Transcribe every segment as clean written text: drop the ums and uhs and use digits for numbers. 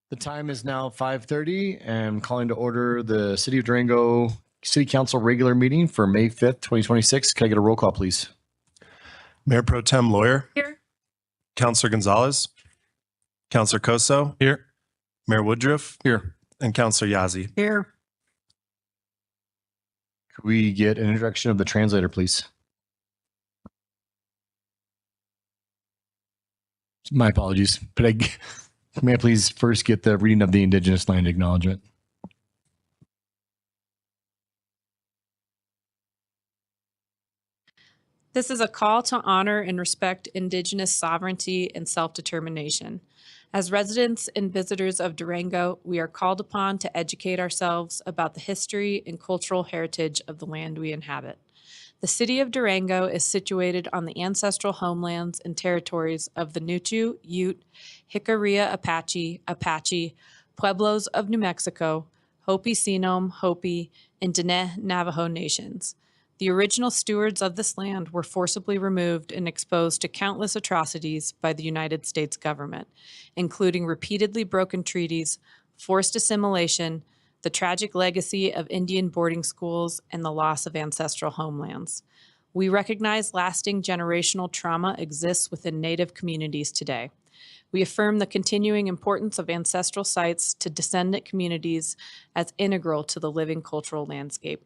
The time is now 5:30 and I'm calling to order the City of Durango City Council regular meeting for May 5th, 2026. Can I get a roll call, please? Mayor Pro Tem Lawyer. Here. Councilor Gonzalez. Councilor Coso. Here. Mayor Woodruff. Here. And Councilor Yazzie. Here. Could we get an introduction of the translator, please? My apologies, but may I please first get the reading of the Indigenous Land Acknowledgement? This is a call to honor and respect Indigenous sovereignty and self-determination. As residents and visitors of Durango, we are called upon to educate ourselves about the history and cultural heritage of the land we inhabit. The city of Durango is situated on the ancestral homelands and territories of the Nuchu, Ute, Jicarilla Apache, Pueblos of New Mexico, Hopi-Sinom, Hopi, and Diné Navajo nations. The original stewards of this land were forcibly removed and exposed to countless atrocities by the United States government, including repeatedly broken treaties, forced assimilation, the tragic legacy of Indian boarding schools, and the loss of ancestral homelands. We recognize lasting generational trauma exists within Native communities today. We affirm the continuing importance of ancestral sites to descendant communities as integral to the living cultural landscape.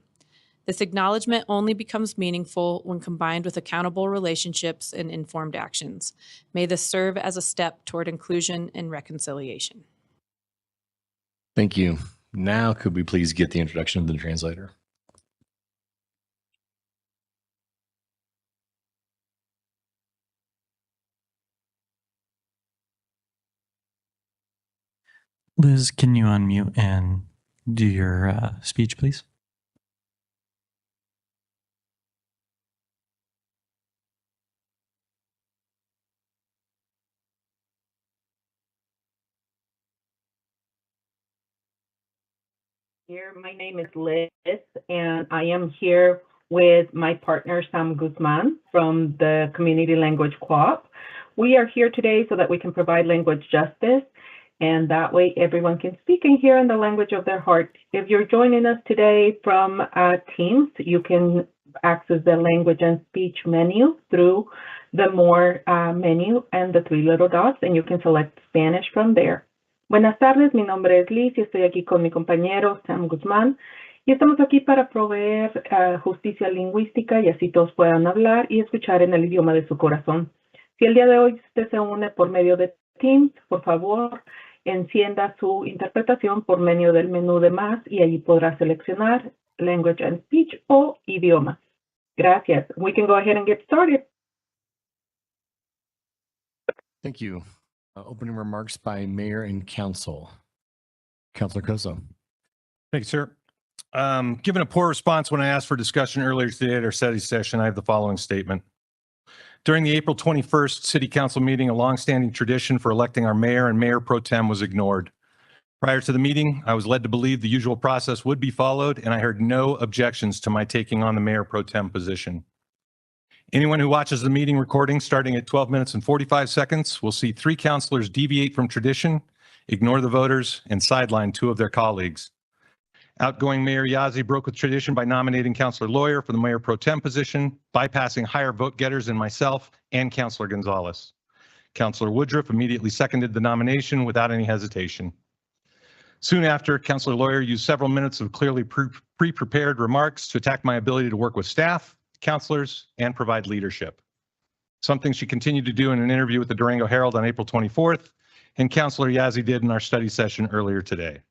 This acknowledgement only becomes meaningful when combined with accountable relationships and informed actions. May this serve as a step toward inclusion and reconciliation. Thank you. Now, could we please get the introduction of the translator? Liz, can you unmute and do your speech, please? My name is Liz, and I am here with my partner, Sam Guzman, from the Community Language Co-op. We are here today so that we can provide language justice, and that way everyone can speak and hear in the language of their heart. If you're joining us today from Teams, you can access the language and speech menu through the More menu and the three little dots, and you can select Spanish from there. Buenas tardes, mi nombre es Liz y estoy aquí con mi compañero Sam Guzmán y estamos aquí para proveer justicia lingüística y así todos puedan hablar y escuchar en el idioma de su corazón. Si el día de hoy usted se une por medio de Teams, por favor, encienda su interpretación por medio del menú de más y allí podrá seleccionar Language and Speech o idioma. Gracias. We can go ahead and get started. Thank you. Opening remarks by Mayor and Council. Councilor Coso. Thank you, sir. Given a poor response when I asked for discussion earlier today at our study session, I have the following statement. During the April 21st City Council meeting, a longstanding tradition for electing our mayor and mayor pro tem was ignored. Prior to the meeting, I was led to believe the usual process would be followed, and I heard no objections to my taking on the mayor pro tem position. Anyone who watches the meeting recording starting at 12 minutes and 45 seconds will see 3 councilors deviate from tradition, ignore the voters, and sideline 2 of their colleagues. Outgoing Mayor Yazzie broke with tradition by nominating Councilor Lawyer for the Mayor Pro Tem position, bypassing higher vote getters than myself and Councilor Gonzalez. Councilor Woodruff immediately seconded the nomination without any hesitation. Soon after, Councilor Lawyer used several minutes of clearly pre-prepared remarks to attack my ability to work with staff, councilors, and provide leadership. Something she continued to do in an interview with the Durango Herald on April 24th, and Councilor Yazzie did in our study session earlier today.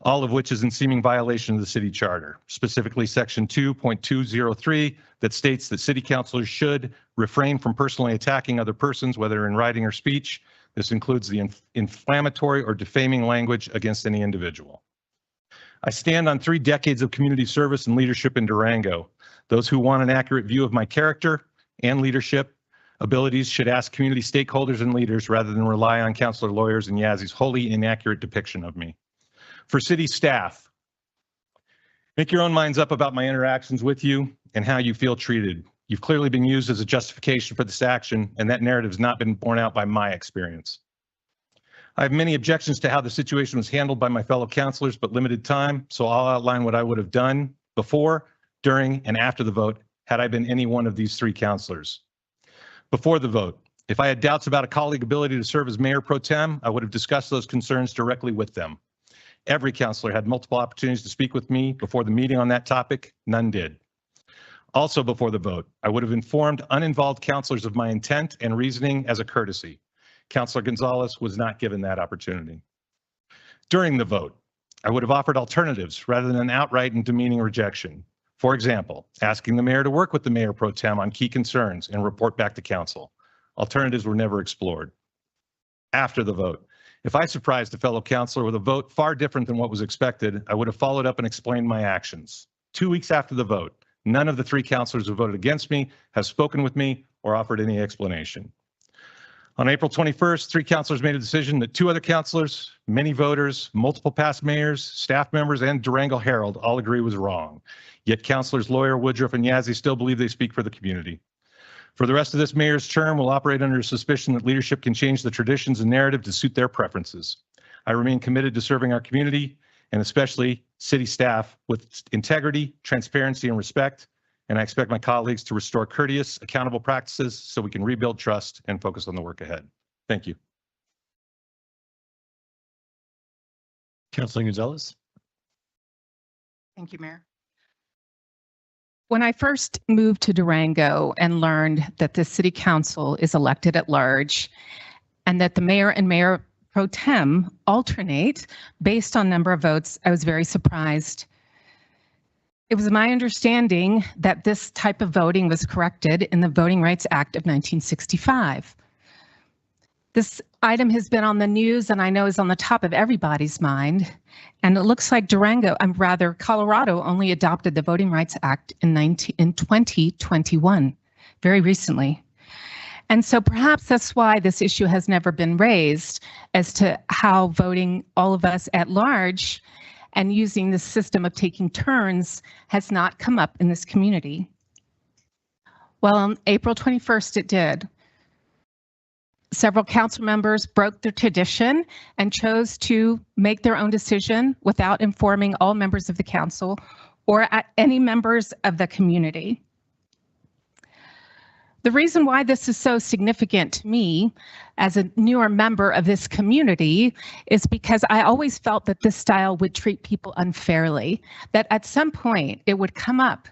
All of which is in seeming violation of the city charter, specifically section 2.203 that states that city councilors should refrain from personally attacking other persons, whether in writing or speech. This includes the inflammatory or defaming language against any individual. I stand on 3 decades of community service and leadership in Durango. Those who want an accurate view of my character and leadership abilities should ask community stakeholders and leaders rather than rely on Councilor Lawyers and Yazzie's wholly inaccurate depiction of me. For city staff, make your own minds up about my interactions with you and how you feel treated. You've clearly been used as a justification for this action, and that narrative has not been borne out by my experience. I have many objections to how the situation was handled by my fellow councilors, but limited time, so I'll outline what I would have done before, during, and after the vote had I been any one of these three councilors. Before the vote, if I had doubts about a colleague's ability to serve as mayor pro tem, I would have discussed those concerns directly with them. Every councilor had multiple opportunities to speak with me before the meeting on that topic. None did. Also before the vote, I would have informed uninvolved councilors of my intent and reasoning as a courtesy. Councilor Gonzalez was not given that opportunity. During the vote, I would have offered alternatives rather than an outright and demeaning rejection. For example, asking the mayor to work with the mayor pro tem on key concerns and report back to council. Alternatives were never explored. After the vote, if I surprised a fellow councilor with a vote far different than what was expected, I would have followed up and explained my actions. 2 weeks after the vote, none of the three councilors who voted against me have spoken with me or offered any explanation. On April 21st, three councilors made a decision that two other councilors, many voters, multiple past mayors, staff members, and Durango Herald all agree was wrong. Yet councilors Lawyer, Woodruff, and Yazzie still believe they speak for the community. For the rest of this mayor's term, we'll operate under a suspicion that leadership can change the traditions and narrative to suit their preferences. I remain committed to serving our community and especially city staff with integrity, transparency, and respect. And I expect my colleagues to restore courteous, accountable practices so we can rebuild trust and focus on the work ahead. Thank you. Councilor Gonzalez. Thank you, Mayor. When I first moved to Durango and learned that the city council is elected at large and that the mayor and mayor pro tem alternate based on number of votes, I was very surprised. It was my understanding that this type of voting was corrected in the Voting Rights Act of 1965. This item has been on the news and I know is on the top of everybody's mind. And it looks like Colorado only adopted the Voting Rights Act in 2021, very recently. And so perhaps that's why this issue has never been raised as to how voting all of us at large and using the system of taking turns has not come up in this community. Well, on April 21st, it did. Several council members broke their tradition and chose to make their own decision without informing all members of the council or any members of the community. The reason why this is so significant to me as a newer member of this community is because I always felt that this style would treat people unfairly, that at some point it would come up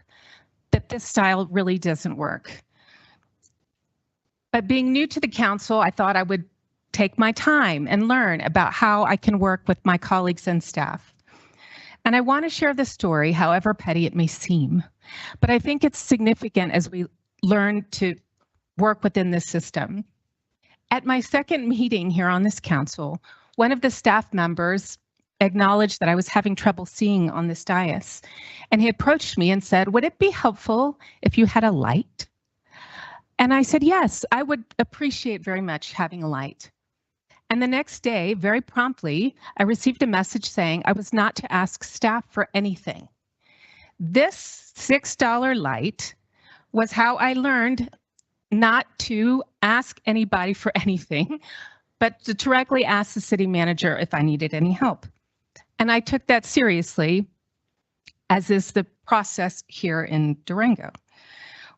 that this style really doesn't work. But being new to the council, I thought I would take my time and learn about how I can work with my colleagues and staff. And I want to share this story, however petty it may seem, but I think it's significant as we learn to work within this system. At my second meeting here on this council, one of the staff members acknowledged that I was having trouble seeing on this dais, and he approached me and said, "Would it be helpful if you had a light?" And I said, "Yes, I would appreciate very much having a light." And the next day, very promptly, I received a message saying I was not to ask staff for anything. This $6 light was how I learned not to ask anybody for anything, but to directly ask the city manager if I needed any help. And I took that seriously, as is the process here in Durango.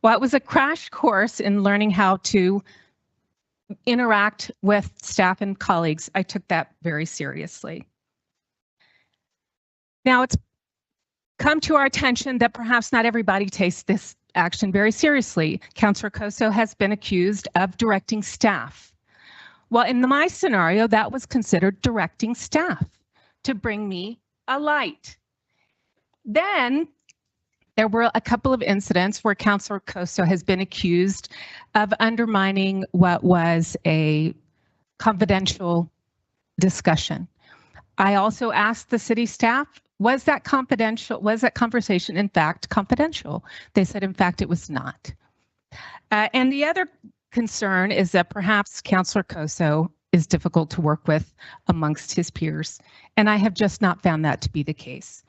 Well, it was a crash course in learning how to interact with staff and colleagues. I took that very seriously. Now, it's come to our attention that perhaps not everybody takes this action very seriously. Councilor Coso has been accused of directing staff. Well, in my scenario, that was considered directing staff to bring me a light. Then there were a couple of incidents where Councilor Coso has been accused of undermining what was a confidential discussion. I also asked the city staff, was that confidential? Was that conversation, in fact, confidential? They said, in fact, it was not. And the other concern is that perhaps Councilor Coso is difficult to work with amongst his peers, and I have just not found that to be the case.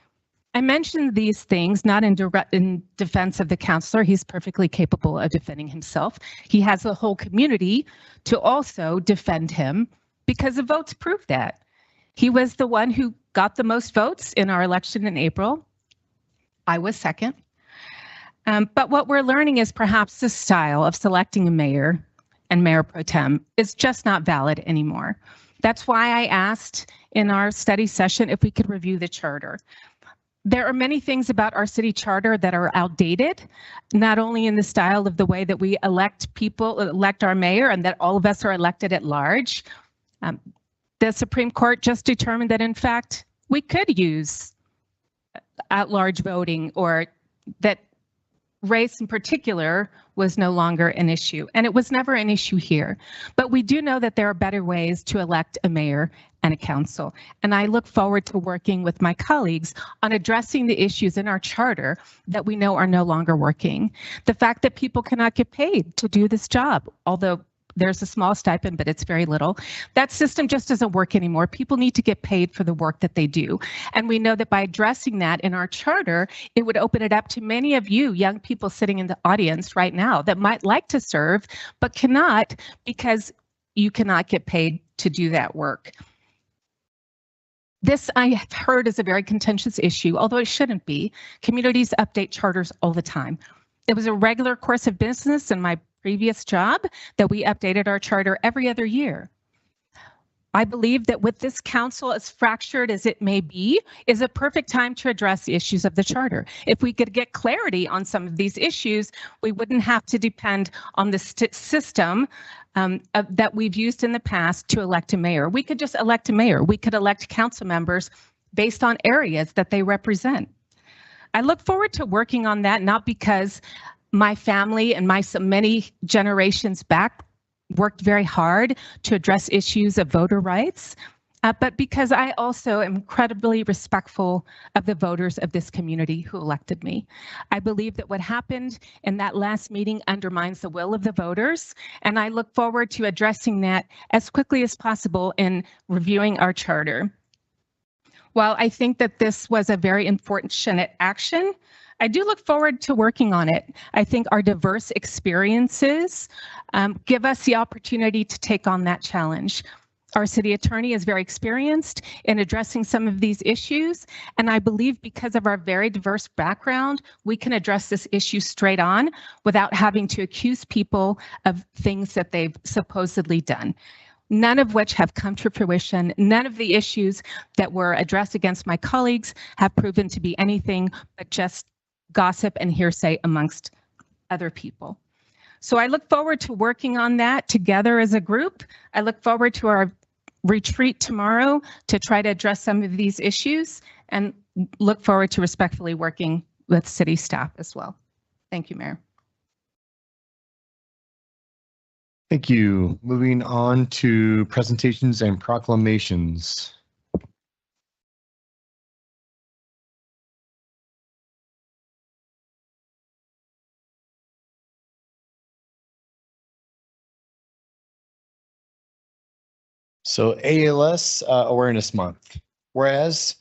I mentioned these things not in defense of the councilor. He's perfectly capable of defending himself. He has a whole community to also defend him because the votes prove that. He was the one who got the most votes in our election in April. I was second. But what we're learning is perhaps the style of selecting a mayor and mayor pro tem is just not valid anymore. That's why I asked in our study session if we could review the charter. There are many things about our city charter that are outdated, not only in the style of the way that we elect people, elect our mayor, and that all of us are elected at large. The Supreme Court just determined that, in fact, we could use at-large voting, or that race in particular was no longer an issue. And it was never an issue here. But we do know that there are better ways to elect a mayor and a council. And I look forward to working with my colleagues on addressing the issues in our charter that we know are no longer working. The fact that people cannot get paid to do this job, although there's a small stipend, but it's very little. That system just doesn't work anymore. People need to get paid for the work that they do. And we know that by addressing that in our charter, it would open it up to many of you young people sitting in the audience right now that might like to serve, but cannot because you cannot get paid to do that work. This I have heard is a very contentious issue, although it shouldn't be. Communities update charters all the time. It was a regular course of business in my previous job that we updated our charter every other year. I believe that with this council, as fractured as it may be, is a perfect time to address the issues of the charter. If we could get clarity on some of these issues, we wouldn't have to depend on the system that we've used in the past to elect a mayor. We could just elect a mayor. We could elect council members based on areas that they represent. I look forward to working on that, not because my family and my so many generations back worked very hard to address issues of voter rights, but because I also am incredibly respectful of the voters of this community who elected me. I believe that what happened in that last meeting undermines the will of the voters, and I look forward to addressing that as quickly as possible in reviewing our charter. While I think that this was a very unfortunate action, I do look forward to working on it. I think our diverse experiences give us the opportunity to take on that challenge. Our city attorney is very experienced in addressing some of these issues, and I believe because of our very diverse background, we can address this issue straight on without having to accuse people of things that they've supposedly done. None of which have come to fruition. None of the issues that were addressed against my colleagues have proven to be anything but just gossip and hearsay amongst other people. So I look forward to working on that together as a group. I look forward to our retreat tomorrow to try to address some of these issues, and look forward to respectfully working with city staff as well. Thank you, Mayor. Thank you. Moving on to presentations and proclamations. So ALS Awareness Month. Whereas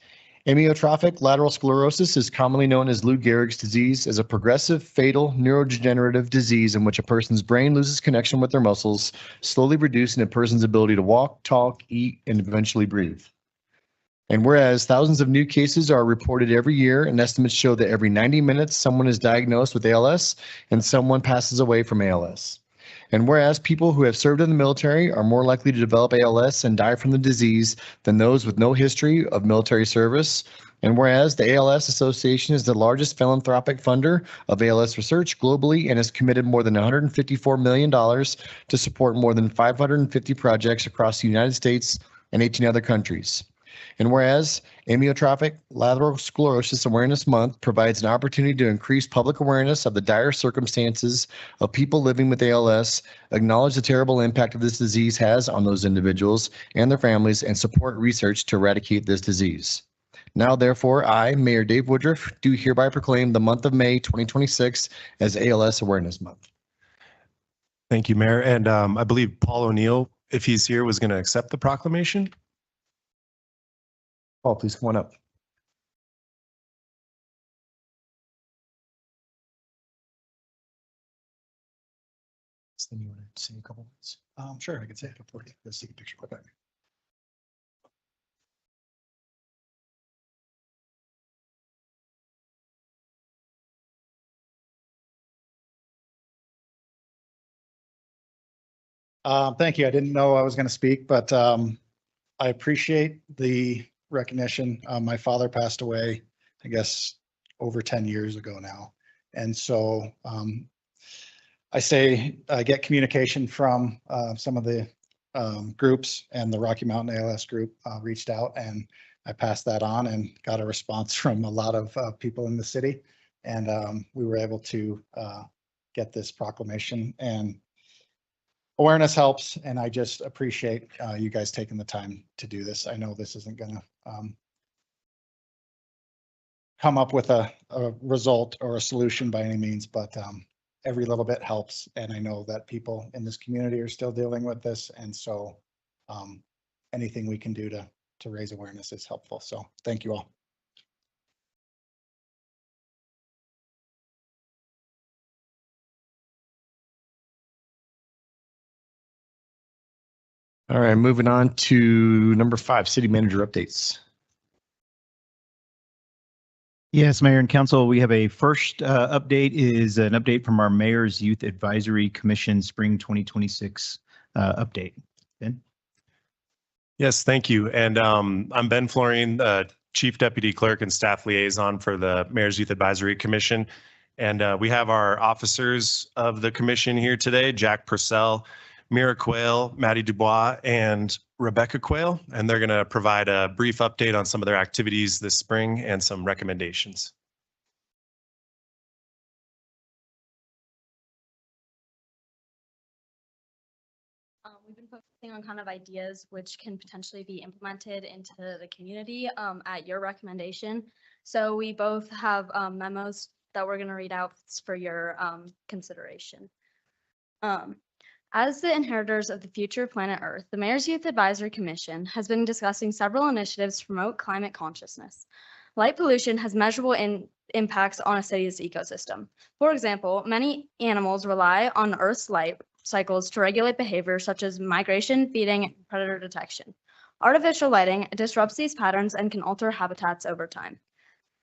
amyotrophic lateral sclerosis is commonly known as Lou Gehrig's disease, is a progressive, fatal neurodegenerative disease in which a person's brain loses connection with their muscles, slowly reducing a person's ability to walk, talk, eat, and eventually breathe. And whereas thousands of new cases are reported every year, and estimates show that every 90 minutes someone is diagnosed with ALS and someone passes away from ALS. And whereas people who have served in the military are more likely to develop ALS and die from the disease than those with no history of military service. And whereas the ALS Association is the largest philanthropic funder of ALS research globally and has committed more than $154 million to support more than 550 projects across the United States and 18 other countries. And whereas Amyotrophic Lateral Sclerosis Awareness Month provides an opportunity to increase public awareness of the dire circumstances of people living with ALS, acknowledge the terrible impact of this disease has on those individuals and their families, and support research to eradicate this disease. Now, therefore, I, Mayor Dave Woodruff, do hereby proclaim the month of May 2026 as ALS Awareness Month. Thank you, Mayor. And I believe Paul O'Neill, if he's here, was going to accept the proclamation. Paul, please come on up. Then you want to say a couple words? Sure, I could say it before let's take a picture. Okay. Thank you. I didn't know I was going to speak, but I appreciate the recognition. My father passed away, I guess, over 10 years ago now. And so I get communication from some of the groups, and the Rocky Mountain ALS group reached out, and I passed that on and got a response from a lot of people in the city. And we were able to get this proclamation, and awareness helps. And I just appreciate you guys taking the time to do this. I know this isn't going to come up with a result or a solution by any means, but every little bit helps. And I know that people in this community are still dealing with this. And so anything we can do to raise awareness is helpful. So thank you all. All right, moving on to number 5, city manager updates. Yes, Mayor and Council, we have a first update is an update from our Mayor's Youth Advisory Commission Spring 2026 update. Ben? Yes, thank you. And I'm Ben Florine, Chief Deputy Clerk and Staff Liaison for the Mayor's Youth Advisory Commission. And we have our officers of the commission here today, Jack Purcell, Mira Quayle, Maddie Dubois, and Rebecca Quayle, and they're going to provide a brief update on some of their activities this spring and some recommendations. We've been focusing on kind of ideas which can potentially be implemented into the community at your recommendation. So we both have memos that we're going to read out for your consideration. As the inheritors of the future planet Earth, the Mayor's Youth Advisory Commission has been discussing several initiatives to promote climate consciousness. Light pollution has measurable impacts on a city's ecosystem. For example, many animals rely on Earth's light cycles to regulate behavior such as migration, feeding, and predator detection. Artificial lighting disrupts these patterns and can alter habitats over time.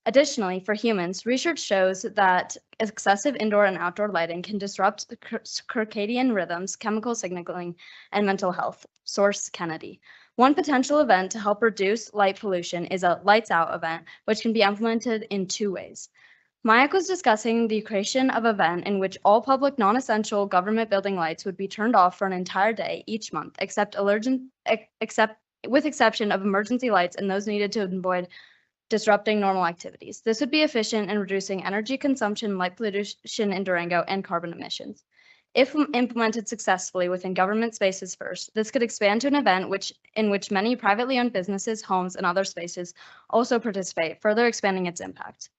Additionally, for humans, research shows that excessive indoor and outdoor lighting can disrupt circadian rhythms, chemical signaling, and mental health. Source: Kennedy. One potential event to help reduce light pollution is a lights out event, which can be implemented in 2 ways. MIAC was discussing the creation of an event in which all public non-essential government building lights would be turned off for an entire day each month, with exception of emergency lights and those needed to avoid disrupting normal activities. This would be efficient in reducing energy consumption, light pollution in Durango, and carbon emissions. If implemented successfully within government spaces first, this could expand to an event in which many privately owned businesses, homes, and other spaces also participate, further expanding its impact.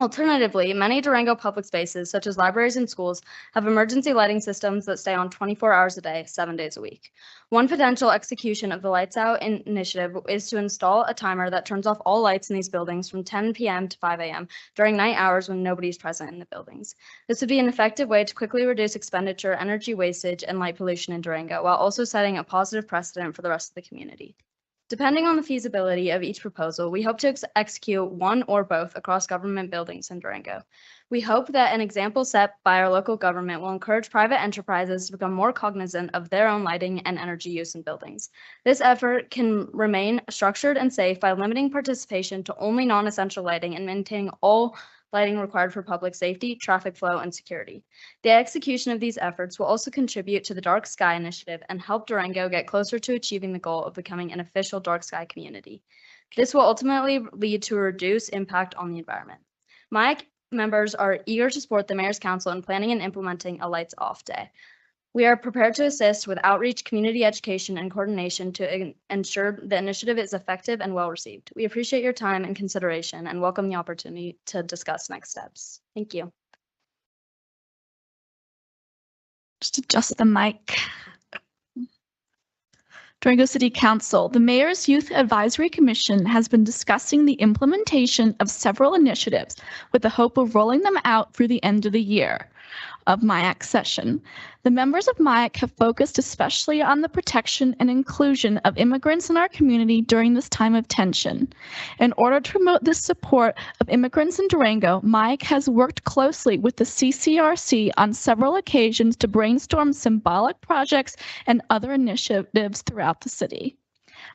Alternatively, many Durango public spaces, such as libraries and schools, have emergency lighting systems that stay on 24 hours a day, 7 days a week. One potential execution of the Lights Out initiative is to install a timer that turns off all lights in these buildings from 10 p.m. to 5 a.m. during night hours when nobody's present in the buildings. This would be an effective way to quickly reduce expenditure, energy wastage, and light pollution in Durango, while also setting a positive precedent for the rest of the community. Depending on the feasibility of each proposal, we hope to execute one or both across government buildings in Durango. We hope that an example set by our local government will encourage private enterprises to become more cognizant of their own lighting and energy use in buildings. This effort can remain structured and safe by limiting participation to only non-essential lighting and maintaining all lighting required for public safety, traffic flow, and security. The execution of these efforts will also contribute to the Dark Sky Initiative and help Durango get closer to achieving the goal of becoming an official dark sky community. This will ultimately lead to a reduced impact on the environment. My members are eager to support the Mayor's Council in planning and implementing a lights off day. We are prepared to assist with outreach, community education, and coordination to ensure the initiative is effective and well received. We appreciate your time and consideration and welcome the opportunity to discuss next steps. Thank you. Just adjust the mic. Durango City Council, the Mayor's Youth Advisory Commission has been discussing the implementation of several initiatives with the hope of rolling them out through the end of the year. of MIAC session. The members of MIAC have focused especially on the protection and inclusion of immigrants in our community during this time of tension. In order to promote this support of immigrants in Durango, MIAC has worked closely with the CCRC on several occasions to brainstorm symbolic projects and other initiatives throughout the city.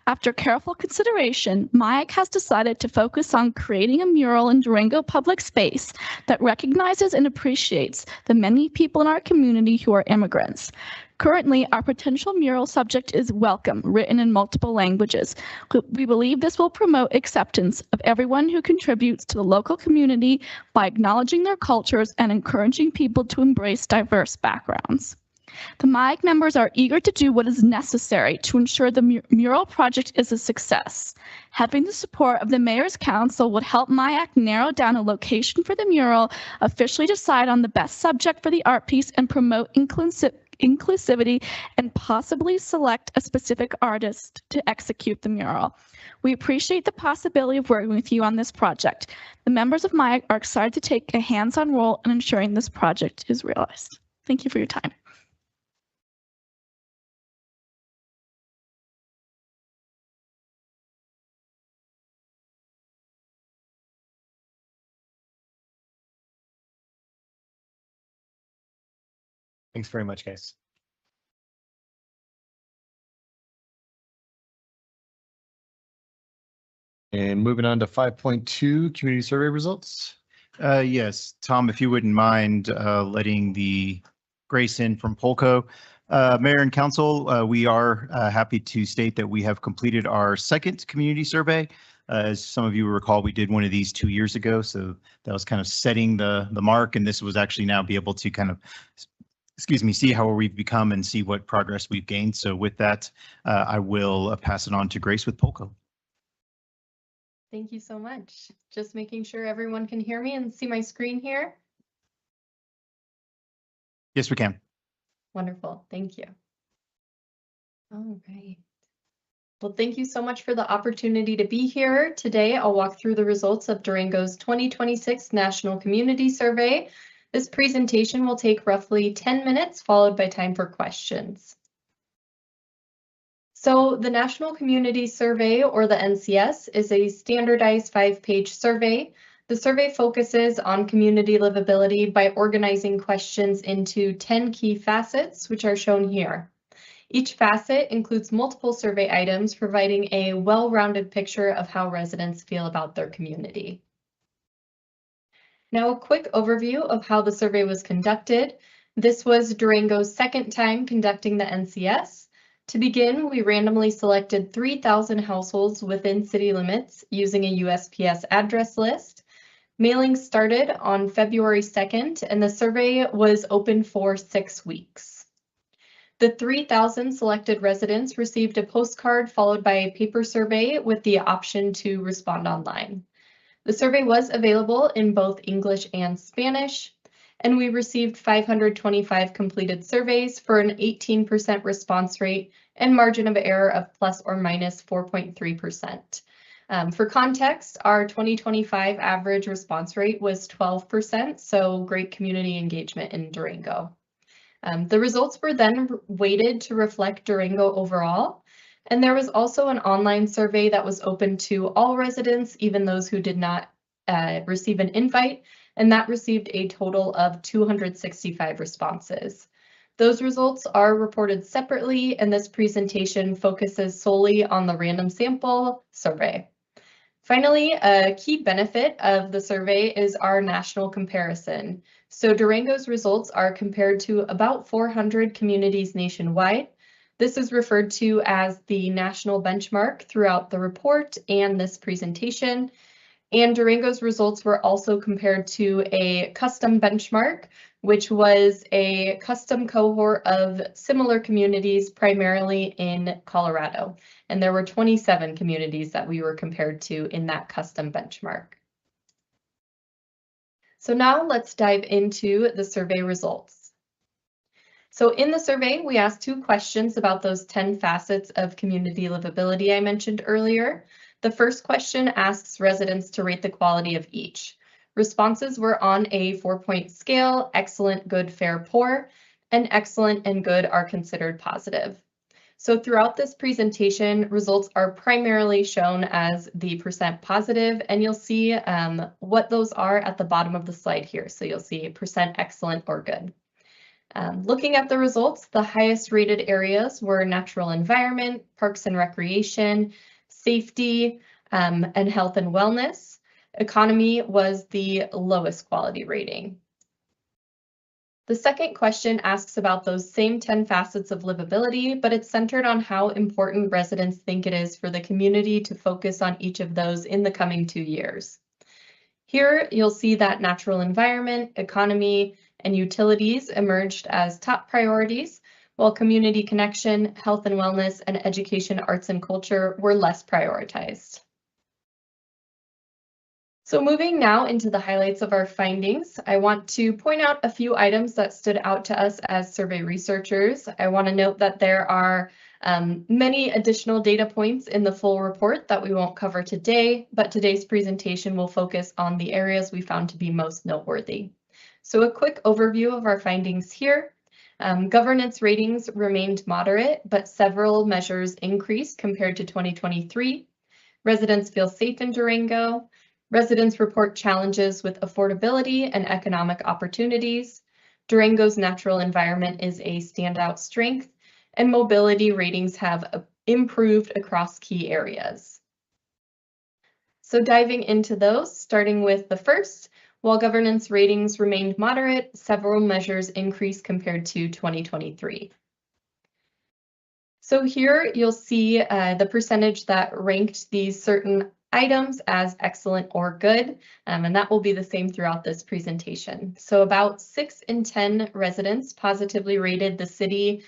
After careful consideration, MIAC has decided to focus on creating a mural in Durango public space that recognizes and appreciates the many people in our community who are immigrants. Currently, our potential mural subject is welcome, written in multiple languages. We believe this will promote acceptance of everyone who contributes to the local community by acknowledging their cultures and encouraging people to embrace diverse backgrounds. The MIAC members are eager to do what is necessary to ensure the mural project is a success. Having the support of the Mayor's Council would help MIAC narrow down a location for the mural, officially decide on the best subject for the art piece, and promote inclusivity, and possibly select a specific artist to execute the mural. We appreciate the possibility of working with you on this project. The members of MIAC are excited to take a hands-on role in ensuring this project is realized. Thank you for your time. Thanks very much, guys. And moving on to 5.2, community survey results. Yes, Tom, if you wouldn't mind letting the Grace in from Polco. Mayor and Council, we are happy to state that we have completed our second community survey. As some of you recall, we did one of these 2 years ago, so that was kind of setting the mark, and this was actually now be able to kind of see how we've become and see what progress we've gained. So with that, I will pass it on to Grace with Polco. Thank you so much. Just making sure everyone can hear me and see my screen here. Yes, we can. Wonderful. Thank you. All right. Well, thank you so much for the opportunity to be here today. I'll walk through the results of Durango's 2026 National Community Survey. This presentation will take roughly 10 minutes, followed by time for questions. So the National Community Survey, or the NCS, is a standardized 5-page survey. The survey focuses on community livability by organizing questions into 10 key facets, which are shown here. Each facet includes multiple survey items, providing a well-rounded picture of how residents feel about their community. Now, a quick overview of how the survey was conducted. This was Durango's second time conducting the NCS. To begin, we randomly selected 3,000 households within city limits using a USPS address list. Mailing started on February 2nd, and the survey was open for 6 weeks. The 3,000 selected residents received a postcard followed by a paper survey with the option to respond online. The survey was available in both English and Spanish, and we received 525 completed surveys for an 18% response rate and margin of error of plus or minus 4.3%. For context, our 2025 average response rate was 12%, so great community engagement in Durango. The results were then weighted to reflect Durango overall, and there was also an online survey that was open to all residents, even those who did not receive an invite, and that received a total of 265 responses. Those results are reported separately, and this presentation focuses solely on the random sample survey. Finally, a key benefit of the survey is our national comparison. So Durango's results are compared to about 400 communities nationwide. This is referred to as the national benchmark throughout the report and this presentation. And Durango's results were also compared to a custom benchmark, which was a custom cohort of similar communities, primarily in Colorado. And there were 27 communities that we were compared to in that custom benchmark. So now let's dive into the survey results. So in the survey, we asked 2 questions about those 10 facets of community livability I mentioned earlier. The first question asks residents to rate the quality of each. Responses were on a 4-point scale: excellent, good, fair, poor, and excellent and good are considered positive. So throughout this presentation, results are primarily shown as the percent positive, and you'll see what those are at the bottom of the slide here. So you'll see percent excellent or good. Looking at the results, the highest rated areas were natural environment, parks and recreation, safety, and health and wellness. Economy was the lowest quality rating. The second question asks about those same 10 facets of livability, but it's centered on how important residents think it is for the community to focus on each of those in the coming 2 years. Here, you'll see that natural environment, economy, and utilities emerged as top priorities, while community connection, health and wellness, and education, arts, and culture were less prioritized. So moving now into the highlights of our findings, I want to point out a few items that stood out to us as survey researchers. I want to note that there are many additional data points in the full report that we won't cover today, but today's presentation will focus on the areas we found to be most noteworthy. So a quick overview of our findings here. Governance ratings remained moderate, but several measures increased compared to 2023. Residents feel safe in Durango. Residents report challenges with affordability and economic opportunities. Durango's natural environment is a standout strength, and mobility ratings have improved across key areas. So diving into those, starting with the first, while governance ratings remained moderate, several measures increased compared to 2023. So here you'll see the percentage that ranked these certain items as excellent or good, and that will be the same throughout this presentation. So about 6 in 10 residents positively rated the city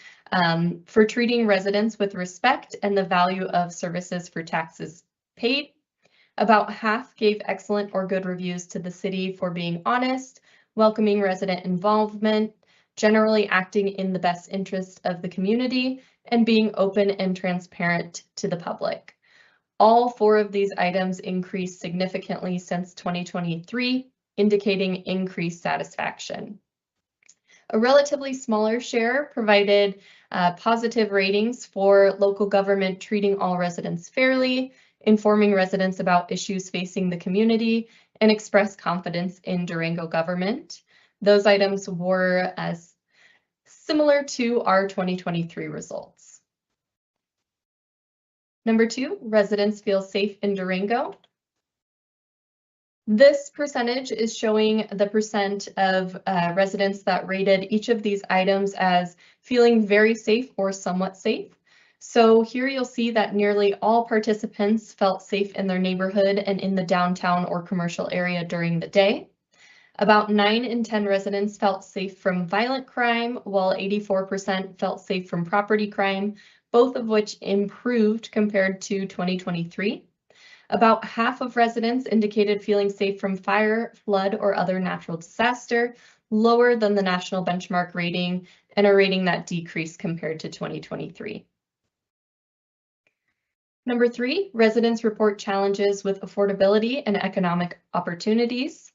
for treating residents with respect and the value of services for taxes paid. About half gave excellent or good reviews to the city for being honest, welcoming resident involvement, generally acting in the best interest of the community, and being open and transparent to the public. All 4 of these items increased significantly since 2023, indicating increased satisfaction. A relatively smaller share provided positive ratings for local government treating all residents fairly, informing residents about issues facing the community, and express confidence in Durango government. Those items were similar to our 2023 results. Number 2, residents feel safe in Durango. This percentage is showing the percent of residents that rated each of these items as feeling very safe or somewhat safe. So here you'll see that nearly all participants felt safe in their neighborhood and in the downtown or commercial area during the day. About 9 in 10 residents felt safe from violent crime, while 84% felt safe from property crime, both of which improved compared to 2023. About half of residents indicated feeling safe from fire, flood, or other natural disaster, lower than the national benchmark rating, and a rating that decreased compared to 2023. Number 3, residents report challenges with affordability and economic opportunities.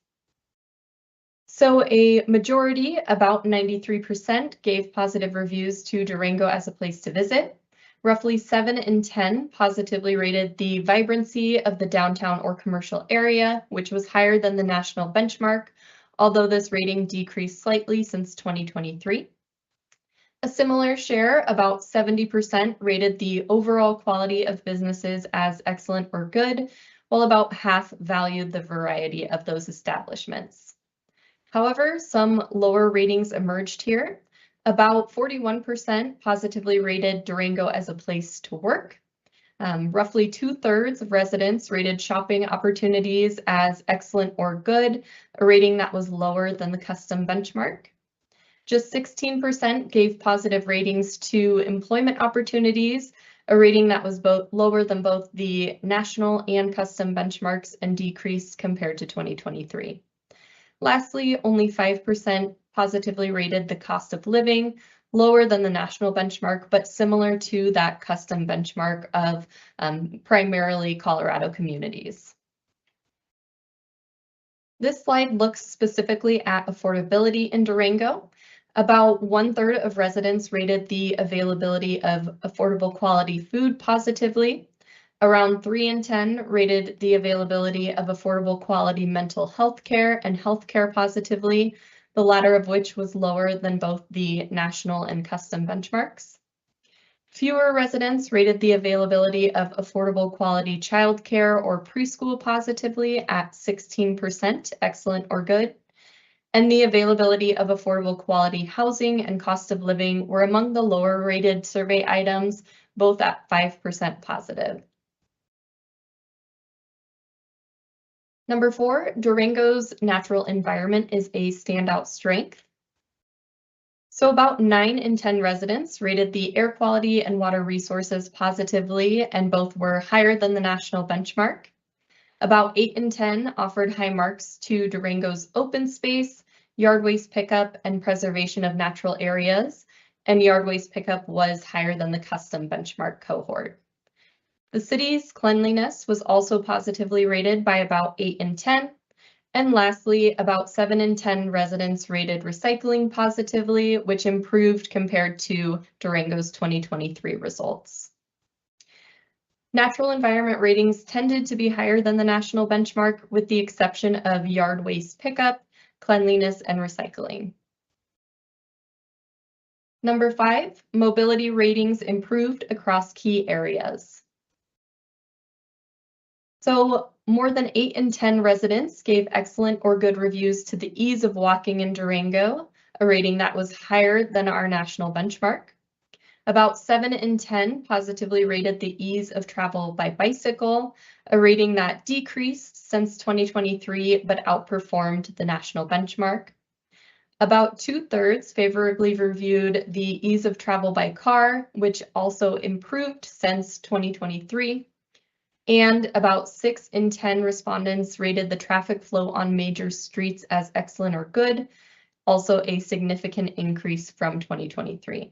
So a majority, about 93%, gave positive reviews to Durango as a place to visit. Roughly 7 in 10 positively rated the vibrancy of the downtown or commercial area, which was higher than the national benchmark, although this rating decreased slightly since 2023. A similar share, about 70%, rated the overall quality of businesses as excellent or good, while about half valued the variety of those establishments. However, some lower ratings emerged here. About 41% positively rated Durango as a place to work. Roughly 2/3 of residents rated shopping opportunities as excellent or good, a rating that was lower than the custom benchmark. Just 16% gave positive ratings to employment opportunities, a rating that was lower than both the national and custom benchmarks and decreased compared to 2023. Lastly, only 5% positively rated the cost of living, lower than the national benchmark, but similar to that custom benchmark of primarily Colorado communities. This slide looks specifically at affordability in Durango. About 1/3 of residents rated the availability of affordable quality food positively. Around 3 in 10 rated the availability of affordable quality mental health care and healthcare positively, the latter of which was lower than both the national and custom benchmarks. Fewer residents rated the availability of affordable quality childcare or preschool positively at 16%, excellent or good. And the availability of affordable quality housing and cost of living were among the lower rated survey items, both at 5% positive. Number 4, Durango's natural environment is a standout strength. So about 9 in 10 residents rated the air quality and water resources positively, and both were higher than the national benchmark. About 8 in 10 offered high marks to Durango's open space, yard waste pickup, and preservation of natural areas, and yard waste pickup was higher than the custom benchmark cohort. The city's cleanliness was also positively rated by about 8 in 10. And lastly, about 7 in 10 residents rated recycling positively, which improved compared to Durango's 2023 results. Natural environment ratings tended to be higher than the national benchmark, with the exception of yard waste pickup, cleanliness, and recycling. Number 5, mobility ratings improved across key areas. So more than 8 in 10 residents gave excellent or good reviews to the ease of walking in Durango, a rating that was higher than our national benchmark. About 7 in 10 positively rated the ease of travel by bicycle, a rating that decreased since 2023 but outperformed the national benchmark. About 2/3 favorably reviewed the ease of travel by car, which also improved since 2023. And about 6 in 10 respondents rated the traffic flow on major streets as excellent or good, also a significant increase from 2023.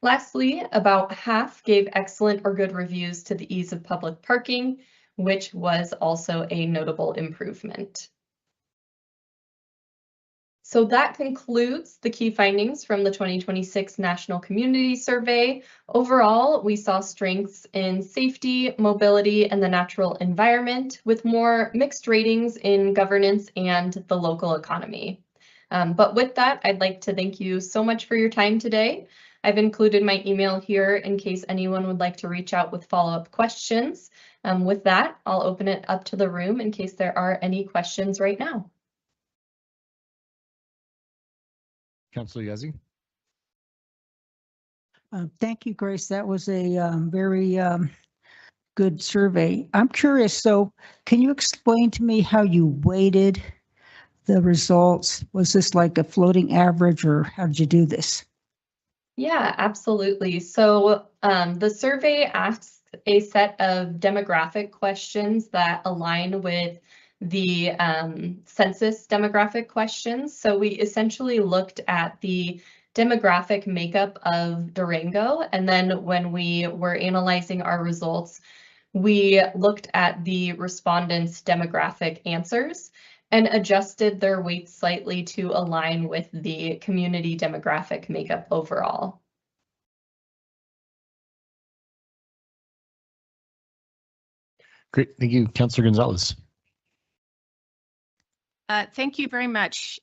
Lastly, about half gave excellent or good reviews to the ease of public parking, which was also a notable improvement. So that concludes the key findings from the 2026 National Community Survey. Overall, we saw strengths in safety, mobility, and the natural environment, with more mixed ratings in governance and the local economy. But with that, I'd like to thank you so much for your time today. I've included my email here in case anyone would like to reach out with follow-up questions. With that, I'll open it up to the room in case there are any questions right now. Councilor Yazzie. Thank you, Grace. That was a very good survey. I'm curious, so can you explain to me how you weighted the results? Was this like a floating average, or how did you do this? Yeah, absolutely. So the survey asks a set of demographic questions that align with the census demographic questions. So we essentially looked at the demographic makeup of Durango, and then when we were analyzing our results, we looked at the respondents' demographic answers and adjusted their weights slightly to align with the community demographic makeup overall. Great, thank you. Councilor Gonzalez. Thank you very much,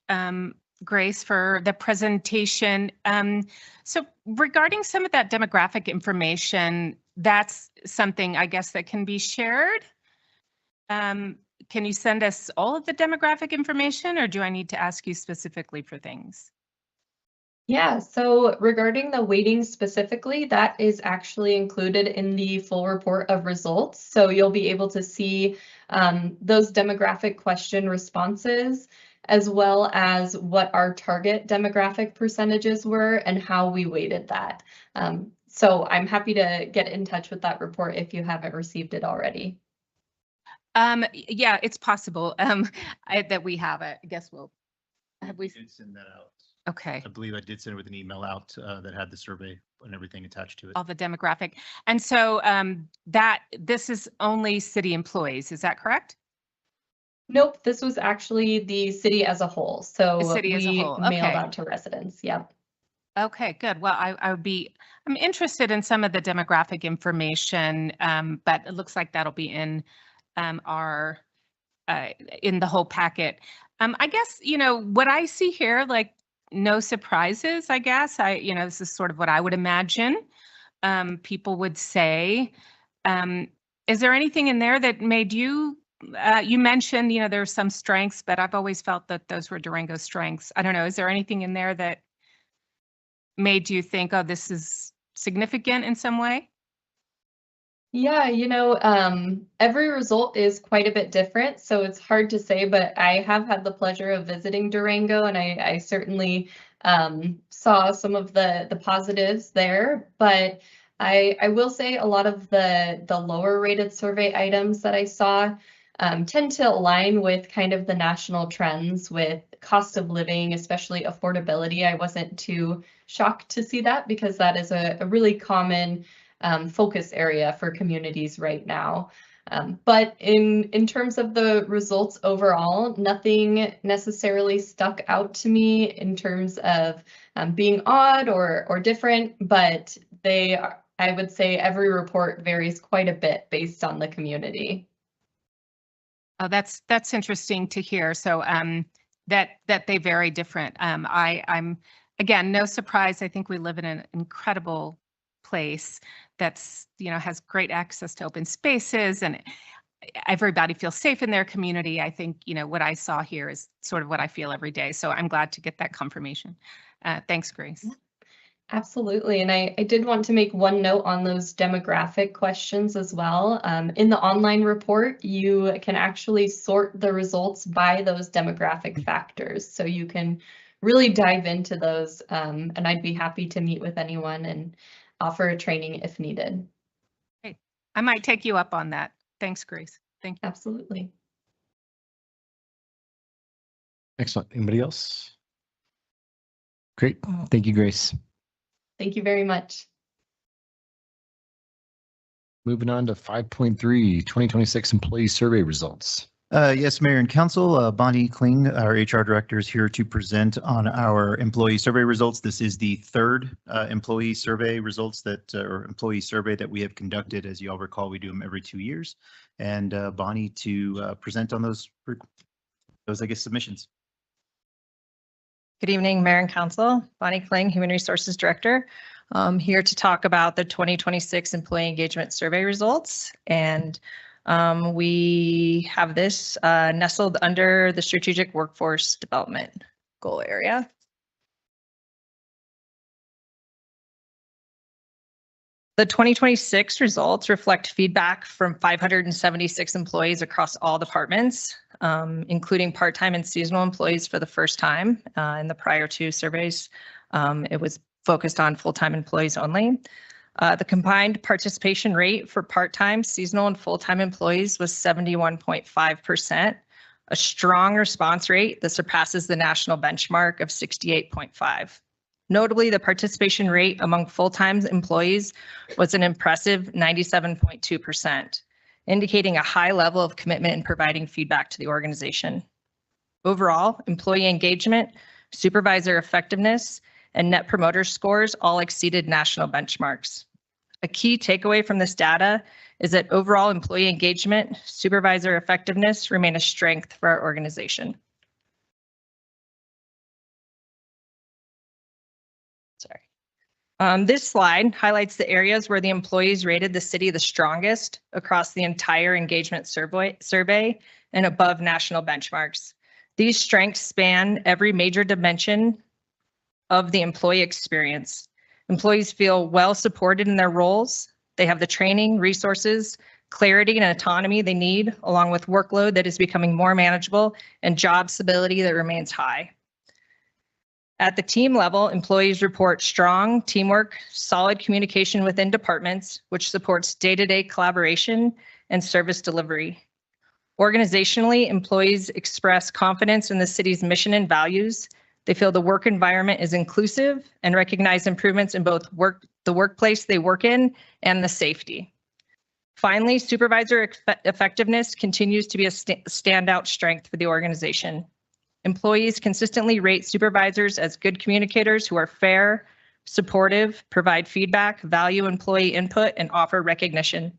Grace, for the presentation. So regarding some of that demographic information, that's something I guess that can be shared. Can you send us all of the demographic information, or do I need to ask you specifically for things? Yeah, so regarding the weighting specifically, that is actually included in the full report of results. So you'll be able to see those demographic question responses, as well as what our target demographic percentages were and how we weighted that. So I'm happy to get in touch with that report if you haven't received it already. Yeah, it's possible that we have it. I guess we'll have we did send that out. Okay. I believe I did send it with an email out that had the survey and everything attached to it. All the demographic. And so that this is only city employees, is that correct? Nope, this was actually the city as a whole. So The city as a we whole, mailed okay. out to residents. Yep. Okay, good. Well, I'm interested in some of the demographic information, but it looks like that'll be in our in the whole packet. I guess, what I see here, like no surprises, I guess. This is sort of what I would imagine people would say. Is there anything in there that made you, you mentioned, there's some strengths, but I've always felt that those were Durango's strengths. I don't know. Is there anything in there that made you think, oh, this is significant in some way? Yeah, every result is quite a bit different, so it's hard to say, but I have had the pleasure of visiting Durango, and I certainly saw some of the positives there, but I will say a lot of the lower rated survey items that I saw tend to align with kind of the national trends with cost of living, especially affordability. I wasn't too shocked to see that because that is a really common focus area for communities right now. But in terms of the results overall, nothing necessarily stuck out to me in terms of being odd or different, but I would say every report varies quite a bit based on the community. Oh, that's interesting to hear. So that they vary different. I'm again, no surprise. I think we live in an incredible place that's, has great access to open spaces and everybody feels safe in their community. I think, what I saw here is sort of what I feel every day. So I'm glad to get that confirmation. Thanks, Grace. Absolutely. And I did want to make one note on those demographic questions as well. In the online report, you can actually sort the results by those demographic factors. So you can really dive into those. And I'd be happy to meet with anyone and offer a training if needed. Great. I might take you up on that. Thanks, Grace. Thank you. Absolutely. Excellent. Anybody else? Great. Thank you, Grace. Thank you very much. Moving on to 5.3, 2026 employee survey results. Yes, Mayor and Council, Bonnie Kling, our HR Director, is here to present on our employee survey results. This is the third employee survey results or employee survey that we have conducted. As you all recall, we do them every 2 years. And Bonnie to present on those, I guess, submissions. Good evening, Mayor and Council. Bonnie Kling, Human Resources Director. I'm here to talk about the 2026 Employee Engagement Survey results. And we have this nestled under the Strategic Workforce Development goal area. The 2026 results reflect feedback from 576 employees across all departments, including part-time and seasonal employees for the first time. In the prior two surveys, it was focused on full-time employees only. The combined participation rate for part-time, seasonal, and full-time employees was 71.5%, a strong response rate that surpasses the national benchmark of 68.5%. Notably, the participation rate among full-time employees was an impressive 97.2%, indicating a high level of commitment in providing feedback to the organization. Overall, employee engagement, supervisor effectiveness, and net promoter scores all exceeded national benchmarks. A key takeaway from this data is that overall employee engagement, supervisor effectiveness remain a strength for our organization. This slide highlights the areas where the employees rated the city the strongest across the entire engagement survey and above national benchmarks. These strengths span every major dimension of the employee experience. Employees feel well supported in their roles. They have the training, resources, clarity, and autonomy they need, along with workload that is becoming more manageable and job stability that remains high. At the team level, employees report strong teamwork, solid communication within departments, which supports day-to-day collaboration and service delivery. Organizationally, employees express confidence in the city's mission and values. They feel the work environment is inclusive and recognize improvements in both the workplace they work in and the safety. Finally, supervisor effectiveness continues to be a standout strength for the organization. Employees consistently rate supervisors as good communicators who are fair, supportive, provide feedback, value employee input, and offer recognition.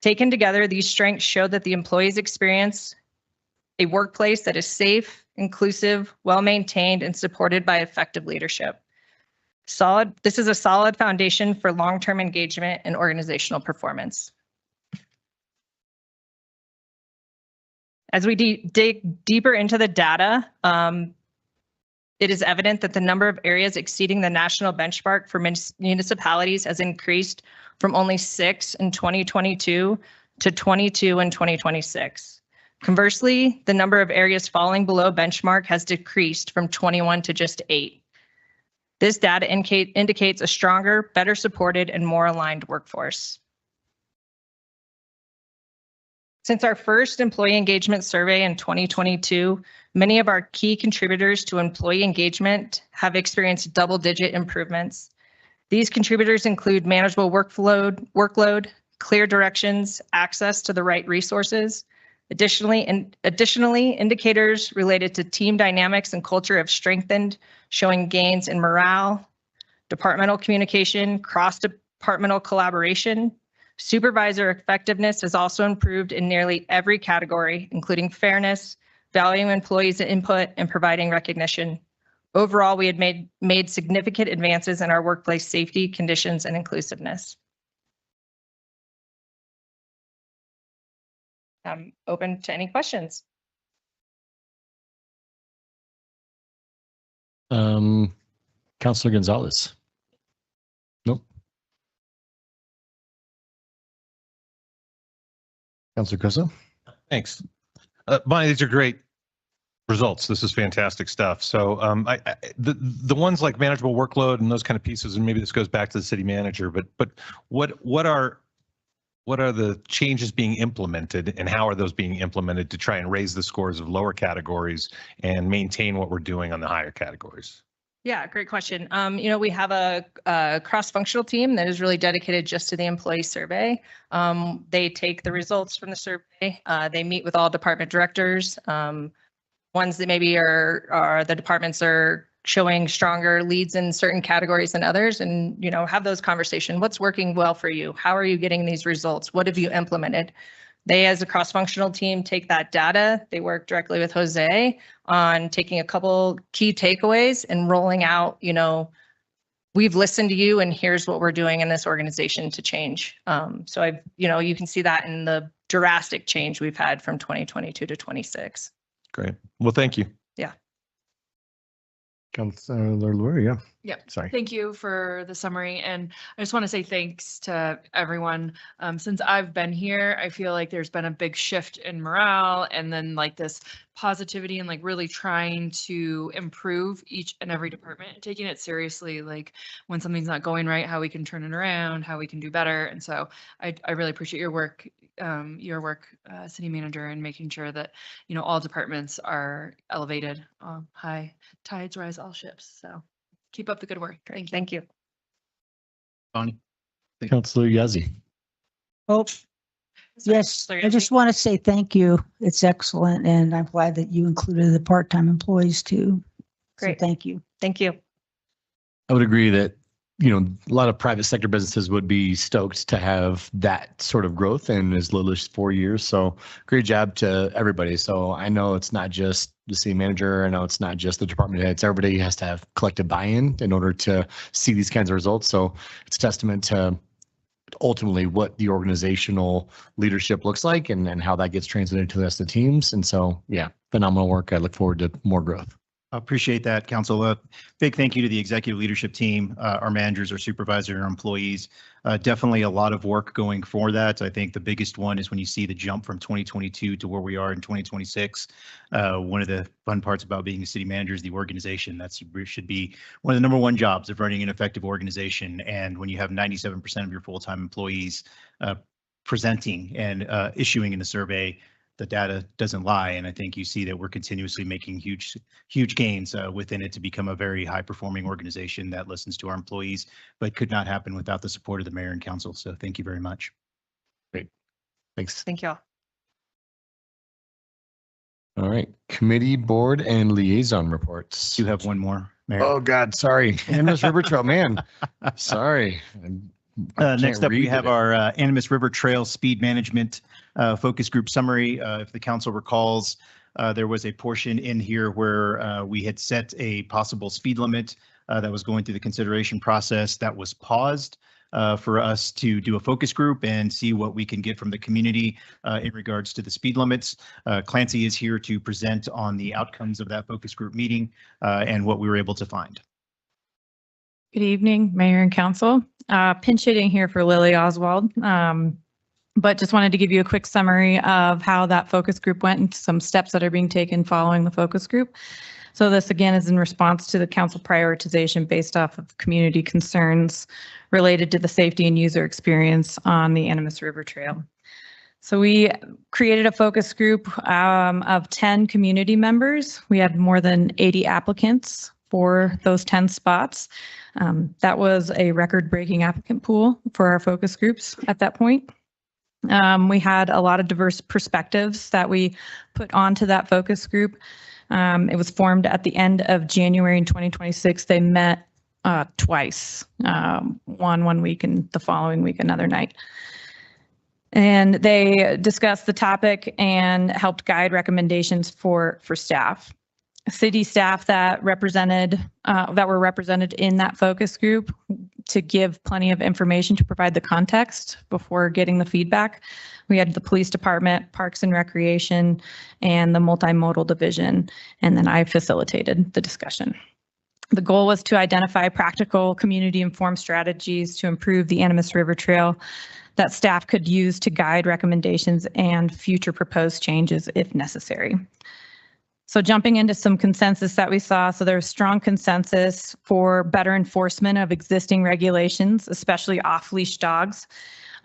Taken together, these strengths show that the employees experience a workplace that is safe, inclusive, well-maintained, and supported by effective leadership. This is a solid foundation for long-term engagement and organizational performance. As we dig deeper into the data, it is evident that the number of areas exceeding the national benchmark for municipalities has increased from only 6 in 2022 to 22 in 2026. Conversely, the number of areas falling below benchmark has decreased from 21 to just 8. This data indicates a stronger, better supported, and more aligned workforce. Since our first employee engagement survey in 2022, many of our key contributors to employee engagement have experienced double-digit improvements. These contributors include manageable workload, clear directions, access to the right resources. Additionally, indicators related to team dynamics and culture have strengthened, showing gains in morale, departmental communication, cross-departmental collaboration. Supervisor effectiveness has also improved in nearly every category, including fairness, valuing employees' input, and providing recognition. Overall, we had made significant advances in our workplace safety, conditions, and inclusiveness. I'm open to any questions. Councilor Gonzalez. Nope. Councilor Coso. Thanks. Bonnie, these are great results. This is fantastic stuff. So the ones like manageable workload and those kind of pieces, and maybe this goes back to the city manager, but what are the changes being implemented and how are those being implemented to try and raise the scores of lower categories and maintain what we're doing on the higher categories? Yeah, great question. We have a cross-functional team that is really dedicated just to the employee survey. They take the results from the survey. They meet with all department directors. Ones that maybe are the departments are showing stronger leads in certain categories than others, and have those conversations. What's working well for you? How are you getting these results? What have you implemented? They, as a cross-functional team, take that data. They work directly with Jose on taking a couple key takeaways and rolling out, we've listened to you and here's what we're doing in this organization to change. So you can see that in the drastic change we've had from 2022 to 26. Great. Well, thank you. Yeah. Councilor Lure, yeah. Yep. Sorry. Thank you for the summary. And I just want to say thanks to everyone. Since I've been here, I feel like there's been a big shift in morale and then like this positivity and like really trying to improve each and every department, taking it seriously, like when something's not going right, how we can turn it around, how we can do better. And so I really appreciate your work, city manager, and making sure that, all departments are elevated. High tides rise all ships. So keep up the good work. Thank you. Thank you. Bonnie. Councilor Yazzie. Oh, yes, I just want to say thank you. It's excellent, and I'm glad that you included the part-time employees too. Great. So thank you. Thank you. I would agree that, a lot of private sector businesses would be stoked to have that sort of growth in as little as 4 years. So great job to everybody. So I know it's not just the city manager. I know it's not just the department heads. Everybody has to have collective buy-in in order to see these kinds of results. So it's a testament to ultimately what the organizational leadership looks like and how that gets translated to the rest of the teams. And so, yeah, phenomenal work. I look forward to more growth. I appreciate that, Council. Big thank you to the executive leadership team, our managers, our supervisor, our employees. Definitely a lot of work going for that. I think the biggest one is when you see the jump from 2022 to where we are in 2026. One of the fun parts about being a city manager is the organization. That should be one of the number one jobs of running an effective organization. And when you have 97% of your full-time employees presenting and issuing in the survey, the data doesn't lie. And I think you see that we're continuously making huge gains within it to become a very high performing organization that listens to our employees, but could not happen without the support of the mayor and council. So thank you very much. Great. Thanks. Thank you all. All right, committee, board, and liaison reports. You have one more, Mayor. Oh, God, sorry. Animas River Trail, man. Sorry. Next up, we have our Animas River Trail Speed Management Focus Group Summary. If the council recalls, there was a portion in here where we had set a possible speed limit that was going through the consideration process that was paused for us to do a focus group and see what we can get from the community in regards to the speed limits. Clancy is here to present on the outcomes of that focus group meeting and what we were able to find. Good evening, Mayor and Council. Pinch hitting here for Lily Oswald, but just wanted to give you a quick summary of how that focus group went and some steps that are being taken following the focus group. So this again is in response to the council prioritization based off of community concerns related to the safety and user experience on the Animas River Trail. So we created a focus group of 10 community members. We had more than 80 applicants for those 10 spots. That was a record-breaking applicant pool for our focus groups at that point. We had a lot of diverse perspectives that we put onto that focus group. It was formed at the end of January in 2026. They met twice, one week and the following week another night. And they discussed the topic and helped guide recommendations for staff. City staff that were represented in that focus group to give plenty of information to provide the context before getting the feedback. We had the police department, Parks and Recreation, and the multimodal division, and then I facilitated the discussion. The goal was to identify practical community-informed strategies to improve the Animas River Trail that staff could use to guide recommendations and future proposed changes if necessary. So jumping into some consensus that we saw, so there was strong consensus for better enforcement of existing regulations, especially off-leash dogs,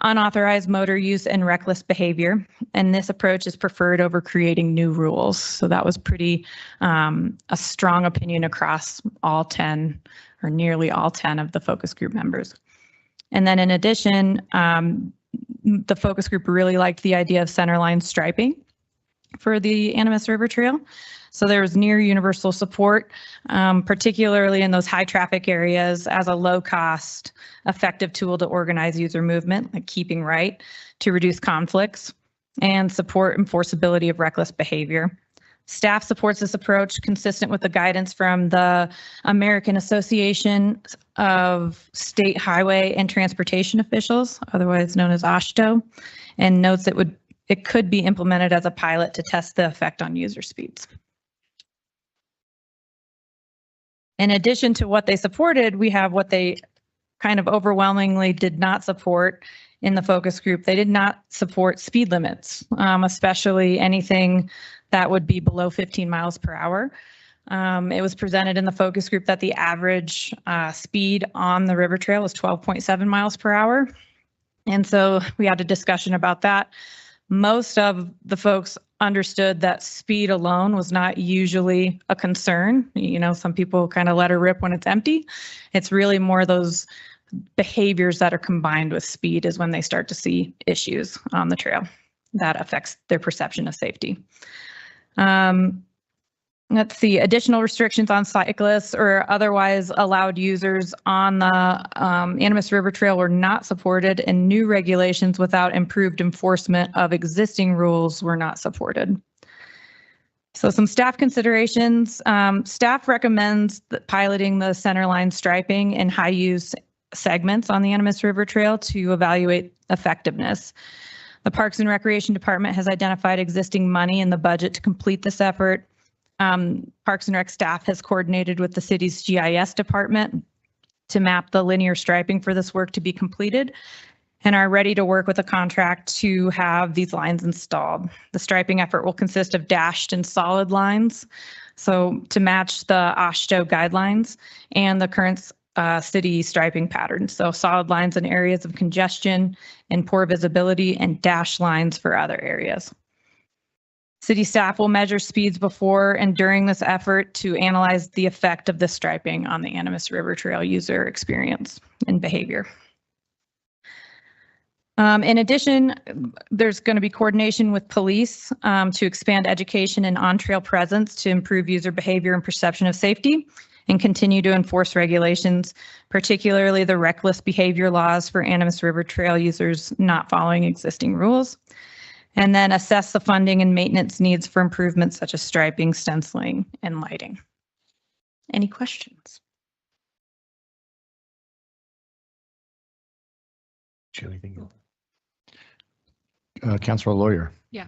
unauthorized motor use, and reckless behavior. And this approach is preferred over creating new rules. So that was pretty a strong opinion across all 10 or nearly all 10 of the focus group members. And then in addition, the focus group really liked the idea of centerline striping for the Animas River Trail. So there was near universal support, particularly in those high traffic areas as a low cost, effective tool to organize user movement, like keeping right, to reduce conflicts and support enforceability of reckless behavior. Staff supports this approach consistent with the guidance from the American Association of State Highway and Transportation Officials, otherwise known as AASHTO, and notes it could be implemented as a pilot to test the effect on user speeds. In addition to what they supported, we have what they kind of overwhelmingly did not support in the focus group. They did not support speed limits, especially anything that would be below 15 miles per hour. It was presented in the focus group that the average speed on the river trail was 12.7 miles per hour. And so we had a discussion about that. Most of the folks understood that speed alone was not usually a concern. You know, some people kind of let her rip when it's empty. It's really more those behaviors that are combined with speed is when they start to see issues on the trail that affects their perception of safety. Let's see, additional restrictions on cyclists or otherwise allowed users on the Animas River Trail were not supported, and new regulations without improved enforcement of existing rules were not supported. So some staff considerations. Staff recommends that piloting the centerline striping in high-use segments on the Animas River Trail to evaluate effectiveness. The Parks and Recreation Department has identified existing money in the budget to complete this effort. Parks and Rec staff has coordinated with the city's GIS department to map the linear striping for this work to be completed and are ready to work with a contract to have these lines installed. The striping effort will consist of dashed and solid lines, so to match the AASHTO guidelines and the current city striping patterns. So solid lines in areas of congestion and poor visibility and dashed lines for other areas. City staff will measure speeds before and during this effort to analyze the effect of the striping on the Animas River Trail user experience and behavior. In addition, there's going to be coordination with police to expand education and on-trail presence to improve user behavior and perception of safety and continue to enforce regulations, particularly the reckless behavior laws for Animas River Trail users not following existing rules. And then assess the funding and maintenance needs for improvements such as striping, stenciling, and lighting. Any questions? Councilor Lawyer. Yeah.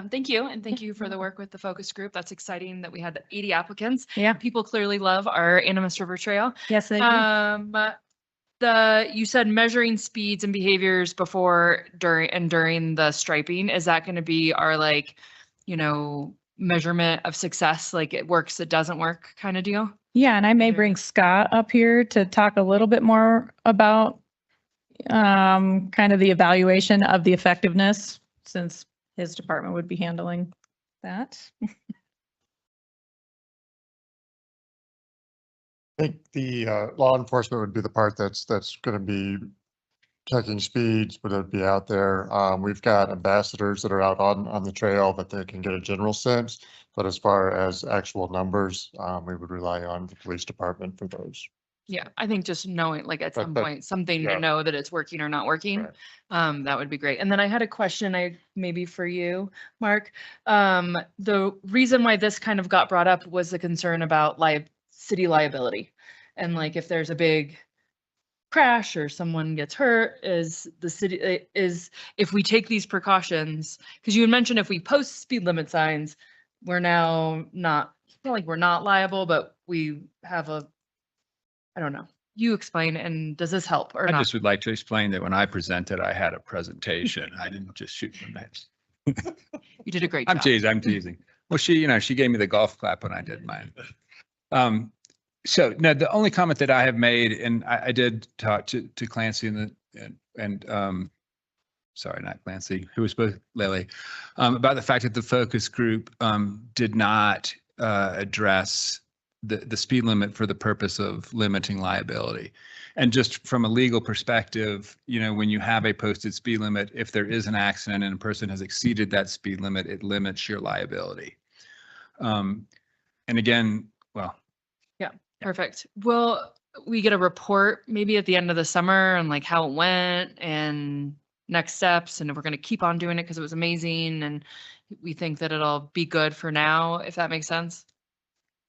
Thank you. And thank you for the work with the focus group. That's exciting that we had 80 applicants. Yeah. People clearly love our Animas River Trail. Yes, they do. You said measuring speeds and behaviors before, during the striping. Is that going to be our measurement of success? Like it works, it doesn't work kind of deal? Yeah, and I may bring Scott up here to talk a little bit more about kind of the evaluation of the effectiveness, since his department would be handling that. I think the law enforcement would be the part that's going to be checking speeds, but it'd be out there. We've got ambassadors that are out on the trail that they can get a general sense. But as far as actual numbers, we would rely on the police department for those. Yeah, I think just knowing at some point, something yeah. to know that it's working or not working, that would be great. And then I had a question maybe for you, Mark. The reason why this kind of got brought up was the concern about city liability. And if there's a big crash or someone gets hurt, if we take these precautions, because you had mentioned if we post speed limit signs, we're now not like we're not liable, but we have I don't know. You explain, and does this help or I not? just would like to explain that when I presented, I had a presentation. I didn't just shoot from the hip. You did a great job. I'm teasing. Well, she gave me the golf clap when I did mine. So no, the only comment that I have made, and I did talk to Clancy and sorry, not Clancy, who was supposed Lily, about the fact that the focus group did not address the speed limit for the purpose of limiting liability. And just from a legal perspective, when you have a posted speed limit, if there is an accident and a person has exceeded that speed limit, it limits your liability. And again, well. Yeah, perfect. Will we get a report maybe at the end of the summer on how it went and next steps, and if we're going to keep on doing it because it was amazing and we think that it'll be good for now, if that makes sense?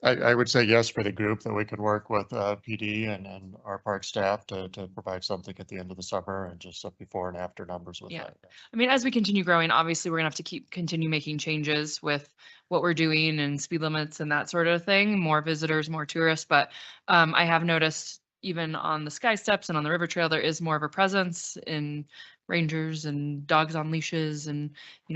I would say yes for the group, that we could work with PD and our park staff to provide something at the end of the summer and just some before and after numbers with that. I mean, as we continue growing, obviously we're gonna have to continue making changes with what we're doing and speed limits and that sort of thing, more visitors, more tourists. But I have noticed even on the Sky Steps and on the River Trail, there is more of a presence in rangers and dogs on leashes and,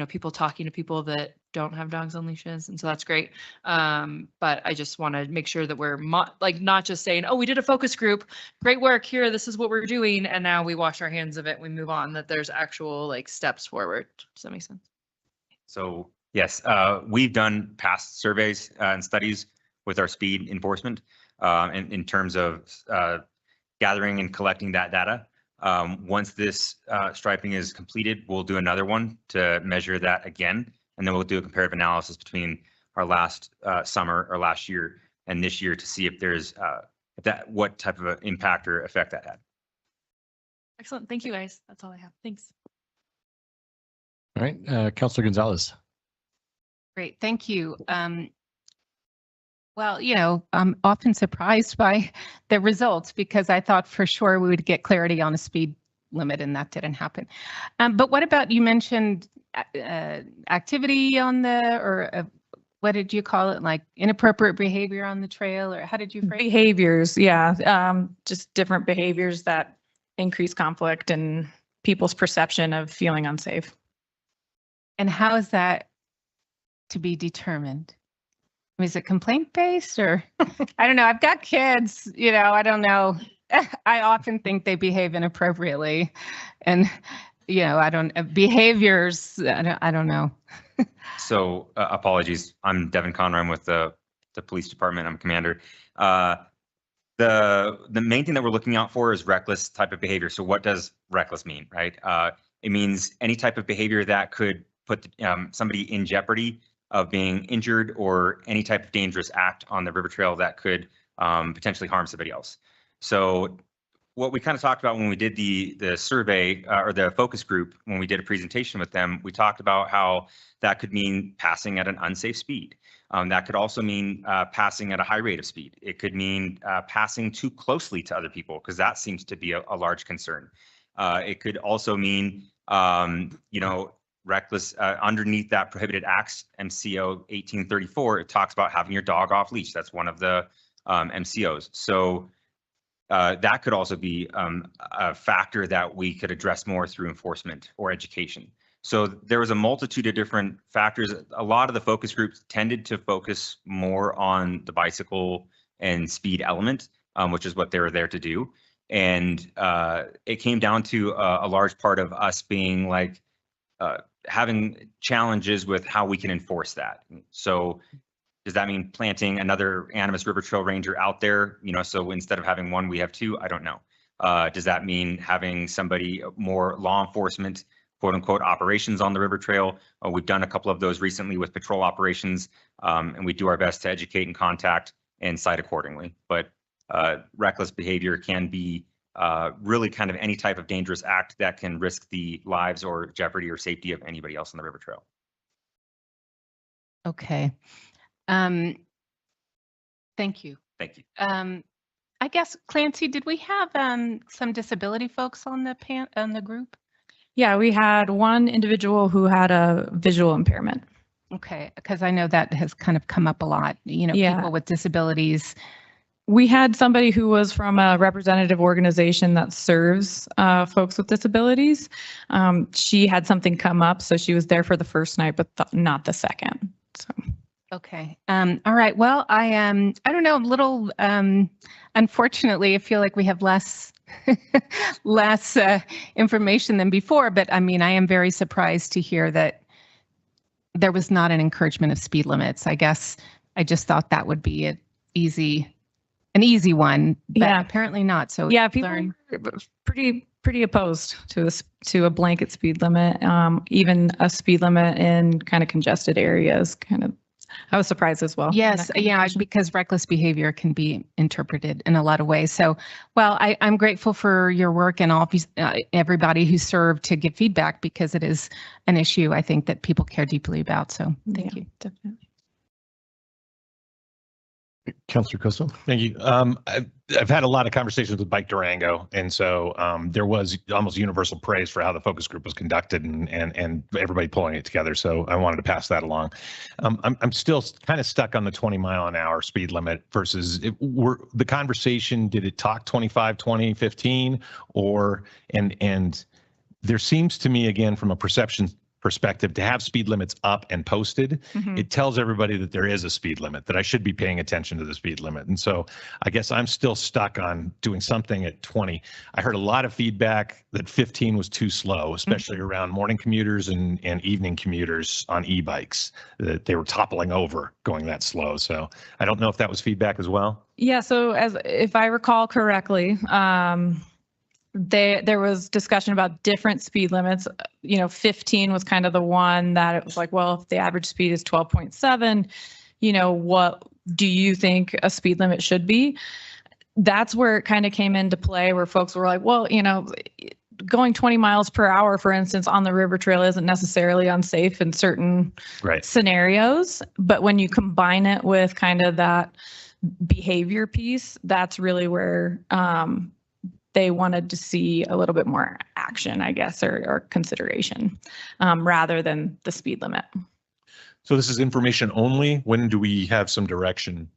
people talking to people that don't have dogs on leashes. And so that's great. But I just want to make sure that we're not just saying, oh, we did a focus group, great work here, this is what we're doing, and now we wash our hands of it, we move on, that there's actual steps forward. Does that make sense? So yes, we've done past surveys and studies with our speed enforcement in terms of gathering and collecting that data. Once this striping is completed, we'll do another one to measure that again, and then we'll do a comparative analysis between our last summer or last year and this year to see if there's what type of an impact or effect that had. Excellent. Thank you, guys. That's all I have. Thanks. All right, Councilor Gonzalez. Great, thank you. Well, I'm often surprised by the results because I thought for sure we would get clarity on a speed limit, and that didn't happen. But what about, you mentioned activity on what did you call it? Like inappropriate behavior on the trail, or how did you phrase it? Behaviors, yeah. Just different behaviors that increase conflict and people's perception of feeling unsafe. And how is that to be determined? Is it complaint based, or I don't know. I've got kids, I don't know. I often think they behave inappropriately, and behaviors. I don't know. So apologies. I'm Devin Conroy. I'm with the police department. I'm a commander. The main thing that we're looking out for is reckless type of behavior. So what does reckless mean, right? It means any type of behavior that could put somebody in jeopardy of being injured, or any type of dangerous act on the river trail that could potentially harm somebody else. So what we kind of talked about when we did the survey or the focus group, when we did a presentation with them, we talked about how that could mean passing at an unsafe speed. That could also mean passing at a high rate of speed. It could mean passing too closely to other people, because that seems to be a large concern. It could also mean, reckless underneath that prohibited acts, MCO 1834, it talks about having your dog off leash. That's one of the MCOs. So that could also be a factor that we could address more through enforcement or education. So there was a multitude of different factors. A lot of the focus groups tended to focus more on the bicycle and speed element, which is what they were there to do. And it came down to a large part of us being like having challenges with how we can enforce that. So does that mean planting another Animas River Trail Ranger out there? So instead of having one, we have two? I don't know. Does that mean having somebody more law enforcement, quote unquote, operations on the river trail? We've done a couple of those recently with patrol operations, and we do our best to educate and contact and cite accordingly. But reckless behavior can be really kind of any type of dangerous act that can risk the lives or jeopardy or safety of anybody else on the river trail. Okay. Thank you. Thank you. I guess, Clancy, did we have some disability folks on the group? Yeah, we had one individual who had a visual impairment. Okay, because I know that has kind of come up a lot, people with disabilities. We had somebody who was from a representative organization that serves folks with disabilities. She had something come up, so she was there for the first night, but not the second. So. Okay. All right. Well, I don't know, a little, unfortunately, I feel like we have less information than before, but I mean, I am very surprised to hear that there was not an encouragement of speed limits. I guess I just thought that would be an easy one, but apparently not. So yeah, people are pretty opposed to a blanket speed limit, even a speed limit in kind of congested areas. I was surprised as well. Yes, because reckless behavior can be interpreted in a lot of ways. So, well, I'm grateful for your work and all everybody who served to give feedback, because it is an issue I think that people care deeply about. So thank you. Definitely. Councilor Coastal. Thank you. I've had a lot of conversations with Bike Durango, and so there was almost universal praise for how the focus group was conducted and everybody pulling it together. So I wanted to pass that along. I'm still kind of stuck on the 20-mile-an-hour speed limit versus the conversation. Did it talk 25, 20, 15, or and there seems to me, again, from a perception perspective, to have speed limits up and posted, it tells everybody that there is a speed limit, that I should be paying attention to the speed limit. And so I guess I'm still stuck on doing something at 20. I heard a lot of feedback that 15 was too slow, especially around morning commuters and evening commuters on e-bikes, that they were toppling over going that slow. So I don't know if that was feedback as well. Yeah, so if I recall correctly, there was discussion about different speed limits. 15 was kind of the one that it was like, well, if the average speed is 12.7, what do you think a speed limit should be? That's where it kind of came into play, where folks were like, well, going 20 miles per hour, for instance, on the river trail isn't necessarily unsafe in certain scenarios. But when you combine it with kind of that behavior piece, that's really where they wanted to see a little bit more action, I guess, or consideration, rather than the speed limit. So this is information only. When do we have some direction?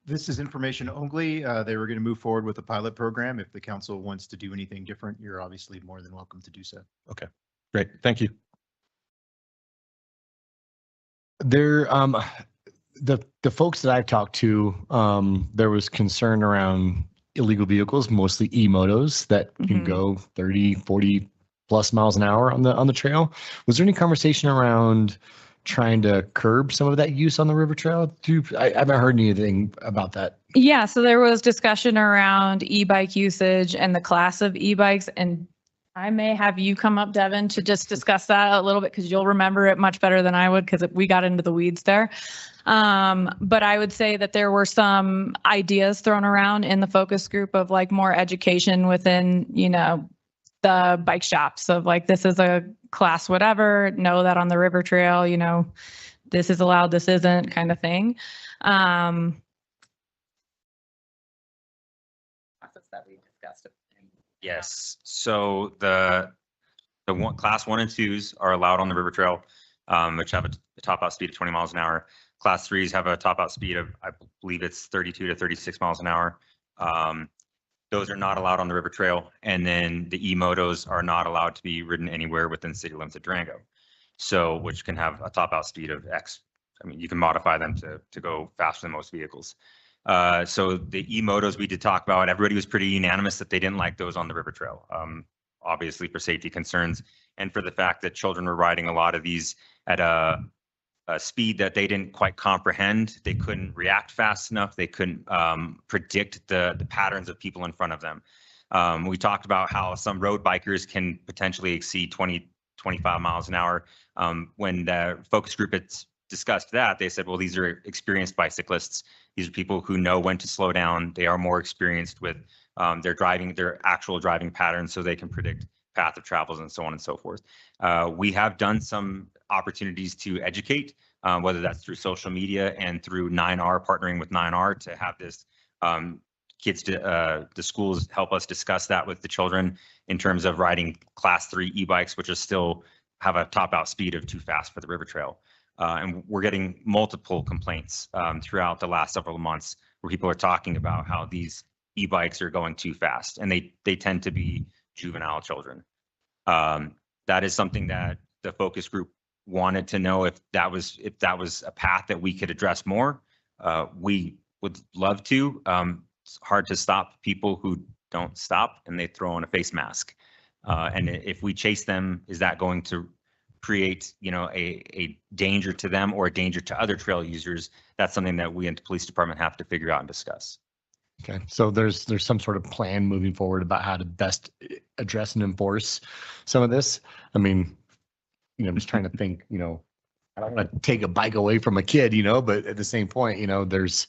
This is information only. They were going to move forward with a pilot program. If the council wants to do anything different, you're obviously more than welcome to do so. Okay, great. Thank you. There, the folks that I've talked to, there was concern around illegal vehicles, mostly e-motos that can go 30, 40 plus miles an hour on the trail. Was there any conversation around trying to curb some of that use on the river trail? I haven't heard anything about that. Yeah, so there was discussion around e-bike usage and the class of e-bikes, and I may have you come up, Devin, to just discuss that a little bit because you'll remember it much better than I would because we got into the weeds there. But I would say that there were some ideas thrown around in the focus group of like more education within, you know, the bike shops of like, this is a class, whatever, know that on the river trail, you know, this is allowed, this isn't kind of thing. Process that we discussed. Yes, so the class 1 and 2s are allowed on the river trail, which have a top out speed of 20 miles an hour. Class 3s have a top out speed of, I believe it's 32 to 36 miles an hour. Those are not allowed on the river trail. And then the e-motos are not allowed to be ridden anywhere within city limits of Durango. So, which can have a top out speed of X. I mean, you can modify them to go faster than most vehicles. So the e-motos we did talk about, everybody was pretty unanimous that they didn't like those on the river trail. Obviously for safety concerns and for the fact that children were riding a lot of these at a speed that they didn't quite comprehend. They couldn't react fast enough. They couldn't predict the patterns of people in front of them. We talked about how some road bikers can potentially exceed 20, 25 miles an hour. When the focus group had discussed that, they said, well, these are experienced bicyclists. These are people who know when to slow down. They are more experienced with their actual driving patterns, so they can predict path of travels and so on and so forth. We have done some opportunities to educate, whether that's through social media and through 9R, partnering with 9R to have this the schools help us discuss that with the children in terms of riding class 3 e-bikes, which are still have a top out speed of too fast for the river trail. And we're getting multiple complaints throughout the last several months where people are talking about how these e-bikes are going too fast, and they tend to be juvenile children. That is something that the focus group wanted to know if that was a path that we could address more. We would love to. It's hard to stop people who don't stop and they throw on a face mask. And if we chase them, is that going to create, you know, a danger to them or a danger to other trail users? That's something that we in the police department have to figure out and discuss. Okay, so there's some sort of plan moving forward about how to best address and enforce some of this. I mean, you know, I'm just trying to think, you know, I don't want to take a bike away from a kid, you know, but at the same point, you know, there's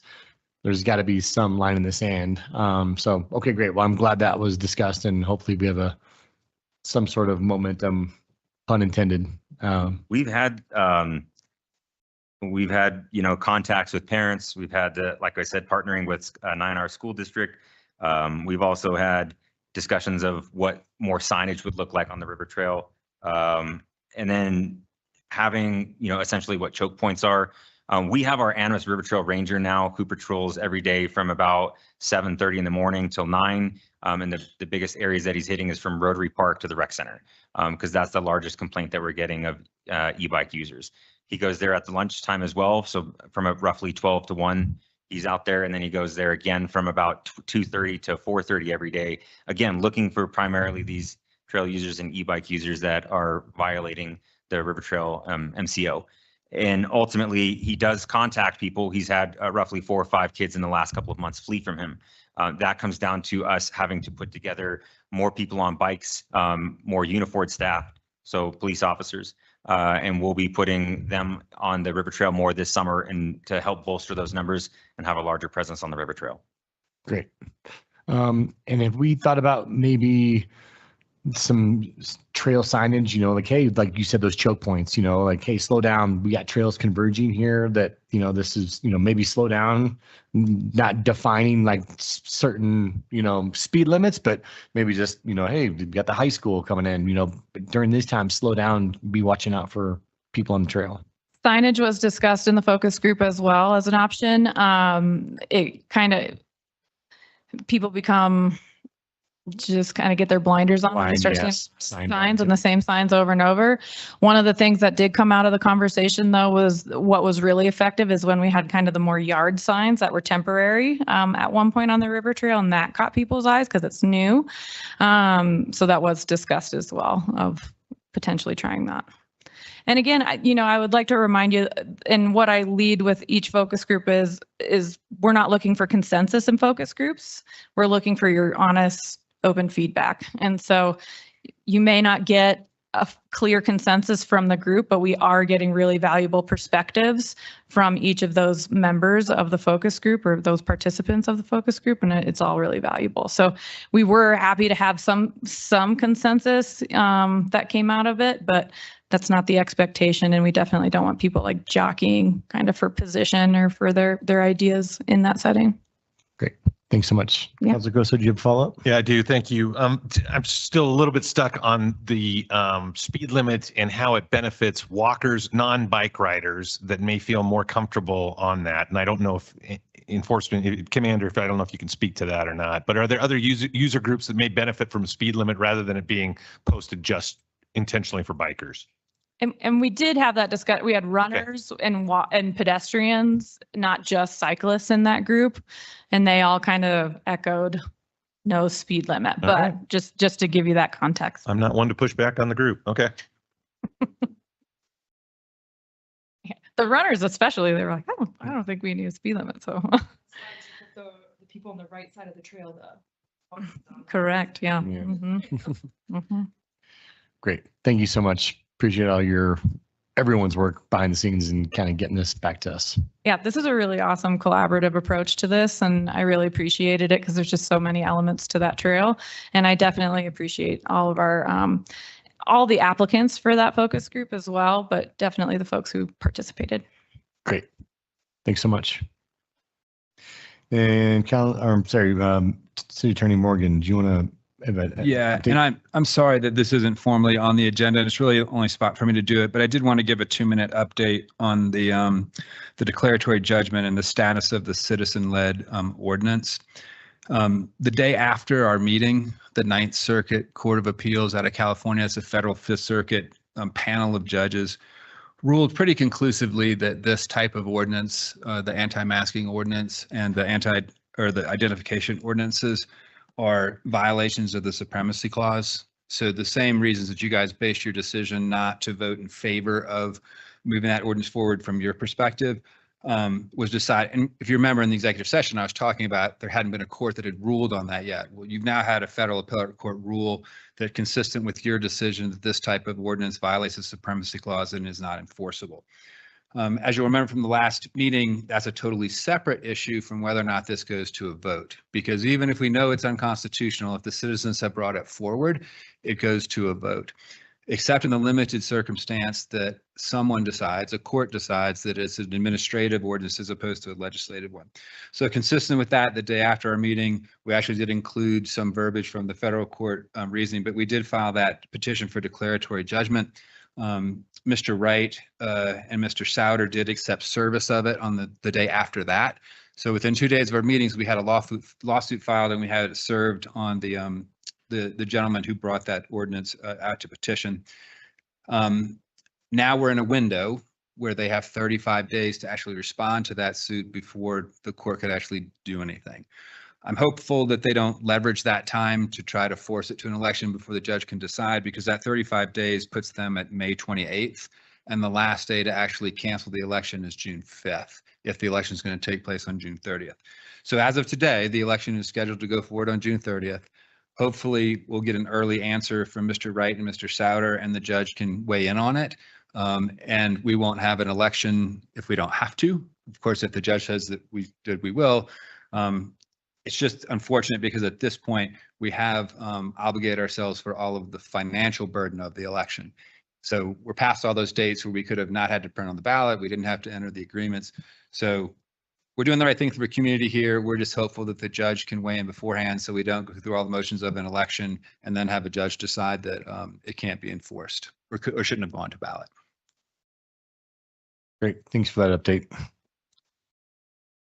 got to be some line in the sand. So, okay, great. Well, I'm glad that was discussed, and hopefully we have some sort of momentum, pun intended. We've had, you know, contacts with parents. We've had, like I said, partnering with 9R school district. We've also had discussions of what more signage would look like on the river trail. And then having, you know, essentially what choke points are. We have our Animas River Trail Ranger now who patrols every day from about 7:30 in the morning till 9. And the biggest areas that he's hitting is from Rotary Park to the rec center, because that's the largest complaint that we're getting of e-bike users. He goes there at the lunchtime as well. So from roughly 12 to 1, he's out there, and then he goes there again from about 2:30 to 4:30 every day. Again, looking for primarily these trail users and e-bike users that are violating the River Trail MCO. And ultimately, he does contact people. He's had roughly 4 or 5 kids in the last couple of months flee from him. That comes down to us having to put together more people on bikes, more uniformed staff, so police officers, and we'll be putting them on the River Trail more this summer and to help bolster those numbers and have a larger presence on the River Trail. Great. And if we thought about maybe some trail signage, you know, like, hey, like you said, those choke points, you know, like, hey, slow down. We got trails converging here that, you know, this is, you know, maybe slow down, not defining like certain, you know, speed limits, but maybe just, you know, hey, we've got the high school coming in, you know, during this time, slow down, be watching out for people on the trail. Signage was discussed in the focus group as well as an option. It kind of, people just kind of get their blinders on when they start seeing signs and the same signs over and over. One of the things that did come out of the conversation, though, was what was really effective is when we had kind of the more yard signs that were temporary at one point on the river trail, and that caught people's eyes because it's new. So that was discussed as well of potentially trying that. And again, you know, I would like to remind you, and what I lead with each focus group is we're not looking for consensus in focus groups. We're looking for your honest, open feedback. And so, you may not get a clear consensus from the group, but we are getting really valuable perspectives from each of those members of the focus group or those participants of the focus group, and it's all really valuable. So we were happy to have some consensus that came out of it, but that's not the expectation, and we definitely don't want people like jockeying kind of for position or for their ideas in that setting. Great. Thanks so much. Yeah. Councilor Grosso, do you have a follow-up? Yeah, I do. Thank you. I'm still a little bit stuck on the speed limit and how it benefits walkers, non-bike riders that may feel more comfortable on that. And I don't know if enforcement, Commander, if I don't know if you can speak to that or not, but are there other user groups that may benefit from a speed limit rather than it being posted just intentionally for bikers? And we did have that discussion. We had runners and pedestrians, not just cyclists in that group, and they all kind of echoed no speed limit. All But right. just to give you that context. I'm not one to push back on the group. Okay. The runners especially, they were like, oh, I don't think we need a speed limit. So The people on the right side of the trail, correct. Yeah. Yeah. Mhm. Great. Thank you so much. Appreciate everyone's work behind the scenes and kind of getting this back to us. Yeah, this is a really awesome collaborative approach to this, and I really appreciated it because there's just so many elements to that trail. And I definitely appreciate all of our all the applicants for that focus group as well, but definitely the folks who participated. Great. Thanks so much. And City Attorney Morgan, do you want to? Yeah, and I'm sorry that this isn't formally on the agenda. It's really the only spot for me to do it, but I did want to give a 2-minute update on the declaratory judgment and the status of the citizen-led ordinance. The day after our meeting, the Ninth Circuit Court of Appeals out of California, as a federal Fifth Circuit panel of judges, ruled pretty conclusively that this type of ordinance, the anti-masking ordinance and the identification ordinances, are violations of the Supremacy Clause. So the same reasons that you guys based your decision not to vote in favor of moving that ordinance forward from your perspective was decided. And if you remember in the executive session, I was talking about there hadn't been a court that had ruled on that yet. Well, you've now had a federal appellate court rule that, consistent with your decision, that this type of ordinance violates the Supremacy Clause and is not enforceable. As you'll remember from the last meeting, that's a totally separate issue from whether or not this goes to a vote. Because even if we know it's unconstitutional, if the citizens have brought it forward, it goes to a vote. Except in the limited circumstance that someone decides, a court decides that it's an administrative ordinance as opposed to a legislative one. So consistent with that, the day after our meeting, we actually did include some verbiage from the federal court reasoning, but we did file that petition for declaratory judgment. Mr. Wright and Mr. Souter did accept service of it on the day after that. So within 2 days of our meetings, we had a lawsuit filed and we had it served on the gentleman who brought that ordinance out to petition. Now we're in a window where they have 35 days to actually respond to that suit before the court could actually do anything. I'm hopeful that they don't leverage that time to try to force it to an election before the judge can decide, because that 35 days puts them at May 28th. And the last day to actually cancel the election is June 5th, if the election is going to take place on June 30th. So as of today, the election is scheduled to go forward on June 30th. Hopefully, we'll get an early answer from Mr. Wright and Mr. Souter, and the judge can weigh in on it. And we won't have an election if we don't have to. Of course, if the judge says that we will. It's just unfortunate because at this point, we have obligated ourselves for all of the financial burden of the election. So we're past all those dates where we could have not had to print on the ballot. We didn't have to enter the agreements. So we're doing the right thing for the community here. We're just hopeful that the judge can weigh in beforehand so we don't go through all the motions of an election and then have a judge decide that it can't be enforced or shouldn't have gone to ballot. Great. Thanks for that update.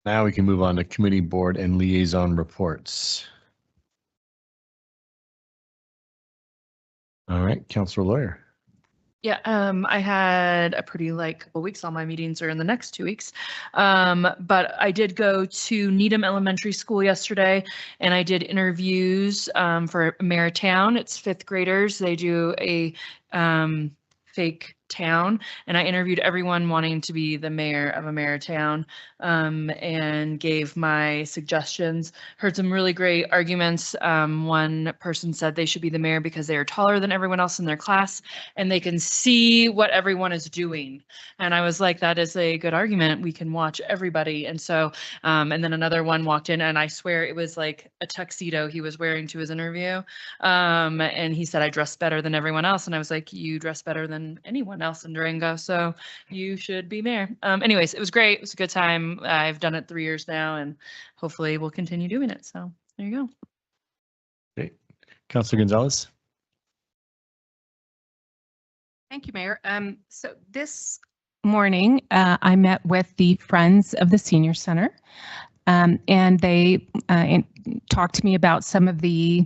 Now we can move on to committee, board, and liaison reports. All right, Councilor Lawyer. Yeah, I had a pretty couple weeks. All my meetings are in the next 2 weeks. But I did go to Needham Elementary School yesterday, and I did interviews for Mayor Town. It's 5th graders. They do a fake town, and I interviewed everyone wanting to be the mayor of a mayor town, and gave my suggestions. Heard some really great arguments. One person said they should be the mayor because they are taller than everyone else in their class and they can see what everyone is doing. And I was like, that is a good argument. We can watch everybody. And so, and then another one walked in, and I swear it was like a tuxedo he was wearing to his interview. And he said, I dress better than everyone else. And I was like, you dress better than anyone else in Durango, so you should be mayor. Anyways, it was great. It was a good time. I've done it 3 years now, and hopefully we'll continue doing it. So there you go. Great. Councilor Gonzalez. Thank you, Mayor. So this morning, I met with the Friends of the Senior Center, and they talked to me about some of the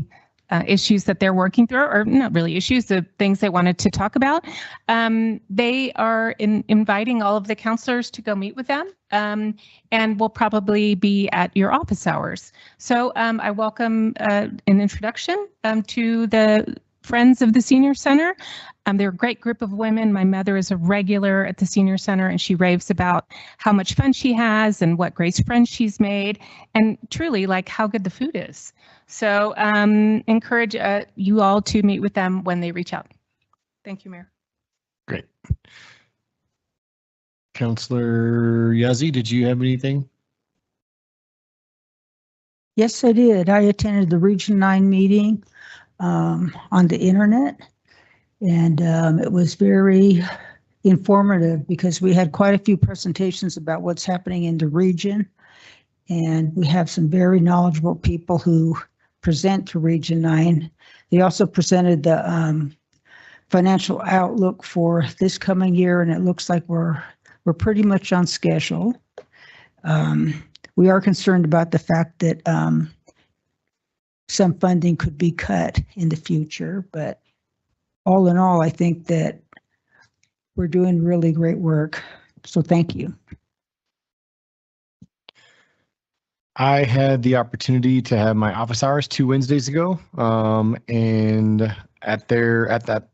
issues that they're working through, or not really issues, the things they wanted to talk about. They are inviting all of the counselors to go meet with them, and will probably be at your office hours. So I welcome an introduction to the Friends of the Senior Center. They're a great group of women. My mother is a regular at the Senior Center, and she raves about how much fun she has and what great friends she's made, and truly like how good the food is. So encourage you all to meet with them when they reach out. Thank you, Mayor. Great. Councilor Yazzie, did you have anything? Yes, I did. I attended the Region 9 meeting on the internet, and it was very informative because we had quite a few presentations about what's happening in the region, and we have some very knowledgeable people who present to Region 9. They also presented the financial outlook for this coming year, and it looks like we're pretty much on schedule. We are concerned about the fact that some funding could be cut in the future, but all in all, I think that we're doing really great work. So thank you. I had the opportunity to have my office hours 2 Wednesdays ago, and at that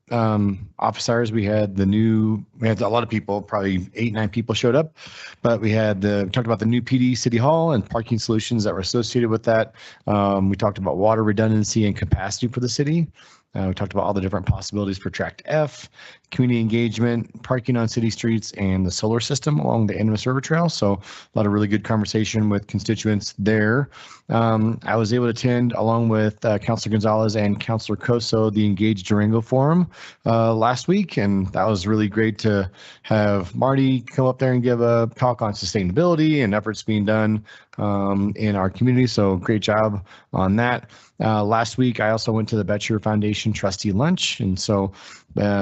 office hours we had a lot of people, probably 8-9 people showed up, but we talked about the new PD City Hall and parking solutions that were associated with that. We talked about water redundancy and capacity for the city. We talked about all the different possibilities for Tract F, community engagement, parking on city streets, and the solar system along the Animas River Trail. So a lot of really good conversation with constituents there. I was able to attend, along with Councilor Gonzalez and Councilor Coso, the Engage Durango Forum last week, and that was really great to have Marty come up there and give a talk on sustainability and efforts being done in our community. So great job on that. Last week, I also went to the Betcher Foundation trustee lunch. And so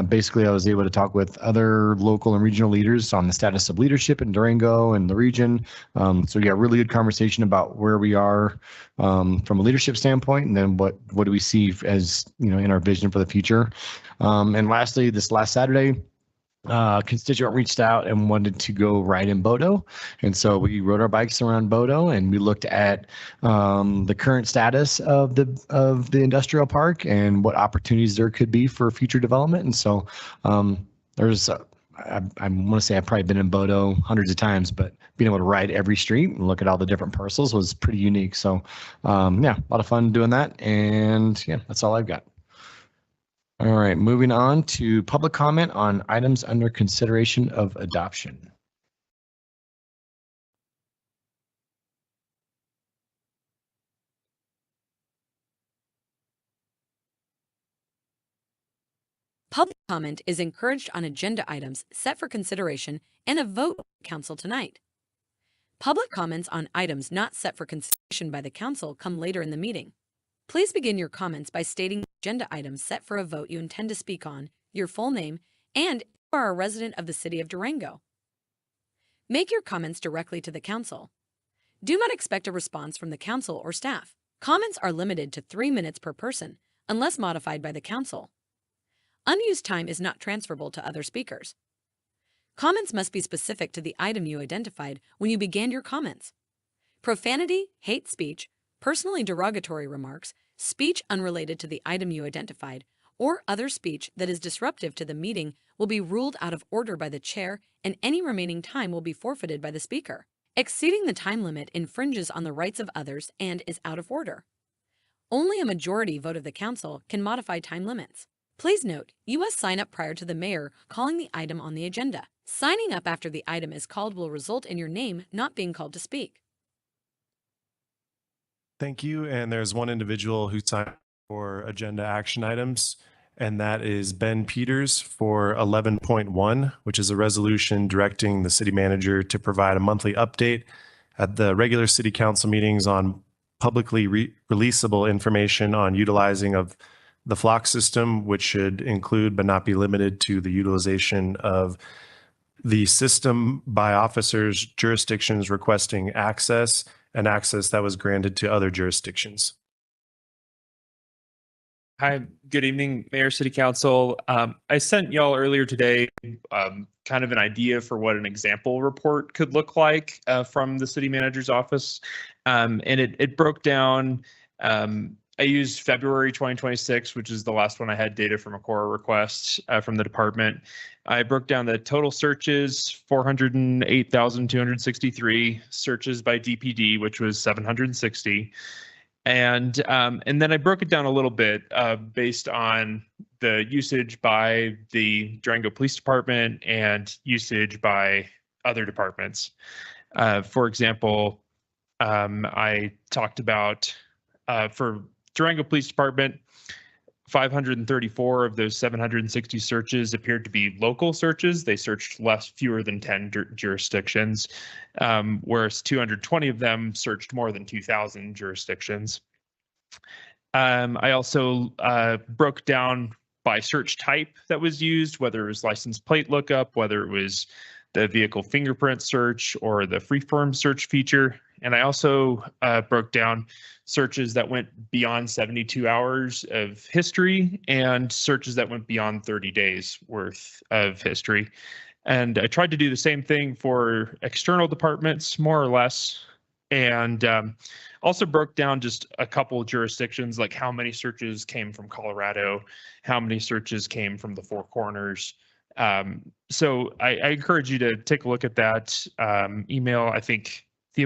basically I was able to talk with other local and regional leaders on the status of leadership in Durango and the region. So yeah, really good conversation about where we are from a leadership standpoint, and then what do we see as, in our vision for the future. And lastly, this last Saturday, constituent reached out and wanted to go ride in Bodo. And so we rode our bikes around Bodo, and we looked at the current status of the industrial park and what opportunities there could be for future development. And so there's I want to say I've probably been in Bodo hundreds of times, but being able to ride every street and look at all the different parcels was pretty unique. So yeah, a lot of fun doing that. And yeah, that's all I've got. All right, moving on to public comment on items under consideration of adoption. Public comment is encouraged on agenda items set for consideration and a vote by the council tonight. Public comments on items not set for consideration by the council come later in the meeting. Please begin your comments by stating the agenda items set for a vote you intend to speak on, your full name, and if you are a resident of the city of Durango. Make your comments directly to the council. Do not expect a response from the council or staff. Comments are limited to 3 minutes per person, unless modified by the council. Unused time is not transferable to other speakers. Comments must be specific to the item you identified when you began your comments. Profanity, hate speech, personally derogatory remarks, speech unrelated to the item you identified, or other speech that is disruptive to the meeting will be ruled out of order by the chair, and any remaining time will be forfeited by the speaker. Exceeding the time limit infringes on the rights of others and is out of order. Only a majority vote of the council can modify time limits. Please note, you must sign up prior to the mayor calling the item on the agenda. Signing up after the item is called will result in your name not being called to speak. Thank you. And there's one individual who signed for agenda action items, and that is Ben Peters for 11.1, which is a resolution directing the city manager to provide a monthly update at the regular city council meetings on publicly releasable information on utilizing of the flock system, which should include but not be limited to the utilization of the system by officers, jurisdictions requesting access, and access that was granted to other jurisdictions. Hi, good evening, Mayor, City Council. I sent y'all earlier today kind of an idea for what an example report could look like from the city manager's office. And it broke down, I used February 2026, which is the last one I had data from a core request from the department. I broke down the total searches, 408,263 searches by DPD, which was 760. And then I broke it down a little bit based on the usage by the Durango Police Department and usage by other departments. For example, I talked about for Durango Police Department, 534 of those 760 searches appeared to be local searches. They searched fewer than 10 jurisdictions, whereas 220 of them searched more than 2,000 jurisdictions. I also broke down by search type that was used, whether it was license plate lookup, whether it was the vehicle fingerprint search or the freeform search feature. And I also broke down searches that went beyond 72 hours of history and searches that went beyond 30 days worth of history. And I tried to do the same thing for external departments, more or less. And also broke down just a couple of jurisdictions, like how many searches came from Colorado, how many searches came from the Four Corners. So I encourage you to take a look at that email. I think the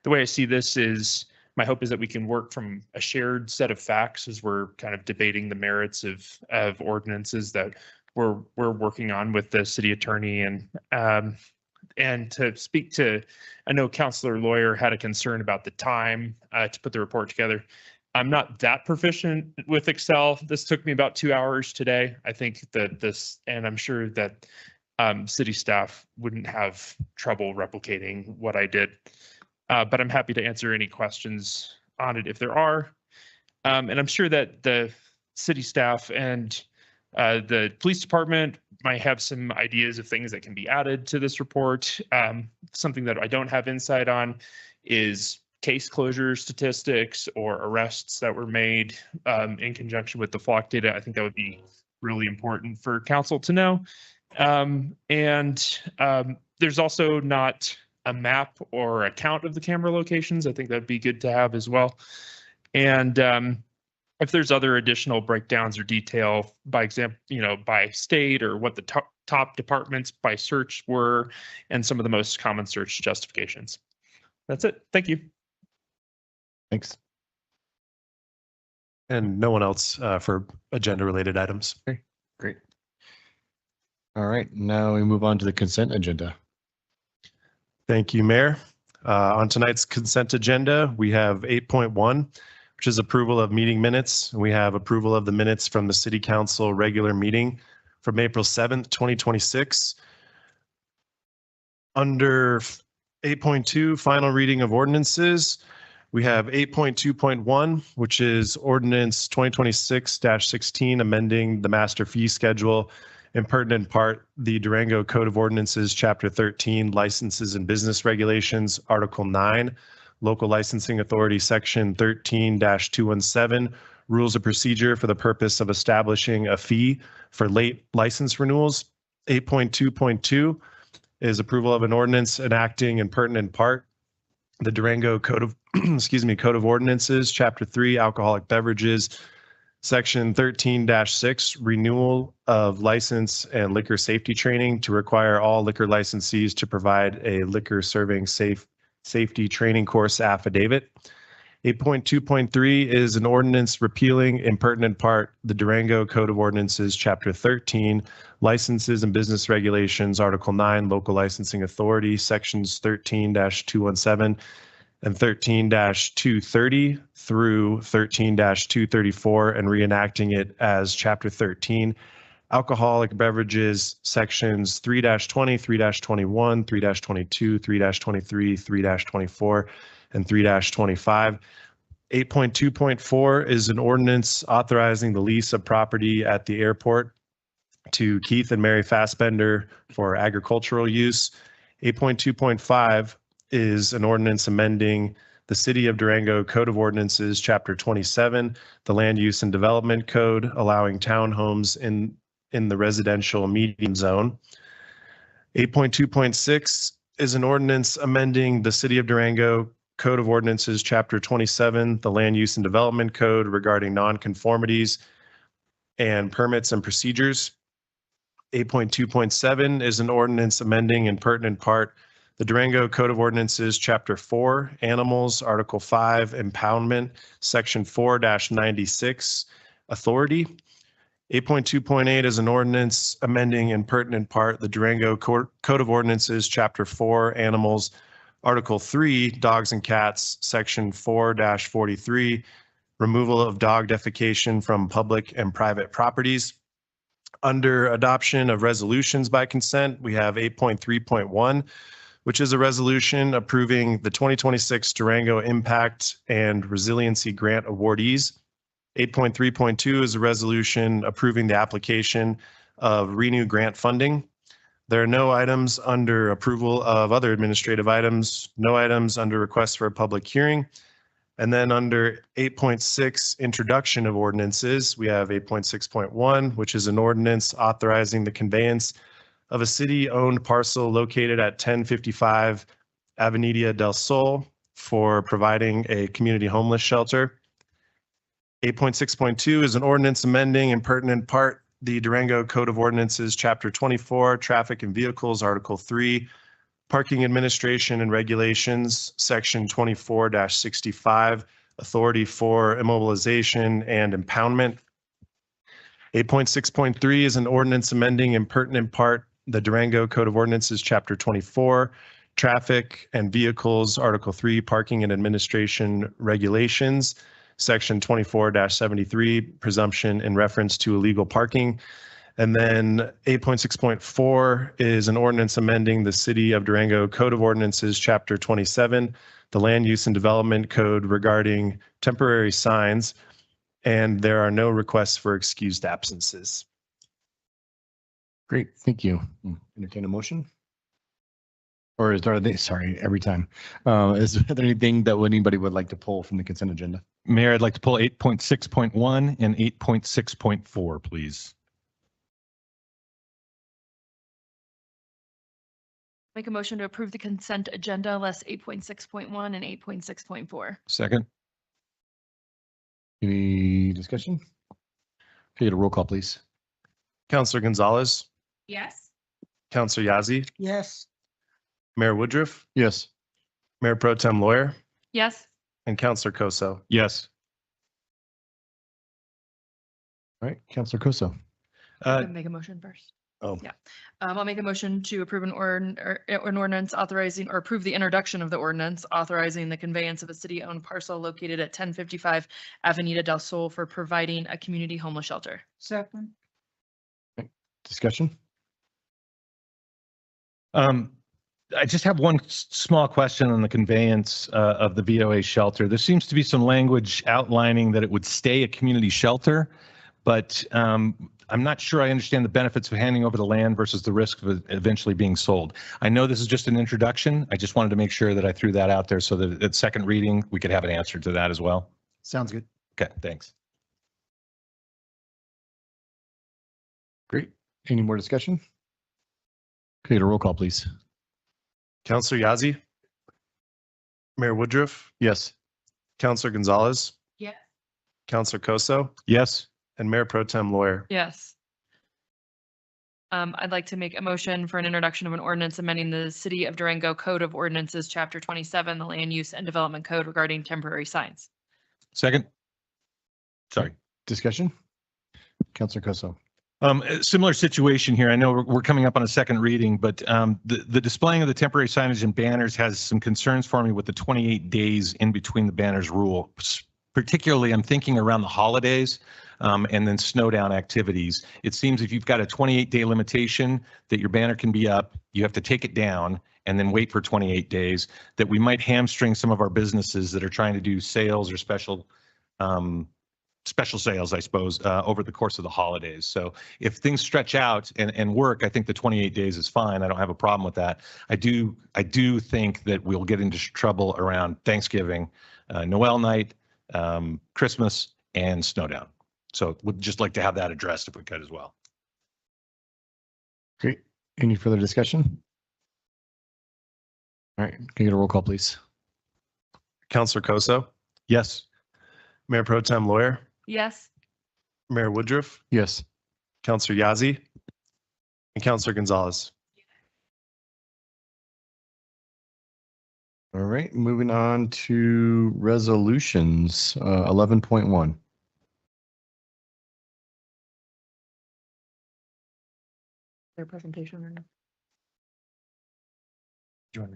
way I see this is, my hope is that we can work from a shared set of facts as we're kind of debating the merits of ordinances that we're working on with the city attorney. And to speak to, I know Councilor Lawyer had a concern about the time to put the report together. I'm not that proficient with Excel. This took me about 2 hours today. I think that and I'm sure that city staff wouldn't have trouble replicating what I did. But I'm happy to answer any questions on it if there are. And I'm sure that the city staff and the police department might have some ideas of things that can be added to this report. Something that I don't have insight on is case closure statistics or arrests that were made in conjunction with the flock data. I think that would be really important for council to know. There's also not a map or a count of the camera locations. I think that'd be good to have as well. And if there's other additional breakdowns or detail by example, by state or what the top departments by search were and some of the most common search justifications. That's it. Thank you. Thanks. And no one else for agenda related items. Okay, great. All right, now we move on to the consent agenda. Thank you, Mayor. On tonight's consent agenda, we have 8.1, which is approval of meeting minutes. We have approval of the minutes from the City Council regular meeting from April 7th, 2026. Under 8.2, final reading of ordinances, we have 8.2.1, which is ordinance 2026-16, amending the master fee schedule in pertinent part, the Durango Code of Ordinances, Chapter 13, Licenses and Business Regulations, Article 9, Local Licensing Authority, Section 13-217, Rules of Procedure for the purpose of establishing a fee for late license renewals. 8.2.2 is approval of an ordinance enacting in pertinent part the Durango Code of Code of Ordinances, Chapter 3, Alcoholic Beverages, Section 13-6, renewal of license and liquor safety training to require all liquor licensees to provide a liquor serving safety training course affidavit. 8.2.3 is an ordinance repealing in pertinent part the Durango Code of Ordinances, Chapter 13, Licenses and Business Regulations, Article 9, Local Licensing Authority, Sections 13-217 and 13-230 through 13-234, and reenacting it as Chapter 13, Alcoholic Beverages, Sections 3-20, 3-21, 3-22, 3-23, 3-24, and 3-25. 8.2.4 is an ordinance authorizing the lease of property at the airport to Keith and Mary Fassbender for agricultural use. 8.2.5 is an ordinance amending the City of Durango Code of Ordinances, Chapter 27, the Land Use and Development Code, allowing townhomes in the residential medium zone. 8.2.6 is an ordinance amending the City of Durango Code of Ordinances, Chapter 27, the Land Use and Development Code regarding nonconformities and permits and procedures. 8.2.7 is an ordinance amending in pertinent part the Durango Code of Ordinances, Chapter 4, Animals, Article 5, Impoundment, Section 4-96, Authority. 8.2.8 is an ordinance amending in pertinent part the Durango Code of Ordinances, Chapter 4, Animals, Article 3, Dogs and Cats, Section 4-43, Removal of dog defecation from public and private properties. Under adoption of resolutions by consent, we have 8.3.1, which is a resolution approving the 2026 Durango Impact and Resiliency Grant awardees. 8.3.2 is a resolution approving the application of Renew grant funding. There are no items under approval of other administrative items, no items under request for a public hearing. And then under 8.6, introduction of ordinances, we have 8.6.1, which is an ordinance authorizing the conveyance of a city-owned parcel located at 1055 Avenida del Sol for providing a community homeless shelter. 8.6.2 is an ordinance amending in pertinent part the Durango Code of Ordinances, Chapter 24, Traffic and Vehicles, Article 3, Parking Administration and Regulations, Section 24-65, Authority for Immobilization and Impoundment. 8.6.3 is an ordinance amending in pertinent part the Durango Code of Ordinances, Chapter 24, Traffic and Vehicles, Article 3, Parking and Administration Regulations, Section 24-73, Presumption in reference to illegal parking. And then 8.6.4 is an ordinance amending the City of Durango Code of Ordinances, Chapter 27, the Land Use and Development Code regarding temporary signs, and there are no requests for excused absences. Great, thank you. Entertain a motion? Or are they, sorry, every time. Is there anything that anybody would like to pull from the consent agenda? Mayor, I'd like to pull 8.6.1 and 8.6.4, please. Make a motion to approve the consent agenda less 8.6.1 and 8.6.4. Second. Any discussion? Okay, get a roll call, please. Councilor Gonzalez, Yes. Councilor Yazzie, Yes. Mayor Woodruff, Yes. Mayor Pro Tem Lawyer, Yes. and Councilor Koso. Yes. All right, Councilor Koso. Make a motion first. Oh. Yeah. I'll make a motion to approve an ordinance authorizing or approve the introduction of the ordinance authorizing the conveyance of a city-owned parcel located at 1055 Avenida del Sol for providing a community homeless shelter. Second. Discussion? I just have one small question on the conveyance of the VOA shelter. There seems to be some language outlining that it would stay a community shelter, but I'm not sure I understand the benefits of handing over the land versus the risk of it eventually being sold. I know this is just an introduction. I just wanted to make sure that I threw that out there so that at second reading, we could have an answer to that as well. Sounds good. Okay, thanks. Great. Any more discussion? Okay, get a roll call, please. Councilor Yazzie, Mayor Woodruff, Yes. Councilor Gonzalez, Yes. Councilor Koso, Yes. and Mayor Pro Tem Lawyer. Yes. I'd like to make a motion for an introduction of an ordinance amending the City of Durango Code of Ordinances, Chapter 27, the Land Use and Development Code regarding temporary signs. Second. Sorry. Discussion? Counselor Koso. A similar situation here. I know we're coming up on a second reading, but the displaying of the temporary signage and banners has some concerns for me with the 28 days in between the banners rule. Particularly, I'm thinking around the holidays and then snow down activities. It seems if you've got a 28-day limitation that your banner can be up, you have to take it down and then wait for 28 days, that we might hamstring some of our businesses that are trying to do sales or special sales, I suppose, over the course of the holidays. So if things stretch out and work, I think the 28 days is fine. I don't have a problem with that. I do think that we'll get into trouble around Thanksgiving, Noel night, Christmas, and Snowdown. So would just like to have that addressed if we could as well. Great. Any further discussion? All right, can I get a roll call, please? Counselor Koso, Yes. Mayor Pro Tem Lawyer, Yes. Mayor Woodruff, Yes. Counselor Yazzie, and Counselor Gonzalez. All right, moving on to resolutions, 11.1. Their presentation or no?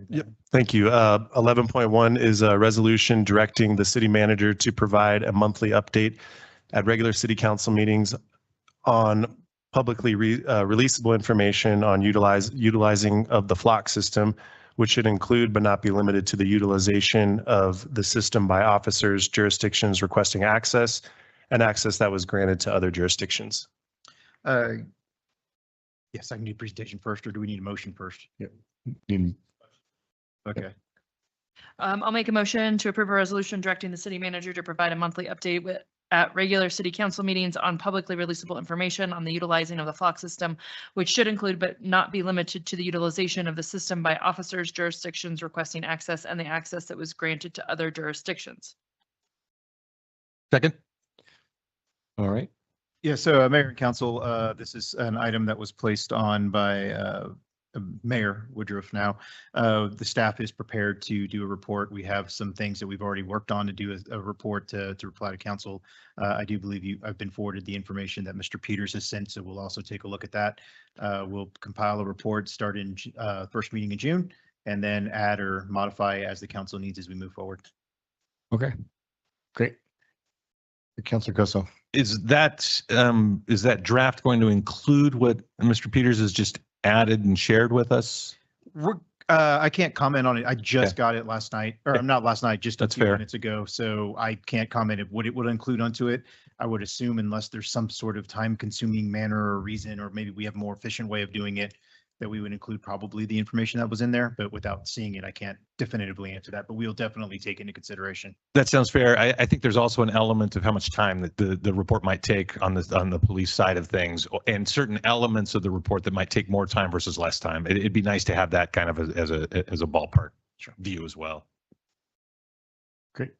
Yep, thank you. 11.1 is a resolution directing the city manager to provide a monthly update at regular city council meetings on publicly releasable information on utilizing of the flock system, which should include but not be limited to the utilization of the system by officers, jurisdictions requesting access, and access that was granted to other jurisdictions. Yes, I can do presentation first, or do we need a motion first? Yep. Okay. I'll make a motion to approve a resolution directing the city manager to provide a monthly update at regular city council meetings on publicly releasable information on the utilizing of the flock system, which should include but not be limited to the utilization of the system by officers, jurisdictions requesting access, and the access that was granted to other jurisdictions. Second. All right. Yeah, so Mayor and Council, this is an item that was placed on by Mayor Woodruff now. The staff is prepared to do a report. We have some things that we've already worked on to do a report to reply to council. I do believe I've been forwarded the information that Mr. Peters has sent, so we'll also take a look at that. We'll compile a report, start in first meeting in June, and then add or modify as the council needs as we move forward. Okay, great. Counselor Koso. Is that draft going to include what Mr. Peters has just added and shared with us? I can't comment on it. I just got it last night, or not last night, just a That's few fair. minutes ago. So I can't comment what it would include onto it. I would assume unless there's some sort of time consuming manner or reason, or maybe we have a more efficient way of doing it, that we would include probably the information that was in there, but without seeing it, I can't definitively answer that, but we'll definitely take into consideration. That sounds fair. I think there's also an element of how much time that the report might take on the police side of things, and certain elements of the report that might take more time versus less time. It'd be nice to have that kind of as a ballpark view as well. Great.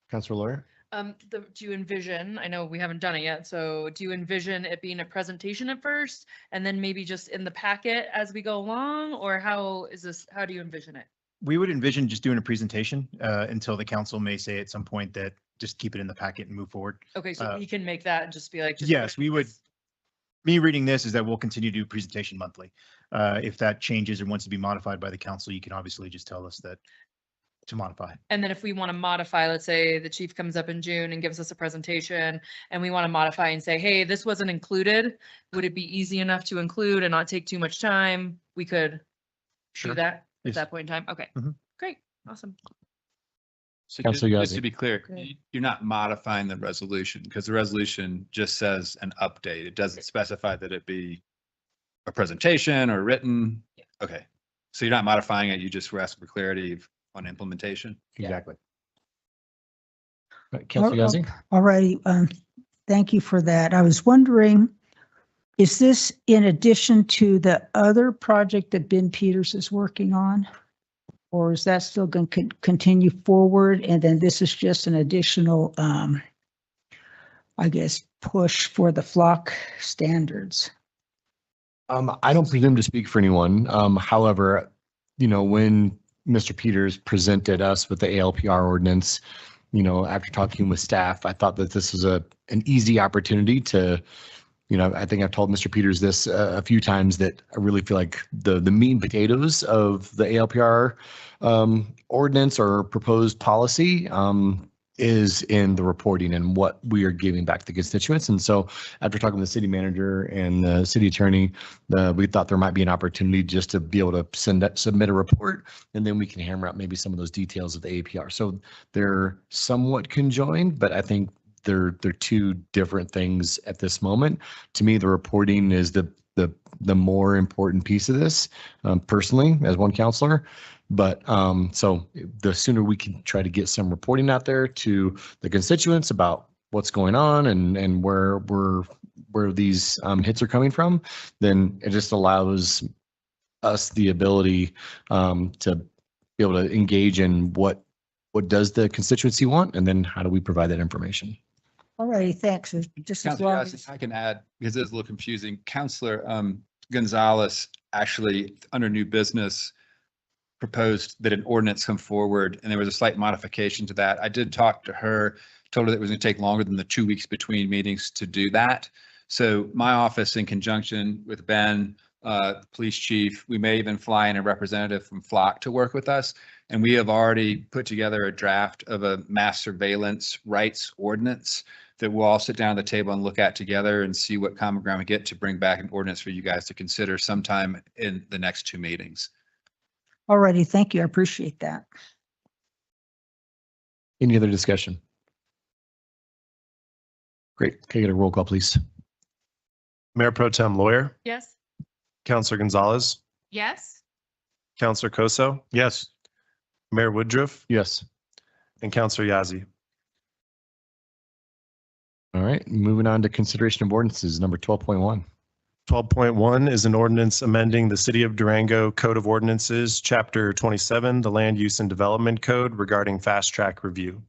Counselor Lawyer. Do you envision, I know we haven't done it yet, so do you envision it being a presentation at first and then maybe just in the packet as we go along, or how do you envision it? We would envision just doing a presentation until the council may say at some point that just keep it in the packet and move forward. Okay, so we can make that and just be like. Just Yes, we would. Me reading this is that we'll continue to do presentation monthly. If that changes or wants to be modified by the council, you can obviously just tell us that to modify. And then if we want to modify, let's say the chief comes up in June and gives us a presentation and we want to modify and say, hey, this wasn't included. Would it be easy enough to include and not take too much time? We could do that at that point in time. Okay, great. Awesome. So Councilor just to Yazzie. be clear, Great. you're not modifying the resolution because the resolution just says an update. It doesn't specify that it be a presentation or written. Okay. So you're not modifying it. You just were asking for clarity on implementation. Exactly. Counselor Yazzie. All righty. Thank you for that. I was wondering, is this in addition to the other project that Ben Peters is working on? Or is that still going to continue forward? And then this is just an additional, I guess, push for the flock standards? I don't presume to speak for anyone. However, when Mr. Peters presented us with the ALPR ordinance, after talking with staff, I thought that this was an easy opportunity to, I think I've told Mr. Peters this a few times, that I really feel like the meat and potatoes of the ALPR ordinance or proposed policy is in the reporting and what we are giving back to the constituents. And so after talking with the city manager and the city attorney, we thought there might be an opportunity just to be able to submit a report, and then we can hammer out maybe some of those details of the APR. So they're somewhat conjoined, but I think they're two different things at this moment. To me, the reporting is the more important piece of this, personally, as one counselor. But so the sooner we can try to get some reporting out there to the constituents about what's going on and where these hits are coming from, then it just allows us the ability to be able to engage in what does the constituency want, and then how do we provide that information. All righty, thanks. Just as Councilor long Yasi, as, I can add, because it's a little confusing. Councilor Gonzalez actually, under new business, proposed that an ordinance come forward, and there was a slight modification to that. I did talk to her, told her that it was going to take longer than the 2 weeks between meetings to do that. So my office, in conjunction with Ben, police chief, we may even fly in a representative from Flock to work with us. And we have already put together a draft of a mass surveillance rights ordinance that we'll all sit down at the table and look at together and see what common ground we get to bring back an ordinance for you guys to consider sometime in the next 2 meetings. all righty, thank you. I appreciate that. Any other discussion? Great. Can I get a roll call, please? Mayor Pro Tem Lawyer, Yes. Councilor Gonzalez, Yes. Councilor Koso, Yes. Mayor Woodruff, Yes. and Councilor Yazzie. All right, moving on to consideration of ordinances, number 12.1. 12.1 is an ordinance amending the City of Durango Code of Ordinances, Chapter 27, the Land Use and Development Code regarding fast track review.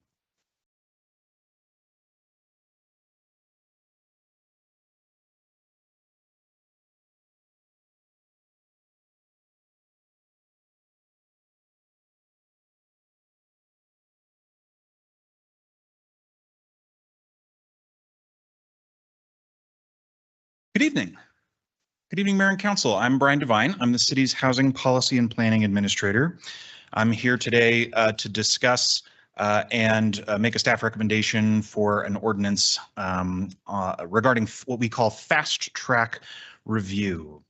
Good evening. Good evening, Mayor and Council. I'm Brian Devine. I'm the city's Housing Policy and Planning Administrator. I'm here today to discuss and make a staff recommendation for an ordinance regarding what we call fast track review.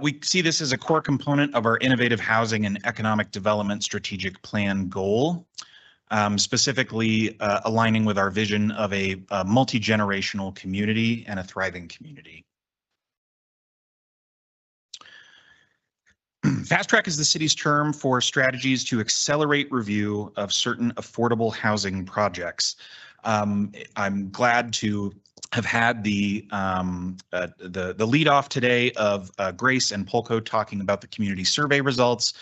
We see this as a core component of our innovative housing and economic development strategic plan goal. Specifically aligning with our vision of a multi-generational community and a thriving community. Fast track is the city's term for strategies to accelerate review of certain affordable housing projects. I'm glad to have had the lead off today of Grace and Polko talking about the community survey results.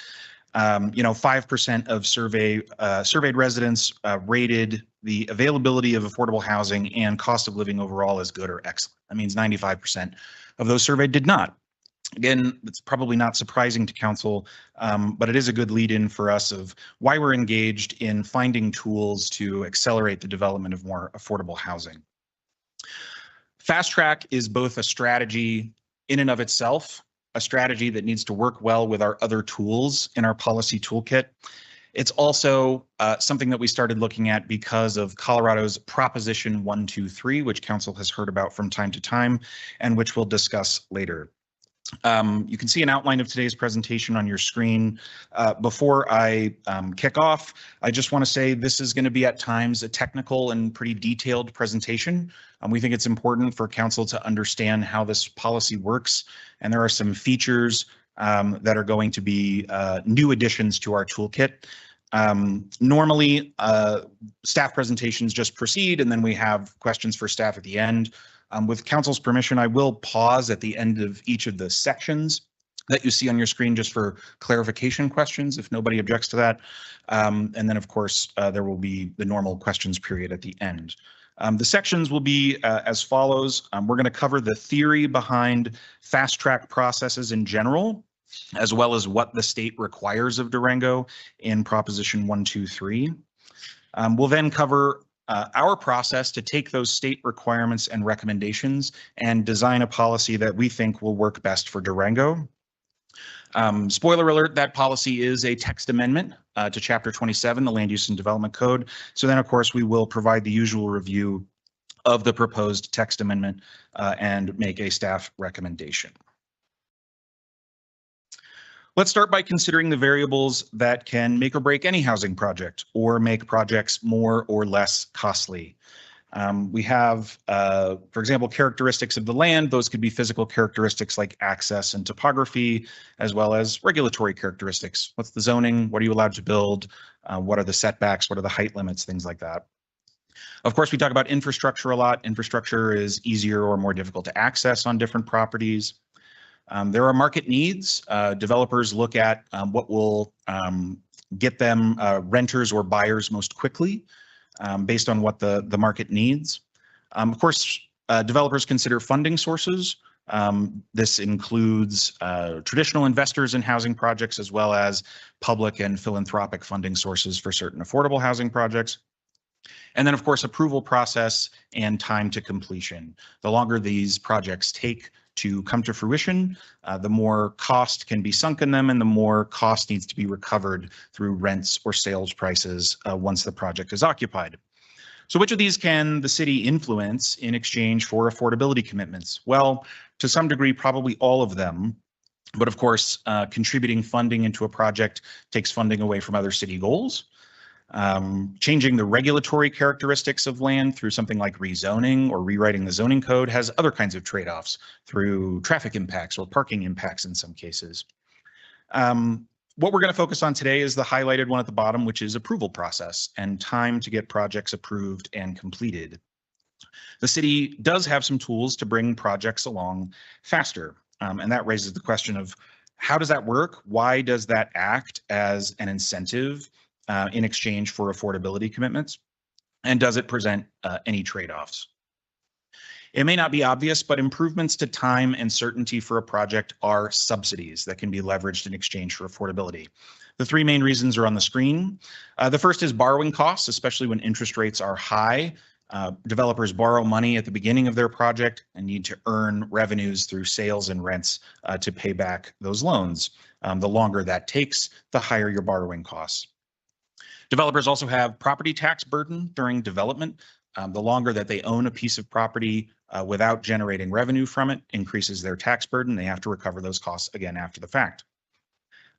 5% of surveyed residents rated the availability of affordable housing and cost of living overall as good or excellent. That means 95% of those surveyed did not. Again, it's probably not surprising to council, but it is a good lead-in for us of why we're engaged in finding tools to accelerate the development of more affordable housing. Fast track is both a strategy in and of itself, a strategy that needs to work well with our other tools in our policy toolkit. It's also something that we started looking at because of Colorado's Proposition 123, which council has heard about from time to time, and which we'll discuss later. You can see an outline of today's presentation on your screen. Before I kick off, I just want to say this is going to be at times a technical and pretty detailed presentation. We think it's important for council to understand how this policy works, and there are some features that are going to be new additions to our toolkit. Normally, staff presentations just proceed, and then we have questions for staff at the end. With council's permission, I will pause at the end of each of the sections that you see on your screen just for clarification questions, if nobody objects to that. And then, of course, there will be the normal questions period at the end. The sections will be as follows. We're going to cover the theory behind fast track processes in general, as well as what the state requires of Durango in Proposition 123. We'll then cover our process to take those state requirements and recommendations and design a policy that we think will work best for Durango. Spoiler alert, that policy is a text amendment to Chapter 27, the Land Use and Development Code. So then, of course, we will provide the usual review of the proposed text amendment and make a staff recommendation. Let's start by considering the variables that can make or break any housing project or make projects more or less costly. We have, for example, characteristics of the land. Those could be physical characteristics like access and topography, as well as regulatory characteristics. What's the zoning? What are you allowed to build? What are the setbacks? What are the height limits? Things like that. Of course, we talk about infrastructure a lot. Infrastructure is easier or more difficult to access on different properties. There are market needs. Developers look at what will get them renters or buyers most quickly based on what the market needs. Of course, developers consider funding sources. This includes traditional investors in housing projects, as well as public and philanthropic funding sources for certain affordable housing projects. And then, of course, approval process and time to completion. The longer these projects take to come to fruition, the more cost can be sunk in them and the more cost needs to be recovered through rents or sales prices once the project is occupied. So which of these can the city influence in exchange for affordability commitments? Well, to some degree, probably all of them. But of course, contributing funding into a project takes funding away from other city goals. Changing the regulatory characteristics of land through something like rezoning or rewriting the zoning code has other kinds of trade-offs through traffic impacts or parking impacts in some cases. What we're going to focus on today is the highlighted one at the bottom, which is approval process and time to get projects approved and completed. The city does have some tools to bring projects along faster, and that raises the question of how does that work? Why does that act as an incentive in exchange for affordability commitments? And does it present any trade-offs? It may not be obvious, but improvements to time and certainty for a project are subsidies that can be leveraged in exchange for affordability. The three main reasons are on the screen. The first is borrowing costs, especially when interest rates are high. Developers borrow money at the beginning of their project and need to earn revenues through sales and rents to pay back those loans. The longer that takes, the higher your borrowing costs. Developers also have property tax burden during development. The longer that they own a piece of property without generating revenue from it increases their tax burden. They have to recover those costs again after the fact.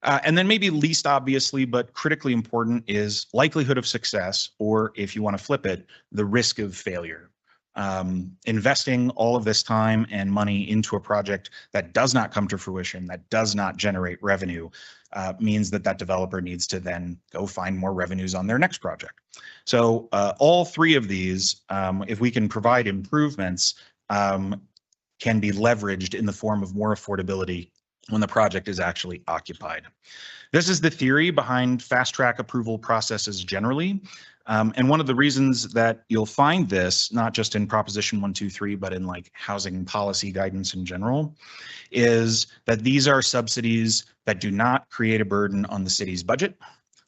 And then maybe least obviously, but critically important is likelihood of success, or if you want to flip it, the risk of failure. Investing all of this time and money into a project that does not come to fruition, that does not generate revenue, means that that developer needs to then go find more revenues on their next project. So all three of these, if we can provide improvements, can be leveraged in the form of more affordability when the project is actually occupied. This is the theory behind fast track approval processes generally. And one of the reasons that you'll find this, not just in Proposition 123, but in like housing policy guidance in general, is that these are subsidies that do not create a burden on the city's budget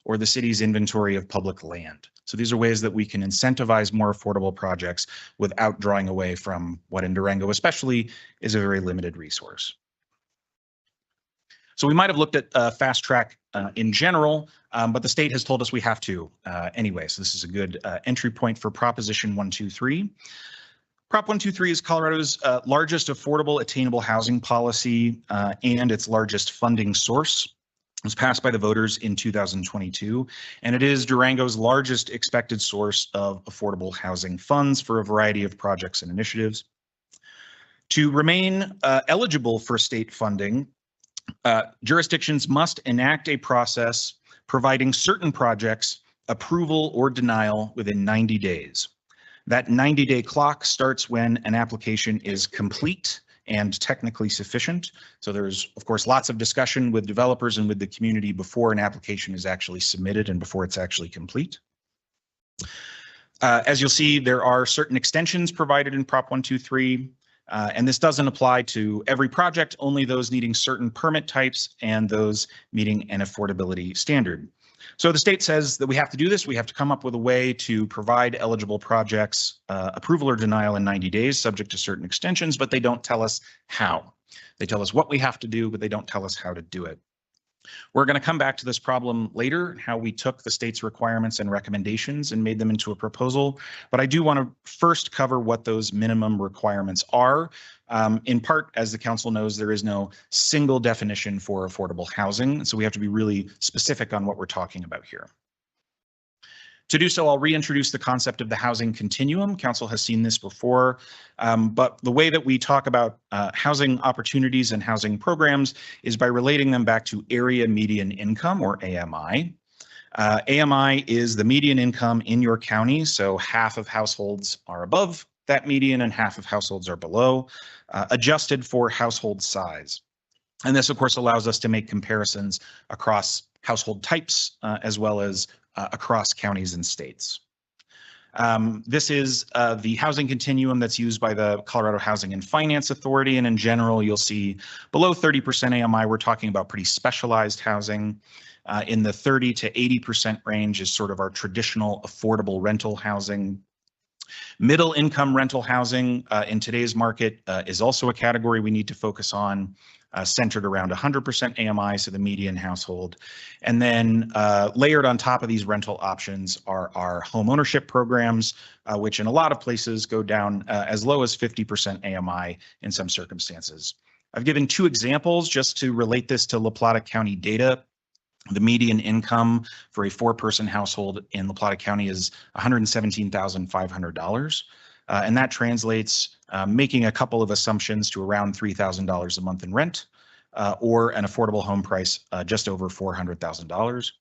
or the city's inventory of public land. So these are ways that we can incentivize more affordable projects without drawing away from what in Durango especially is a very limited resource. So we might have looked at fast track in general, but the state has told us we have to anyway. So this is a good entry point for Proposition 123. Prop 123 is Colorado's largest affordable attainable housing policy and its largest funding source. It was passed by the voters in 2022, and it is Durango's largest expected source of affordable housing funds for a variety of projects and initiatives. To remain eligible for state funding, jurisdictions must enact a process providing certain projects approval or denial within 90 days. That 90-day clock starts when an application is complete and technically sufficient. So there's, of course, lots of discussion with developers and with the community before an application is actually submitted and before it's actually complete. As you'll see, there are certain extensions provided in Prop 123, and this doesn't apply to every project, only those needing certain permit types and those meeting an affordability standard. So the state says that we have to do this. We have to come up with a way to provide eligible projects approval or denial in 90 days, subject to certain extensions, but they don't tell us how. They tell us what we have to do, but they don't tell us how to do it. We're going to come back to this problem later, how we took the state's requirements and recommendations and made them into a proposal. But I do want to first cover what those minimum requirements are. In part, as the council knows, there is no single definition for affordable housing, so we have to be really specific on what we're talking about here. To do so, I'll reintroduce the concept of the housing continuum. Council has seen this before, but the way that we talk about housing opportunities and housing programs is by relating them back to area median income, or AMI. AMI is the median income in your county, so half of households are above that median and half of households are below, adjusted for household size. And this, of course, allows us to make comparisons across household types as well as across counties and states. This is the housing continuum that's used by the Colorado Housing and Finance Authority. And in general, you'll see below 30% AMI, we're talking about pretty specialized housing. In the 30 to 80% range is sort of our traditional affordable rental housing. Middle income rental housing in today's market is also a category we need to focus on. Centered around 100% AMI, so the median household. And then layered on top of these rental options are our home ownership programs, which in a lot of places go down as low as 50% AMI in some circumstances. I've given two examples just to relate this to La Plata County data. The median income for a 4-person household in La Plata County is $117,500. And that translates, making a couple of assumptions, to around $3,000 a month in rent, or an affordable home price just over $400,000.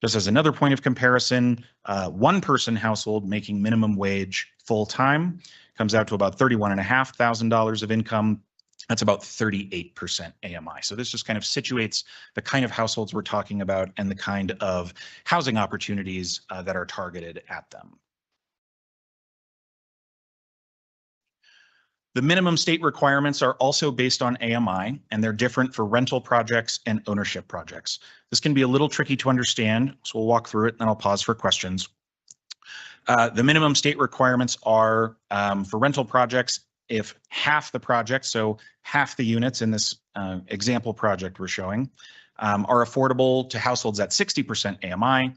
Just as another point of comparison, 1-person household making minimum wage full-time comes out to about $31,500 of income. That's about 38% AMI. So this just kind of situates the kind of households we're talking about and the kind of housing opportunities that are targeted at them. The minimum state requirements are also based on AMI, and they're different for rental projects and ownership projects. This can be a little tricky to understand, so we'll walk through it and then I'll pause for questions. The minimum state requirements are for rental projects, if half the project, so half the units in this example project we're showing, are affordable to households at 60% AMI,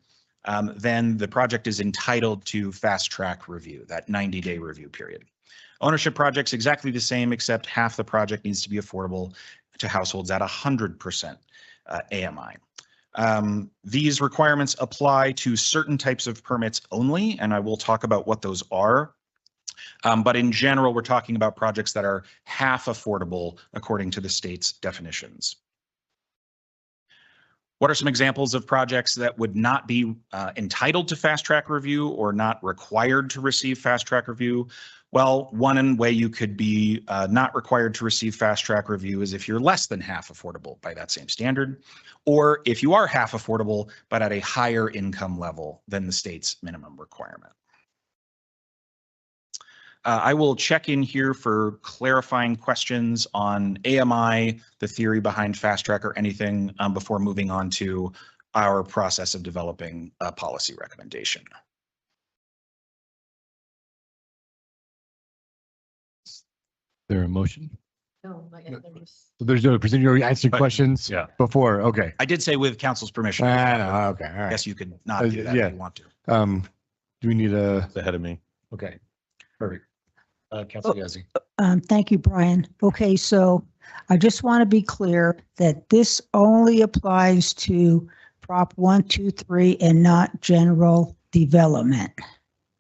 then the project is entitled to fast track review, that 90-day review period. Ownership projects exactly the same, except half the project needs to be affordable to households at 100% AMI. These requirements apply to certain types of permits only, and I will talk about what those are. But in general, we're talking about projects that are half affordable according to the state's definitions. What are some examples of projects that would not be entitled to fast track review or not required to receive fast track review? Well, one way you could be not required to receive fast track review is if you're less than half affordable by that same standard, or if you are half affordable but at a higher income level than the state's minimum requirement. I will check in here for clarifying questions on AMI, the theory behind fast track, or anything before moving on to our process of developing a policy recommendation. There a motion? No, not yet. So there's no presenting, you answered questions before. Okay. I did say with council's permission. I know. Okay. All right. I guess you could not do that if you want to. Do we need a? It's ahead of me. Okay. Perfect. Councilor Yazzie. Thank you, Brian. Okay, so I just want to be clear that this only applies to Prop 123 and not general development.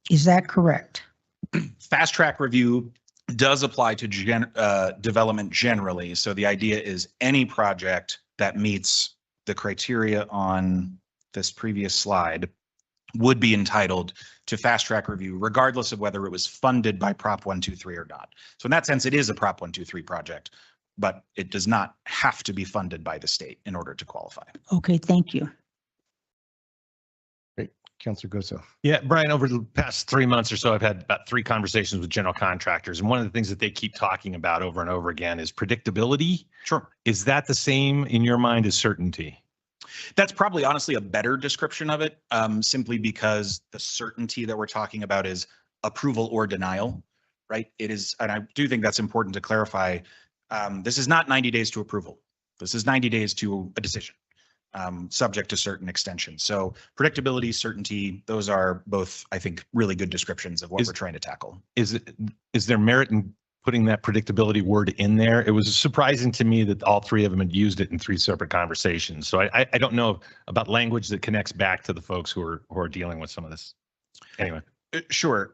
Is that correct? Fast track review does apply to development generally. So the idea is any project that meets the criteria on this previous slide would be entitled to fast track review, regardless of whether it was funded by Prop 123 or not. So in that sense, it is a Prop 123 project, but it does not have to be funded by the state in order to qualify. Okay, thank you. Councilor Goso. Yeah, Brian, over the past 3 months or so, I've had about 3 conversations with general contractors. And one of the things that they keep talking about over and over again is predictability. Sure. Is that the same in your mind as certainty? That's probably honestly a better description of it, simply because the certainty that we're talking about is approval or denial, right? It is, and I do think that's important to clarify. This is not 90 days to approval. This is 90 days to a decision, subject to certain extensions. So predictability, certainty, those are both, I think, really good descriptions of what we're trying to tackle. Is there merit in putting that predictability word in there? It was surprising to me that all 3 of them had used it in 3 separate conversations. So I don't know about language that connects back to the folks who are dealing with some of this. Anyway. Sure.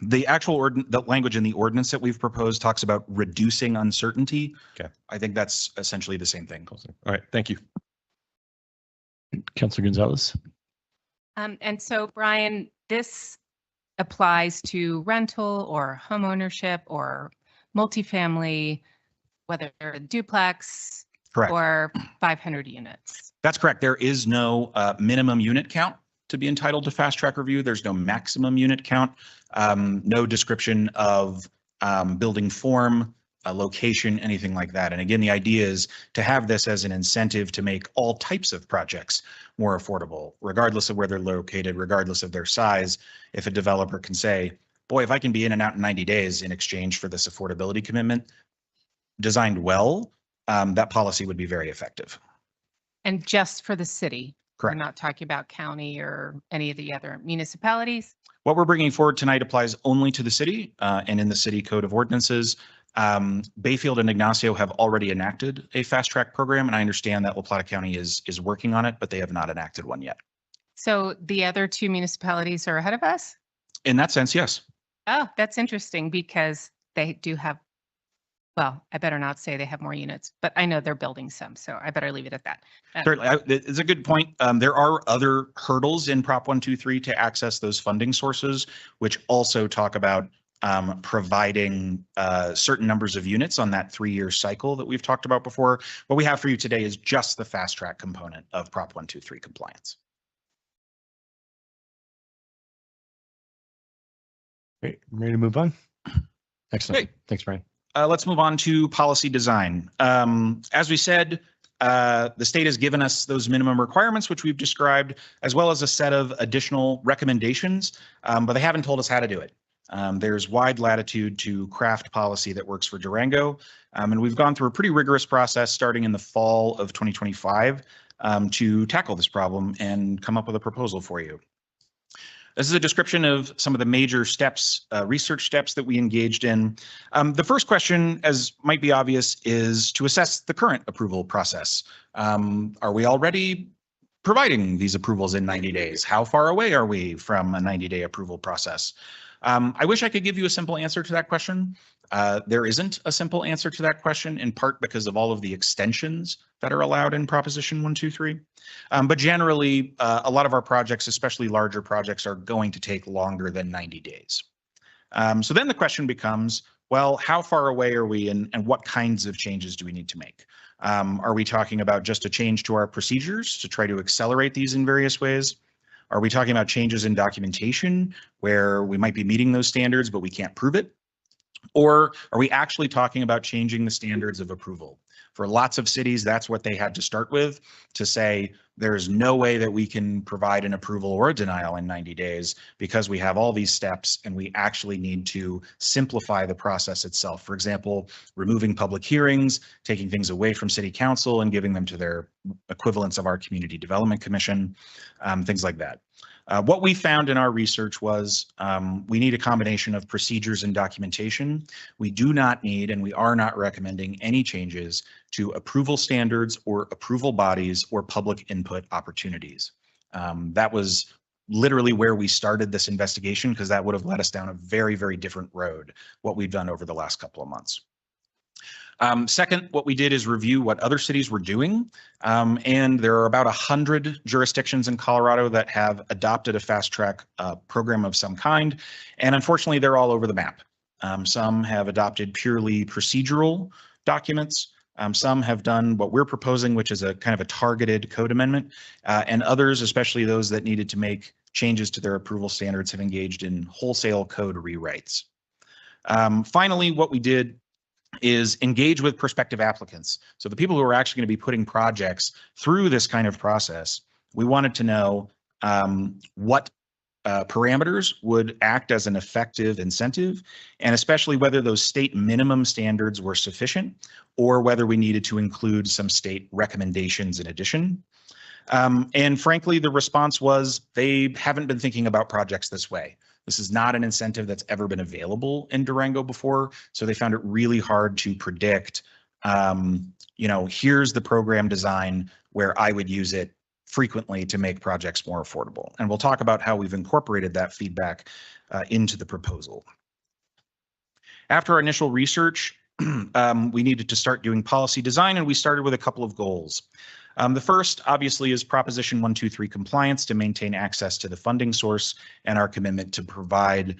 The actual the language in the ordinance that we've proposed talks about reducing uncertainty. Okay. I think that's essentially the same thing. All right. Thank you. Councilor Gonzalez. And so, Brian, this applies to rental or home ownership or multifamily, whether they're a duplex Correct. or 500 units. That's correct. There is no minimum unit count to be entitled to fast track review. There's no maximum unit count, no description of building form, location, anything like that. And again, the idea is to have this as an incentive to make all types of projects more affordable, regardless of where they're located, regardless of their size. If a developer can say, boy, if I can be in and out in 90 days in exchange for this affordability commitment, designed well, that policy would be very effective. And just for the city. Correct. We're not talking about county or any of the other municipalities. What we're bringing forward tonight applies only to the city and in the city code of ordinances. Bayfield and Ignacio have already enacted a fast track program, and I understand that La Plata County is working on it, but they have not enacted one yet. So the other 2 municipalities are ahead of us? In that sense, yes. Oh, that's interesting because they do have, well, I better not say they have more units, but I know they're building some, so I better leave it at that. Certainly, it's a good point. There are other hurdles in Prop 123 to access those funding sources, which also talk about providing certain numbers of units on that 3-year cycle that we've talked about before. What we have for you today is just the fast track component of Prop 123 compliance. Great. I'm ready to move on. Excellent. Great. Thanks, Brian. Let's move on to policy design. As we said, the state has given us those minimum requirements, which we've described, as well as a set of additional recommendations, but they haven't told us how to do it. There's wide latitude to craft policy that works for Durango, and we've gone through a pretty rigorous process starting in the fall of 2025 to tackle this problem and come up with a proposal for you. This is a description of some of the major steps, research steps that we engaged in. The first question, as might be obvious, is to assess the current approval process. Are we already providing these approvals in 90 days? How far away are we from a 90-day approval process? I wish I could give you a simple answer to that question. There isn't a simple answer to that question, in part because of all of the extensions that are allowed in Proposition 123. But generally, a lot of our projects, especially larger projects, are going to take longer than 90 days. So then the question becomes, well, how far away are we and what kinds of changes do we need to make? Are we talking about just a change to our procedures to try to accelerate these in various ways? Are we talking about changes in documentation where we might be meeting those standards, but we can't prove it? Or are we actually talking about changing the standards of approval? For lots of cities, that's what they had to start with, to say there's no way that we can provide an approval or a denial in 90 days because we have all these steps and we actually need to simplify the process itself. For example, removing public hearings, taking things away from city council and giving them to their equivalents of our community development commission, things like that. What we found in our research was we need a combination of procedures and documentation. We do not need, and we are not recommending any changes to approval standards or approval bodies or public input opportunities. That was literally where we started this investigation because that would have led us down a very, very different road, what we've done over the last couple of months. Second, what we did is review what other cities were doing. And there are about 100 jurisdictions in Colorado that have adopted a fast track program of some kind. And unfortunately, they're all over the map. Some have adopted purely procedural documents. Some have done what we're proposing, which is a kind of a targeted code amendment, and others, especially those that needed to make changes to their approval standards, have engaged in wholesale code rewrites. Finally, what we did is engage with prospective applicants. So the people who are actually going to be putting projects through this kind of process, we wanted to know what parameters would act as an effective incentive, and especially whether those state minimum standards were sufficient or whether we needed to include some state recommendations in addition. And frankly, the response was they haven't been thinking about projects this way. This is not an incentive that's ever been available in Durango before, so they found it really hard to predict, here's the program design where I would use it frequently to make projects more affordable. And we'll talk about how we've incorporated that feedback into the proposal. After our initial research, we needed to start doing policy design, and we started with a couple of goals. The first, obviously, is Proposition 123 compliance to maintain access to the funding source and our commitment to provide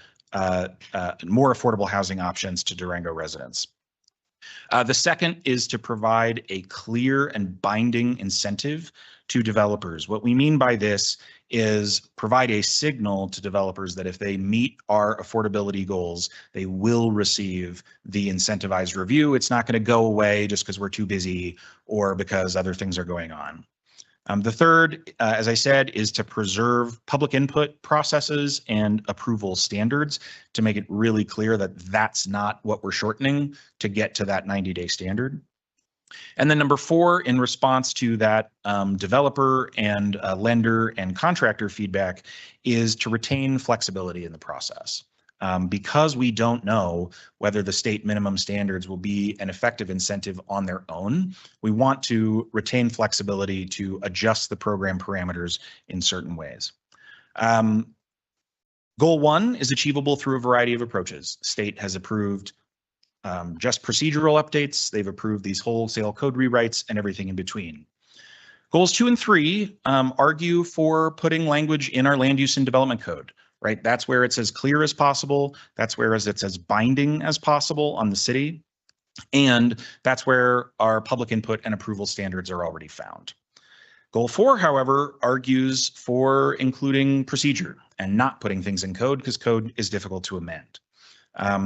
more affordable housing options to Durango residents. The second is to provide a clear and binding incentive to developers. What we mean by this is provide a signal to developers that if they meet our affordability goals, they will receive the incentivized review. It's not going to go away just because we're too busy or because other things are going on. The third, as I said, is to preserve public input processes and approval standards to make it really clear that that's not what we're shortening to get to that 90-day standard. And then number four, in response to that developer and lender and contractor feedback, is to retain flexibility in the process. Because we don't know whether the state minimum standards will be an effective incentive on their own, we want to retain flexibility to adjust the program parameters in certain ways. Goal one is achievable through a variety of approaches. State has approved just procedural updates. They've approved these wholesale code rewrites and everything in between. Goals 2 and 3 argue for putting language in our land use and development code, right? That's where it's as clear as possible. That's where it's as binding as possible on the city. And that's where our public input and approval standards are already found. Goal 4, however, argues for including procedure and not putting things in code because code is difficult to amend.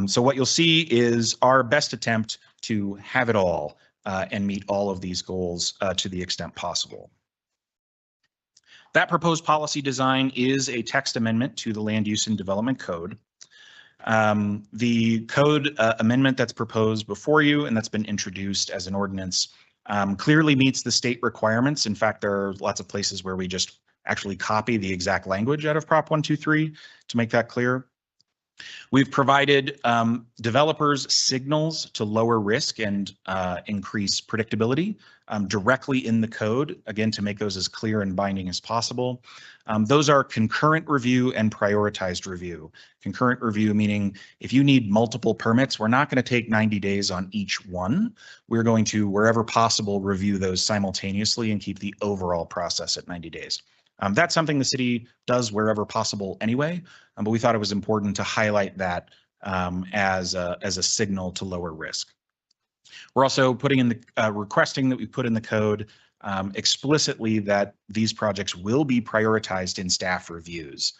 So what you'll see is our best attempt to have it all and meet all of these goals to the extent possible. That proposed policy design is a text amendment to the Land Use and Development Code. The code amendment that's proposed before you and that's been introduced as an ordinance clearly meets the state requirements. In fact, there are lots of places where we just actually copy the exact language out of Prop 123 to make that clear. We've provided developers signals to lower risk and increase predictability directly in the code, again, to make those as clear and binding as possible. Those are concurrent review and prioritized review. Concurrent review meaning if you need multiple permits, we're not going to take 90 days on each one. We're going to, wherever possible, review those simultaneously and keep the overall process at 90 days. That's something the city does wherever possible anyway, but we thought it was important to highlight that as a signal to lower risk. We're also putting in the requesting that we put in the code explicitly that these projects will be prioritized in staff reviews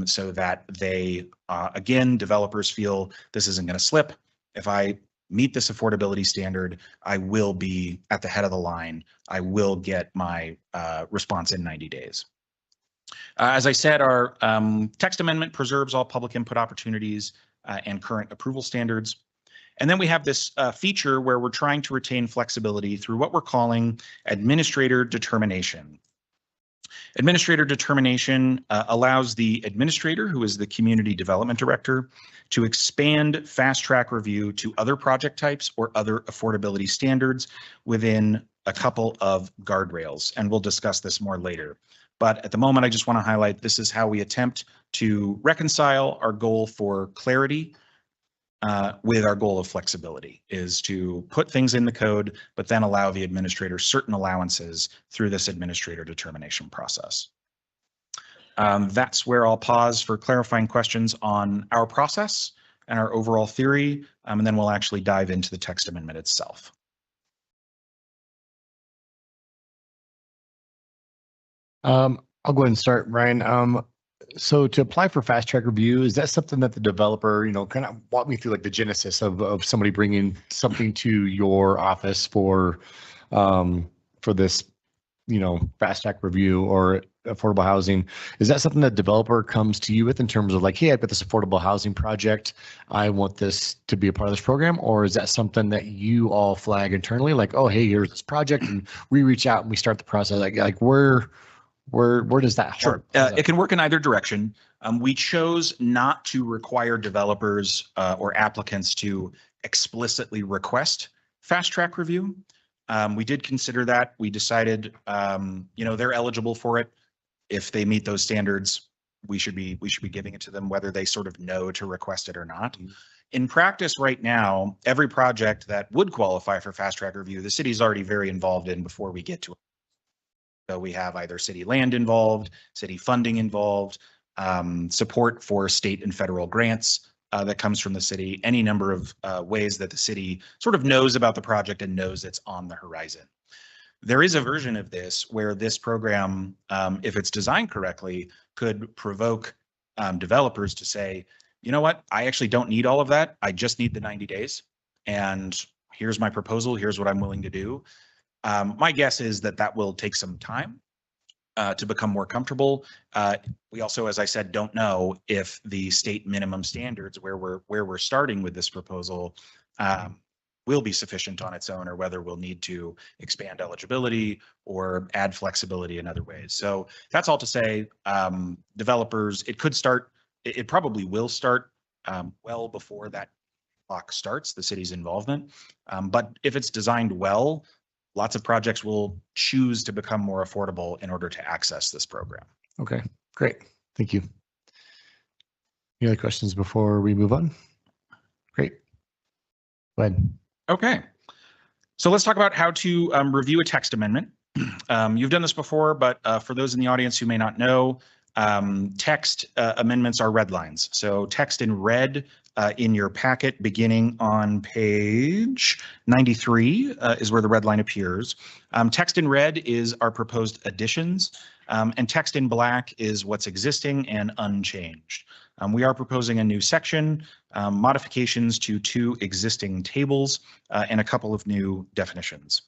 so that they, again, developers feel this isn't going to slip. If I meet this affordability standard, I will be at the head of the line. I will get my response in 90 days. As I said, our text amendment preserves all public input opportunities and current approval standards. And then we have this feature where we're trying to retain flexibility through what we're calling administrator determination. Administrator determination allows the administrator, who is the community development director, to expand fast track review to other project types or other affordability standards within a couple of guardrails. And we'll discuss this more later. But at the moment, I just want to highlight this is how we attempt to reconcile our goal for clarity with our goal of flexibility, is to put things in the code, but then allow the administrator certain allowances through this administrator determination process. That's where I'll pause for clarifying questions on our process and our overall theory, and then we'll actually dive into the text amendment itself. I'll go ahead and start, Ryan. So to apply for fast track review, is that something that the developer, kind of walk me through like the genesis of somebody bringing something to your office for this, fast track review or affordable housing? Is that something that developer comes to you with in terms of like, hey, I've got this affordable housing project, I want this to be a part of this program? Or is that something that you all flag internally, like, oh, hey, here's this project, and we reach out and we start the process? Like where does that Sure. It can work in either direction. We chose not to require developers or applicants to explicitly request fast track review. We did consider that. We decided, they're eligible for it. If they meet those standards, we should be giving it to them, whether they sort of know to request it or not. In practice right now, every project that would qualify for fast track review, the city's already very involved in before we get to it. So we have either city land involved, city funding involved, support for state and federal grants that comes from the city, any number of ways that the city sort of knows about the project and knows it's on the horizon. There is a version of this where this program, if it's designed correctly, could provoke developers to say, you know what, I actually don't need all of that. I just need the 90 days. And here's my proposal. Here's what I'm willing to do. My guess is that will take some time to become more comfortable. We also, as I said, don't know if the state minimum standards where we're starting with this proposal will be sufficient on its own, or whether we'll need to expand eligibility or add flexibility in other ways. So that's all to say, developers, it probably will start well before that clock starts, the city's involvement. But if it's designed well, lots of projects will choose to become more affordable in order to access this program. Okay, great. Thank you. Any other questions before we move on? Great. Go ahead. Okay. So let's talk about how to review a text amendment. You've done this before, but for those in the audience who may not know, text amendments are red lines. So text in red in your packet beginning on page 93 is where the red line appears. Text in red is our proposed additions, and text in black is what's existing and unchanged. We are proposing a new section, modifications to 2 existing tables, and a couple of new definitions.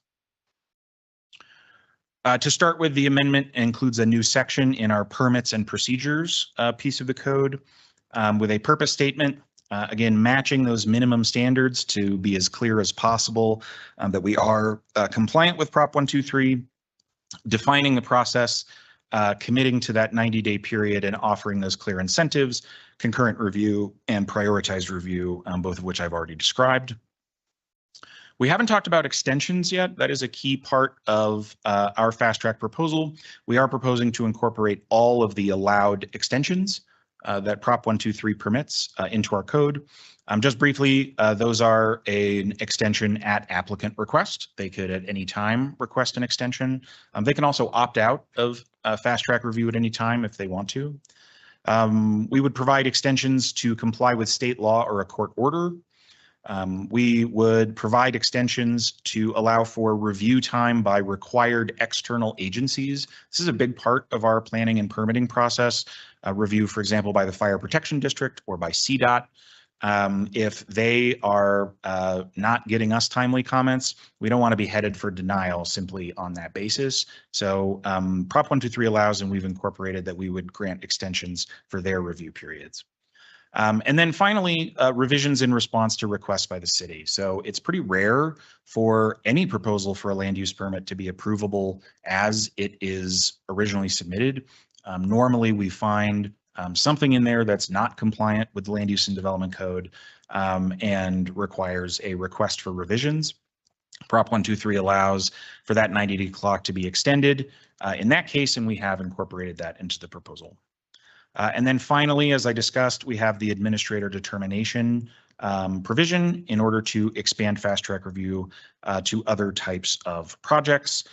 To start with, the amendment includes a new section in our permits and procedures piece of the code with a purpose statement, again, matching those minimum standards to be as clear as possible that we are compliant with Prop 123, defining the process, committing to that 90-day period, and offering those clear incentives, concurrent review, and prioritized review, both of which I've already described. We haven't talked about extensions yet. That is a key part of our fast track proposal. We are proposing to incorporate all of the allowed extensions that Prop 123 permits into our code. Just briefly, those are an extension at applicant request. They could at any time request an extension. They can also opt out of fast track review at any time if they want to. We would provide extensions to comply with state law or a court order. We would provide extensions to allow for review time by required external agencies. This is a big part of our planning and permitting process. Review, for example, by the Fire Protection District or by CDOT. If they are not getting us timely comments, we don't want to be headed for denial simply on that basis. So Prop 123 allows, and we've incorporated that we would grant extensions for their review periods. And then finally, revisions in response to requests by the city. So it's pretty rare for any proposal for a land use permit to be approvable as it is originally submitted. Normally, we find something in there that's not compliant with the Land Use and Development Code and requires a request for revisions. Prop 123 allows for that 90-day clock to be extended in that case, and we have incorporated that into the proposal. And then finally, as I discussed, we have the administrator determination provision in order to expand fast track review to other types of projects,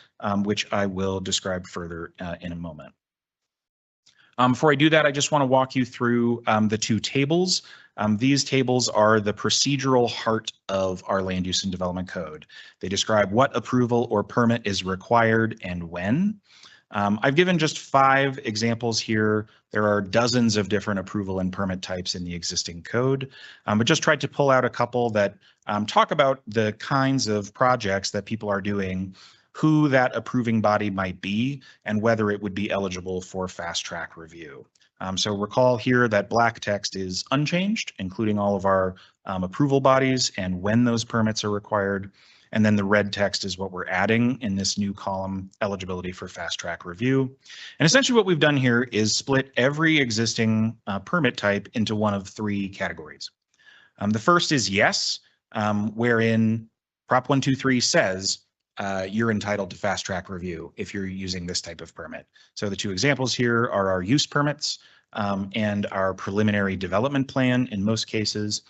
which I will describe further in a moment. Before I do that, I just want to walk you through the 2 tables. These tables are the procedural heart of our Land Use and Development Code. They describe what approval or permit is required and when. I've given just 5 examples here. There are dozens of different approval and permit types in the existing code, but just tried to pull out a couple that talk about the kinds of projects that people are doing, who that approving body might be, and whether it would be eligible for fast track review. So recall here that black text is unchanged, including all of our approval bodies and when those permits are required. And then the red text is what we're adding in this new column, eligibility for fast track review. And essentially what we've done here is split every existing permit type into one of 3 categories. The first is yes, wherein Prop 123 says you're entitled to fast track review if you're using this type of permit. So the 2 examples here are our use permits and our preliminary development plan in most cases.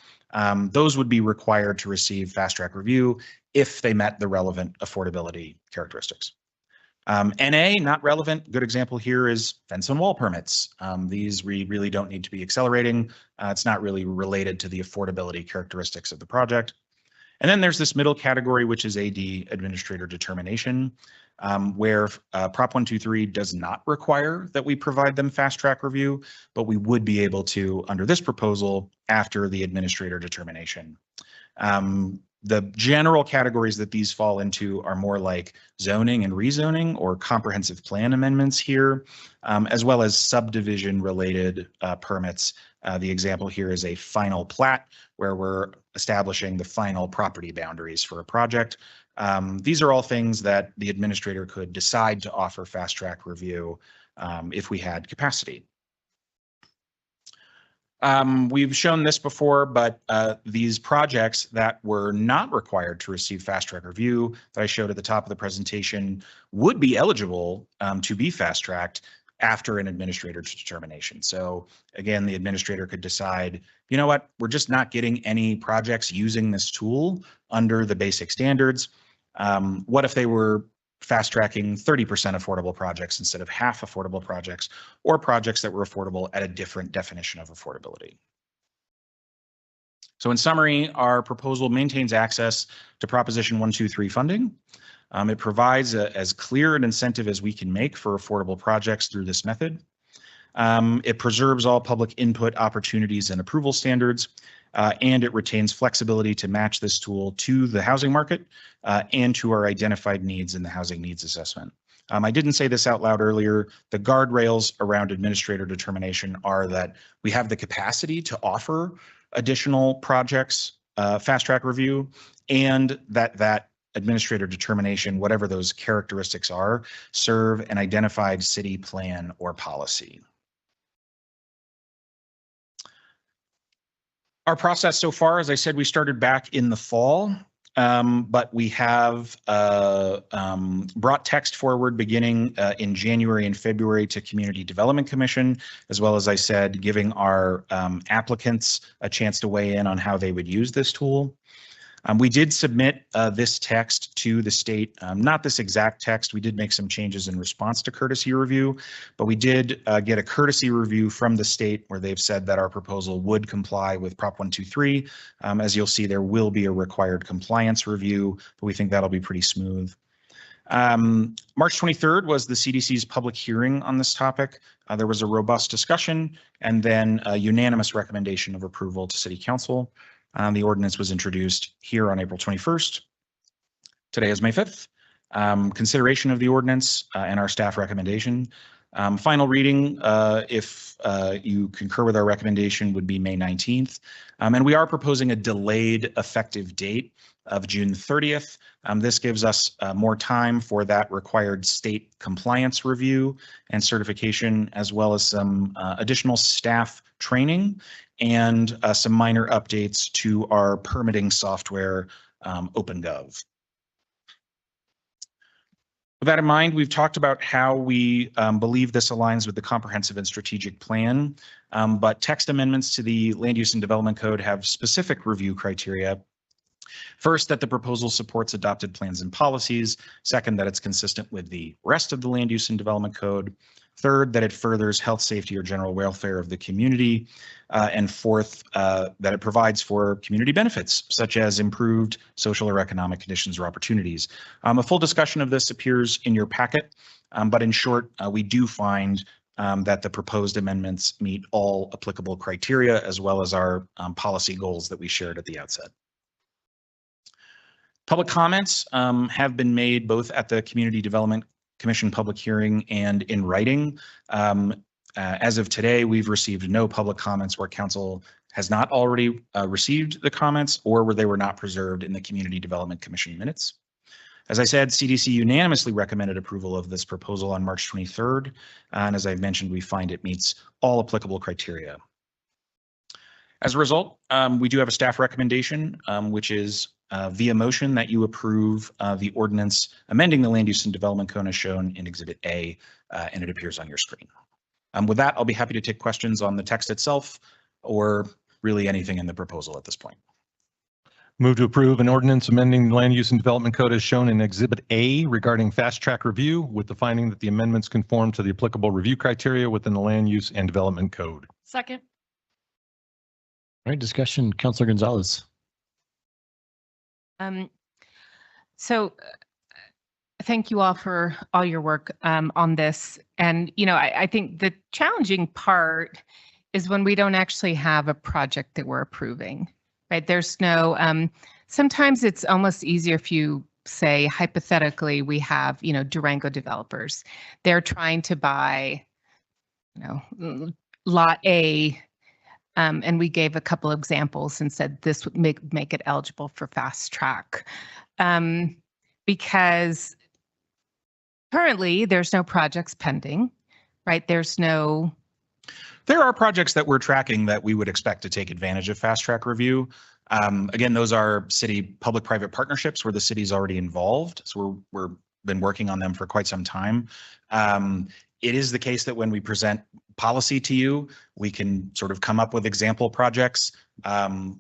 Those would be required to receive fast track review if they met the relevant affordability characteristics. NA, not relevant. Good example here is fence and wall permits. These we really don't need to be accelerating. It's not really related to the affordability characteristics of the project. And then there's this middle category, which is AD, administrator determination, where Prop 123 does not require that we provide them fast track review, but we would be able to under this proposal after the administrator determination. The general categories that these fall into are more like zoning and rezoning or comprehensive plan amendments here, as well as subdivision related permits. The example here is a final plat where we're establishing the final property boundaries for a project. These are all things that the administrator could decide to offer fast track review if we had capacity. We've shown this before, but these projects that were not required to receive fast track review that I showed at the top of the presentation would be eligible to be fast tracked after an administrator's determination. So again, the administrator could decide, you know what, we're just not getting any projects using this tool under the basic standards. What if they were fast tracking 30% affordable projects instead of half affordable projects, or projects that were affordable at a different definition of affordability? So in summary, our proposal maintains access to Proposition 123 funding. It provides as clear an incentive as we can make for affordable projects through this method. It preserves all public input opportunities and approval standards, and it retains flexibility to match this tool to the housing market and to our identified needs in the housing needs assessment. I didn't say this out loud earlier. The guardrails around administrator determination are that we have the capacity to offer additional projects fast track review, and that administrator determination, whatever those characteristics are, serve an identified city plan or policy. Our process so far, as I said, we started back in the fall, but we have brought text forward beginning in January and February to Community Development Commission, as well as I said, giving our applicants a chance to weigh in on how they would use this tool. We did submit this text to the state, not this exact text. We did make some changes in response to courtesy review, but we did get a courtesy review from the state where they've said that our proposal would comply with Prop 123. As you'll see, there will be a required compliance review, but we think that'll be pretty smooth. March 23rd was the CDC's public hearing on this topic. There was a robust discussion and then a unanimous recommendation of approval to City Council. The ordinance was introduced here on April 21st. Today is May 5th. Consideration of the ordinance and our staff recommendation. Final reading, if you concur with our recommendation, would be May 19th. And we are proposing a delayed effective date of June 30th. This gives us more time for that required state compliance review and certification, as well as some additional staff training and some minor updates to our permitting software, OpenGov. With that in mind, we've talked about how we believe this aligns with the comprehensive and strategic plan, but text amendments to the Land Use and Development Code have specific review criteria. First, that the proposal supports adopted plans and policies. Second, that it's consistent with the rest of the Land Use and Development Code. Third, that it furthers health, safety, or general welfare of the community. And fourth, that it provides for community benefits, such as improved social or economic conditions or opportunities. A full discussion of this appears in your packet. But in short, we do find that the proposed amendments meet all applicable criteria as well as our policy goals that we shared at the outset. Public comments have been made both at the Community Development Commission public hearing and in writing. As of today, we've received no public comments where council has not already received the comments or where they were not preserved in the Community Development Commission minutes. As I said, CDC unanimously recommended approval of this proposal on March 23rd. And as I've mentioned, we find it meets all applicable criteria. As a result, we do have a staff recommendation, which is via motion that you approve the ordinance amending the land use and development code as shown in Exhibit A, and it appears on your screen. With that, I'll be happy to take questions on the text itself or really anything in the proposal at this point. Move to approve an ordinance amending the land use and development code as shown in Exhibit A regarding fast track review with the finding that the amendments conform to the applicable review criteria within the land use and development code. Second. All right, discussion, Councilor Gonzalez. So thank you all for all your work on this. And, you know, I think the challenging part is when we don't actually have a project that we're approving, right? There's no, sometimes it's almost easier if you say, hypothetically, we have, you know, Durango developers. They're trying to buy, you know, lot A, and we gave a couple examples and said this would make it eligible for fast track. Because currently there's no projects pending, right? There are projects that we're tracking that we would expect to take advantage of fast track review. Again, those are city public-private partnerships where the city's already involved. So we're been working on them for quite some time. It is the case that when we present policy to you, we can sort of come up with example projects.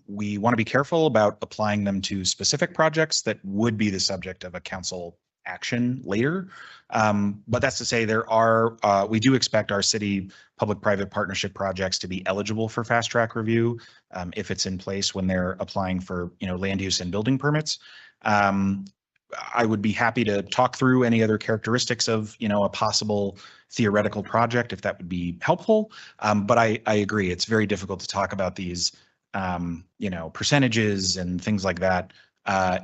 We want to be careful about applying them to specific projects that would be the subject of a council action later. But that's to say there are, we do expect our city public-private partnership projects to be eligible for fast track review if it's in place when they're applying for, you know, land use and building permits. I would be happy to talk through any other characteristics of, you know, a possible theoretical project if that would be helpful. But I agree, it's very difficult to talk about these, you know, percentages and things like that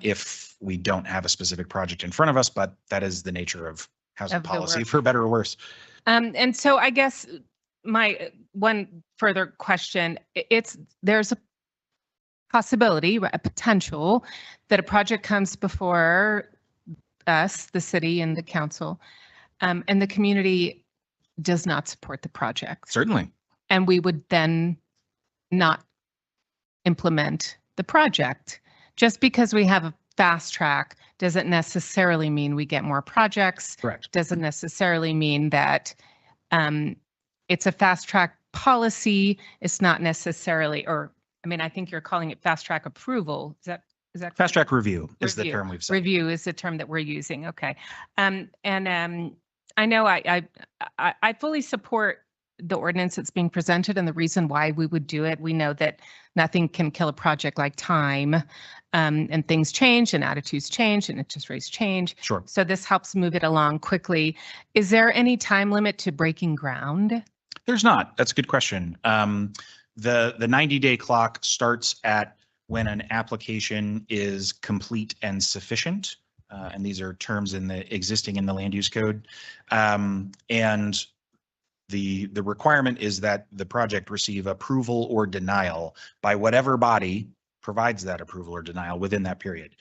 if we don't have a specific project in front of us, but that is the nature of housing policy, for better or worse. And so I guess my one further question, there's a possibility, a potential that a project comes before us, the city and the council, and the community does not support the project. Certainly. And we would then not implement the project. Just because we have a fast track doesn't necessarily mean we get more projects. Correct. Doesn't necessarily mean that it's a fast track policy. It's not necessarily, or I mean, I think you're calling it fast track approval. Is that fast track review is the term we've said. Review is the term that we're using. Okay. And I know I fully support the ordinance that's being presented and the reason why we would do it. We know that nothing can kill a project like time, and things change and attitudes change and interest rates change. Sure. So this helps move it along quickly. Is there any time limit to breaking ground? There's not. That's a good question. The 90-day clock starts at when an application is complete and sufficient. And these are terms in the existing in the land use code. And the requirement is that the project receive approval or denial by whatever body provides that approval or denial within that period.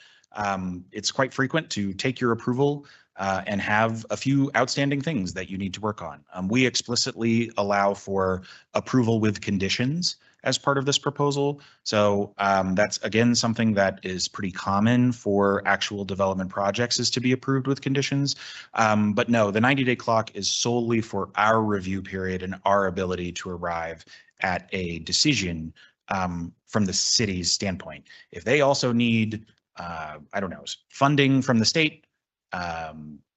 It's quite frequent to take your approval and have a few outstanding things that you need to work on. We explicitly allow for approval with conditions as part of this proposal. So that's, again, something that is pretty common for actual development projects is to be approved with conditions. But no, the 90-day clock is solely for our review period and our ability to arrive at a decision from the city's standpoint. If they also need, I don't know, funding from the state,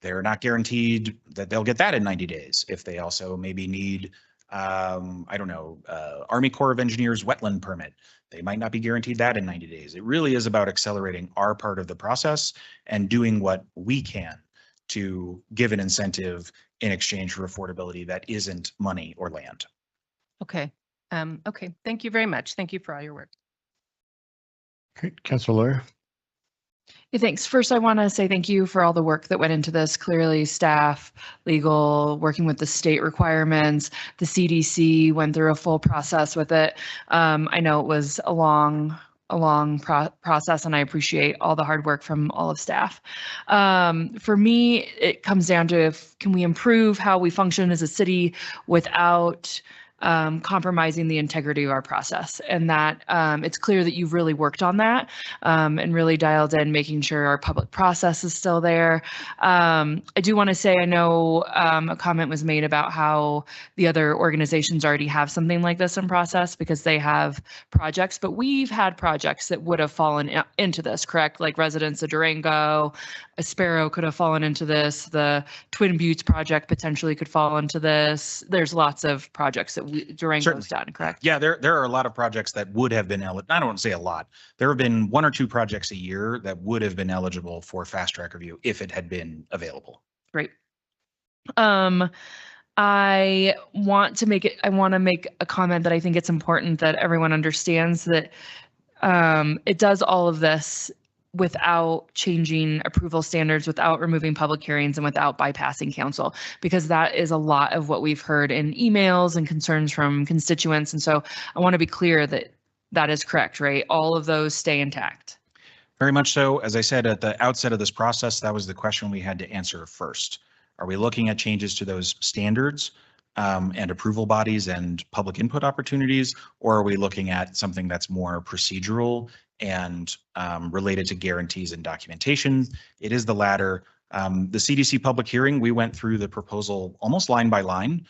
they're not guaranteed that they'll get that in 90 days. If they also maybe need, I don't know, Army Corps of Engineers wetland permit, they might not be guaranteed that in 90 days. It really is about accelerating our part of the process and doing what we can to give an incentive in exchange for affordability that isn't money or land. Okay. Okay. Thank you very much. Thank you for all your work. Great. Councilor Lawyer. Yeah, thanks. First, I want to say thank you for all the work that went into this. Clearly, staff, legal, working with the state requirements, the CDC went through a full process with it. I know it was a long process, and I appreciate all the hard work from all of staff. For me, it comes down to can we improve how we function as a city without compromising the integrity of our process, and that it's clear that you've really worked on that and really dialed in, making sure our public process is still there. I do want to say, I know a comment was made about how the other organizations already have something like this in process because they have projects, but we've had projects that would have fallen into this, correct? Like Residents of Durango, Sparrow could have fallen into this. The Twin Buttes project potentially could fall into this. There's lots of projects that Durango's done, correct? Yeah, there are a lot of projects that would have been eligible. I don't want to say a lot. There have been 1 or 2 projects a year that would have been eligible for fast track review if it had been available. Great. I want to make a comment that I think it's important that everyone understands that it does all of this without changing approval standards, without removing public hearings, and without bypassing council, because that is a lot of what we've heard in emails and concerns from constituents. And so I want to be clear that that is correct, right? All of those stay intact. Very much so. As I said at the outset of this process, that was the question we had to answer first. Are we looking at changes to those standards and approval bodies and public input opportunities, or are we looking at something that's more procedural and related to guarantees and documentation? It is the latter. The CDC public hearing, we went through the proposal almost line by line,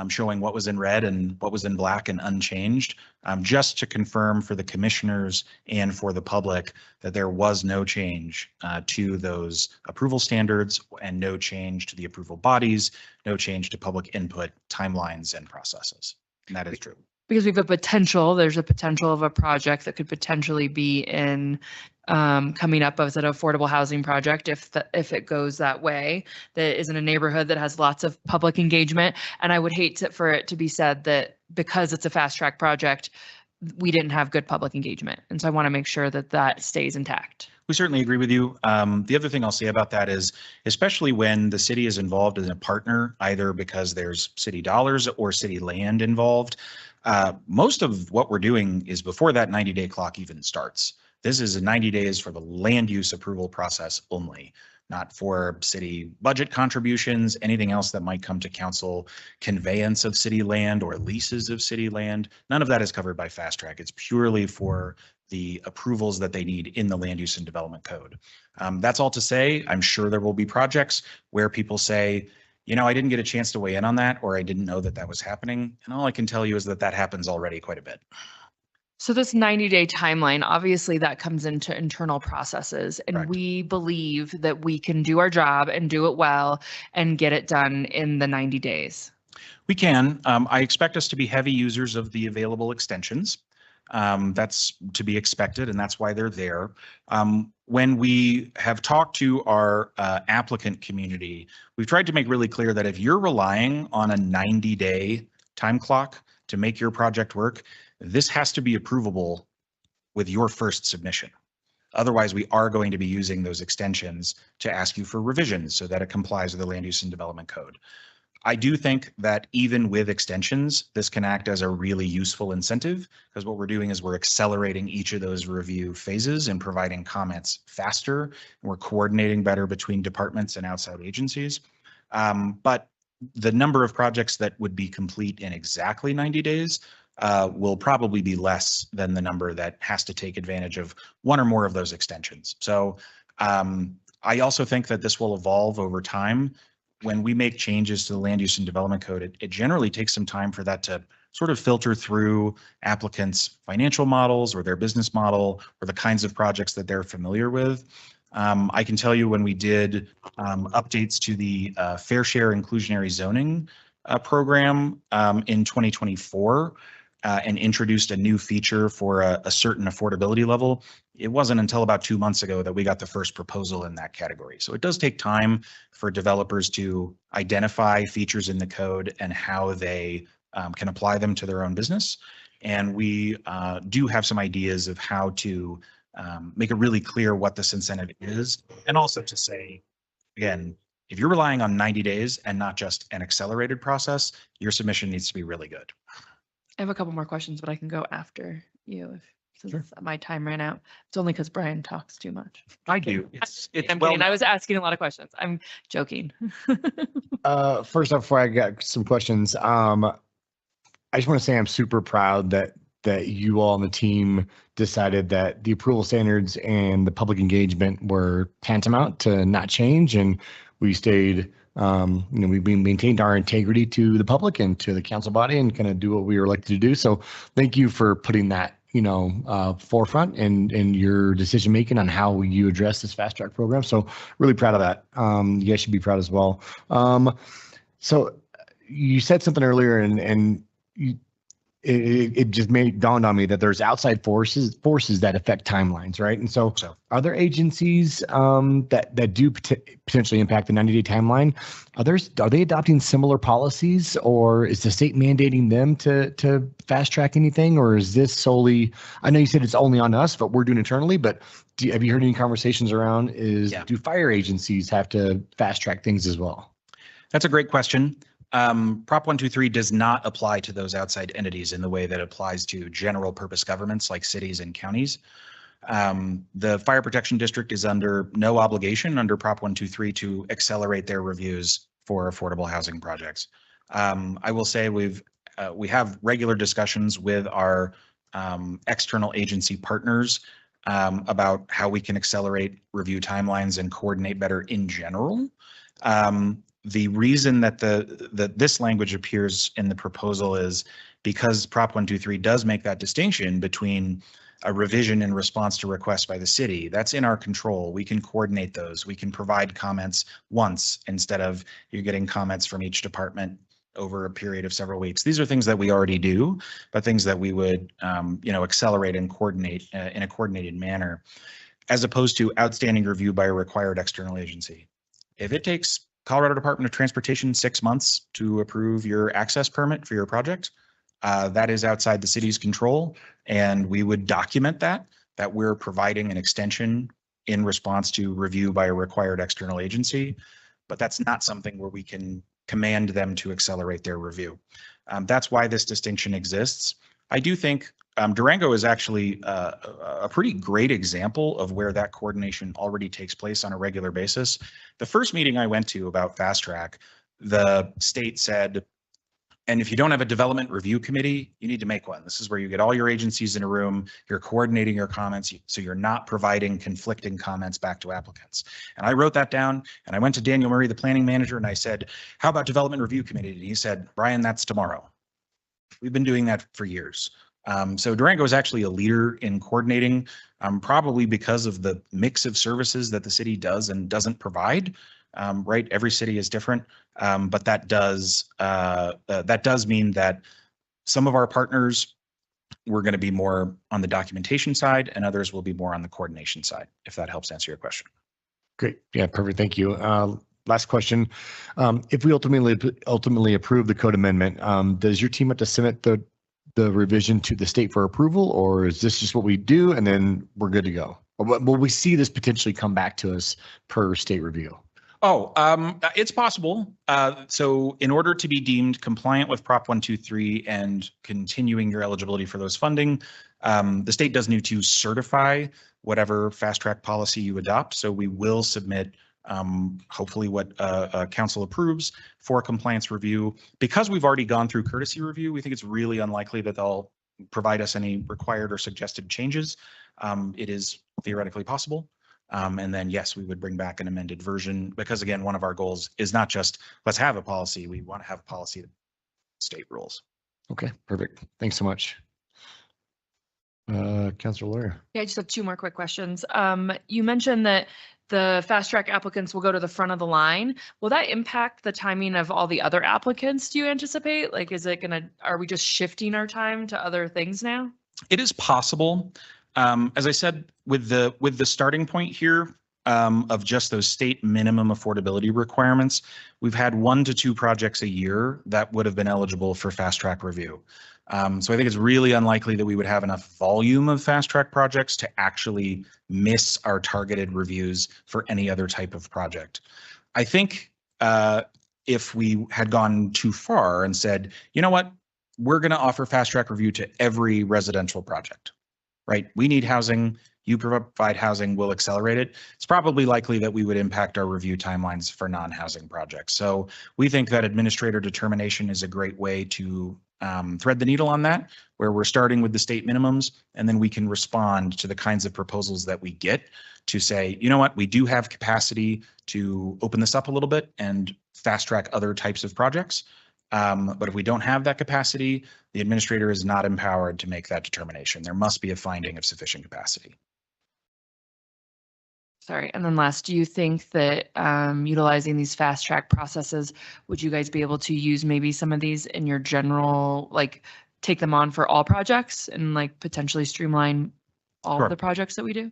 showing what was in red and what was in black and unchanged, just to confirm for the commissioners and for the public that there was no change to those approval standards and no change to the approval bodies, no change to public input timelines and processes. And that is true. Because there's a potential of a project that could potentially be in coming up as an affordable housing project if it goes that way, that is in a neighborhood that has lots of public engagement. And I would hate for it to be said that because it's a fast track project, we didn't have good public engagement. And so I want to make sure that that stays intact. We certainly agree with you. The other thing I'll say about that is, especially when the city is involved as a partner, either because there's city dollars or city land involved, most of what we're doing is before that 90-day clock even starts. This is 90 days for the land use approval process only, not for city budget contributions, anything else that might come to council, conveyance of city land or leases of city land. None of that is covered by fast track. It's purely for the approvals that they need in the land use and development code. That's all to say, I'm sure there will be projects where people say, you know, I didn't get a chance to weigh in on that, or I didn't know that that was happening. And all I can tell you is that that happens already quite a bit. So this 90-day timeline, obviously that comes into internal processes, and correct. We believe that we can do our job and do it well and get it done in the 90 days. We can. I expect us to be heavy users of the available extensions. That's to be expected, and that's why they're there. When we have talked to our applicant community, we've tried to make really clear that if you're relying on a 90-day time clock to make your project work, this has to be approvable with your first submission. Otherwise, we are going to be using those extensions to ask you for revisions so that it complies with the Land Use and Development Code. I do think that even with extensions, this can act as a really useful incentive, because what we're doing is we're accelerating each of those review phases and providing comments faster, and we're coordinating better between departments and outside agencies. But the number of projects that would be complete in exactly 90 days will probably be less than the number that has to take advantage of one or more of those extensions. So I also think that this will evolve over time. When we make changes to the Land Use and Development Code, it generally takes some time for that to sort of filter through applicants' financial models or their business model or the kinds of projects that they're familiar with. I can tell you when we did updates to the Fair Share Inclusionary Zoning program in 2024, and introduced a new feature for a certain affordability level, it wasn't until about 2 months ago that we got the first proposal in that category. So it does take time for developers to identify features in the code and how they can apply them to their own business. And we do have some ideas of how to make it really clear what this incentive is, and also to say, again, if you're relying on 90 days and not just an accelerated process, your submission needs to be really good. I have a couple more questions, but I can go after you since my time ran out. It's only because Brian talks too much. I do. I'm kidding. I was asking a lot of questions. I'm joking. First off, before I got some questions, I just want to say I'm super proud that you all on the team decided that the approval standards and the public engagement were tantamount to not change, and we stayed. We maintained our integrity to the public and to the council body, and kind of do what we were elected to do. So, thank you for putting that forefront in your decision making on how you address this fast track program. So, really proud of that. You guys should be proud as well. So, you said something earlier, and it just dawned on me that there's outside forces that affect timelines, right? And so are there agencies that do potentially impact the 90-day timeline? Are they adopting similar policies, or is the state mandating them to fast track anything? Or is this solely, I know you said it's only on us, but we're doing internally, but have you heard any conversations around do fire agencies have to fast track things as well? That's a great question. Prop 123 does not apply to those outside entities in the way that applies to general purpose governments like cities and counties. The Fire Protection District is under no obligation under Prop 123 to accelerate their reviews for affordable housing projects. I will say we have regular discussions with our external agency partners about how we can accelerate review timelines and coordinate better in general. The reason that this language appears in the proposal is because Prop 123 does make that distinction between a revision in response to requests by the city. That's in our control. We can coordinate those. We can provide comments once instead of you're getting comments from each department over a period of several weeks. These are things that we already do, but things that we would accelerate and coordinate in a coordinated manner, as opposed to outstanding review by a required external agency. If it takes Colorado Department of Transportation 6 months to approve your access permit for your project, that is outside the city's control, and we would document that we're providing an extension in response to review by a required external agency, but that's not something where we can command them to accelerate their review. That's why this distinction exists. I do think Durango is actually a pretty great example of where that coordination already takes place on a regular basis. The first meeting I went to about fast track, the state said, and if you don't have a development review committee, you need to make one. This is where you get all your agencies in a room, you're coordinating your comments, so you're not providing conflicting comments back to applicants. And I wrote that down, and I went to Daniel Murray, the planning manager, and I said, how about development review committee? And he said, Brian, that's tomorrow. We've been doing that for years. So Durango is actually a leader in coordinating, probably because of the mix of services that the city does and doesn't provide. Right, every city is different, but that does mean that some of our partners, we're going to be more on the documentation side, and others will be more on the coordination side. If that helps answer your question. Great, yeah, perfect. Thank you. Last question: if we ultimately approve the code amendment, does your team have to submit the revision to the state for approval, or is this just what we do and then we're good to go? Or will we see this potentially come back to us per state review? Oh, it's possible. So in order to be deemed compliant with Prop 123 and continuing your eligibility for those funding, the state does need to certify whatever fast track policy you adopt. So we will submit hopefully what council approves for compliance review. Because we've already gone through courtesy review, we think it's really unlikely that they'll provide us any required or suggested changes. It is theoretically possible. And then, yes, we would bring back an amended version because, again, one of our goals is not just let's have a policy. We want to have a policy that state rules. Okay, perfect. Thanks so much. Councilor Lawyer. Yeah, I just have two more quick questions. You mentioned that the fast track applicants will go to the front of the line. Will that impact the timing of all the other applicants, do you anticipate? Like, are we just shifting our time to other things now? It is possible. As I said, with the starting point here of just those state minimum affordability requirements, we've had 1 to 2 projects a year that would have been eligible for fast track review. So I think it's really unlikely that we would have enough volume of fast track projects to actually miss our targeted reviews for any other type of project. I think if we had gone too far and said, you know what, we're going to offer fast track review to every residential project, right? We need housing. You provide housing, we'll accelerate it. It's probably likely that we would impact our review timelines for non-housing projects. So we think that administrator determination is a great way to thread the needle on that, where we're starting with the state minimums, and then we can respond to the kinds of proposals that we get to say, you know what, we do have capacity to open this up a little bit and fast track other types of projects. But if we don't have that capacity, the administrator is not empowered to make that determination. There must be a finding of sufficient capacity. Sorry, and then last, do you think that utilizing these fast track processes, would you guys be able to use maybe some of these in your general, like take them on for all projects and like potentially streamline all of the projects that we do?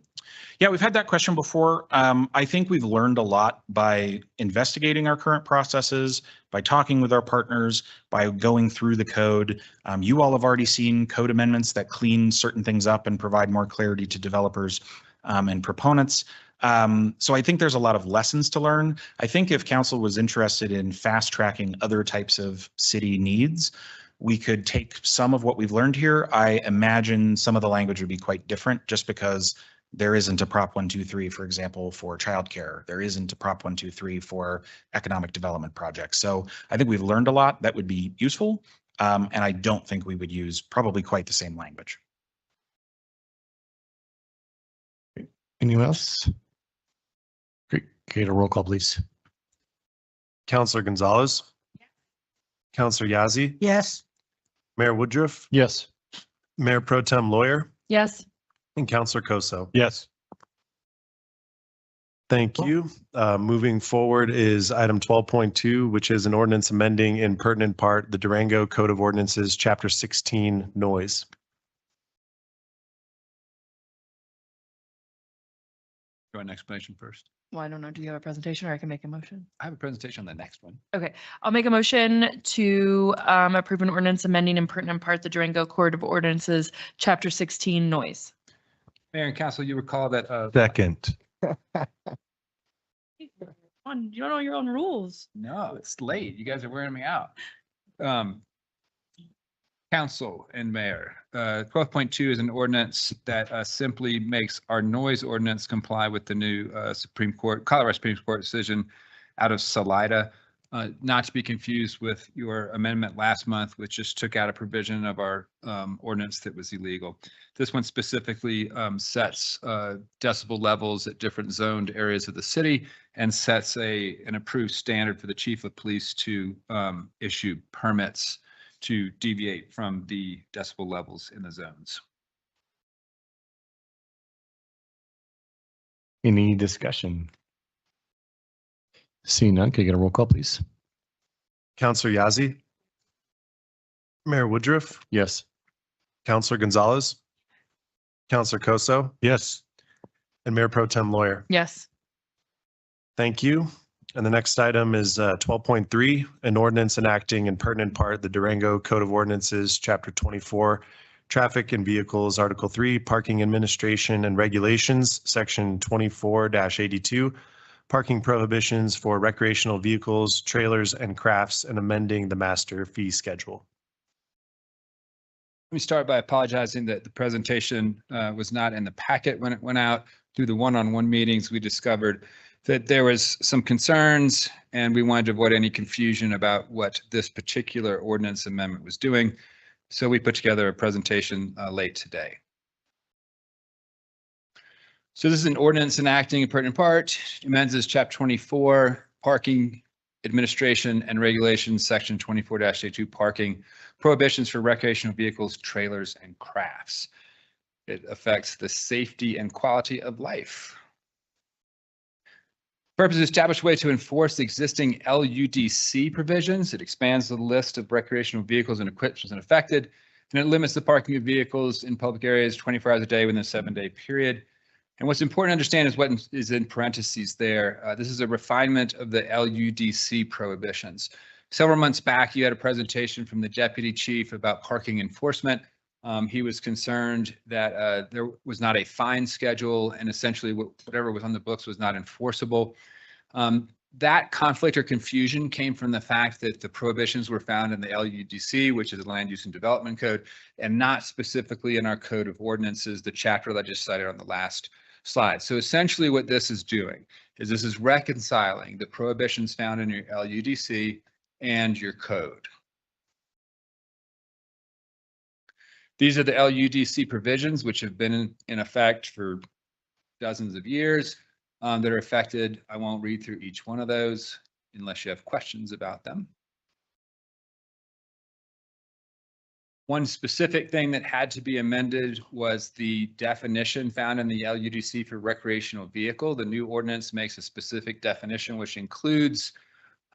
Yeah, we've had that question before. I think we've learned a lot by investigating our current processes, by talking with our partners, by going through the code. You all have already seen code amendments that clean certain things up and provide more clarity to developers and proponents. So I think there's a lot of lessons to learn. I think if council was interested in fast tracking other types of city needs, we could take some of what we've learned here. I imagine some of the language would be quite different just because there isn't a Prop 123, for example, for childcare. There isn't a Prop 123 for economic development projects. So I think we've learned a lot that would be useful. And I don't think we would use probably quite the same language. Anyone else? Great. Get a roll call, please. Counselor Gonzalez. Counselor Yazzie. Yes. Mayor Woodruff. Yes. Mayor Pro Tem Lawyer. Yes. And Counselor Koso. Yes. Thank you. Moving forward is item 12.2, which is an ordinance amending in pertinent part the Durango Code of Ordinances, Chapter 16, noise. Go an explanation first. Well, I don't know. Do you have a presentation or I can make a motion? I have a presentation on the next one. Okay, I'll make a motion to approve an ordinance amending in pertinent part the Durango Code of Ordinances, Chapter 16, noise. Mayor and council, you recall that. Second. You don't know your own rules. No, it's late. You guys are wearing me out. Council and mayor, 12.2 is an ordinance that simply makes our noise ordinance comply with the new Colorado Supreme Court decision out of Salida. Not to be confused with your amendment last month, which just took out a provision of our ordinance that was illegal. This one specifically sets decibel levels at different zoned areas of the city and sets an approved standard for the chief of police to issue permits to deviate from the decibel levels in the zones. Any discussion? Seeing none, can I get a roll call, please? Counselor Yazzie. Mayor Woodruff. Yes. Counselor Gonzalez. Counselor Koso. Yes. And Mayor Pro Tem Lawyer. Yes. Thank you. And the next item is 12.3, an ordinance enacting in pertinent part the Durango Code of Ordinances, Chapter 24, Traffic and Vehicles, Article 3, Parking Administration and Regulations, Section 24-82, Parking Prohibitions for Recreational Vehicles, Trailers, and Crafts, and amending the master fee schedule. Let me start by apologizing that the presentation was not in the packet when it went out. Through the one-on-one meetings, we discovered that there was some concerns and we wanted to avoid any confusion about what this particular ordinance amendment was doing. So we put together a presentation late today. So this is an ordinance enacting in pertinent part, amends Chapter 24, Parking Administration and Regulations, Section 24-82, Parking Prohibitions for Recreational Vehicles, Trailers, and Crafts. It affects the safety and quality of life. Purpose is to establish a way to enforce the existing LUDC provisions. It expands the list of recreational vehicles and equipment affected, and it limits the parking of vehicles in public areas 24 hours a day within a 7-day period. And what's important to understand is what is in parentheses there. This is a refinement of the LUDC prohibitions. Several months back, you had a presentation from the deputy chief about parking enforcement. He was concerned that there was not a fine schedule, and essentially whatever was on the books was not enforceable. That conflict or confusion came from the fact that the prohibitions were found in the LUDC, which is the Land Use and Development Code, and not specifically in our Code of Ordinances, the chapter that I just cited on the last slide. So essentially what this is doing is this is reconciling the prohibitions found in your LUDC and your code. These are the LUDC provisions, which have been in effect for dozens of years that are affected. I won't read through each one of those unless you have questions about them. One specific thing that had to be amended was the definition found in the LUDC for recreational vehicle. The new ordinance makes a specific definition, which includes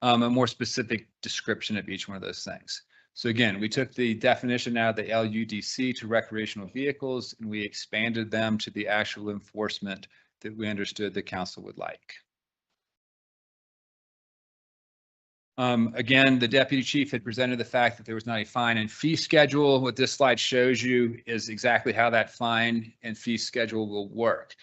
a more specific description of each one of those things. So again, we took the definition out of the LUDC to recreational vehicles, and we expanded them to the actual enforcement that we understood the council would like. Again, the deputy chief had presented the fact that there was not a fine and fee schedule. What this slide shows you is exactly how that fine and fee schedule will work.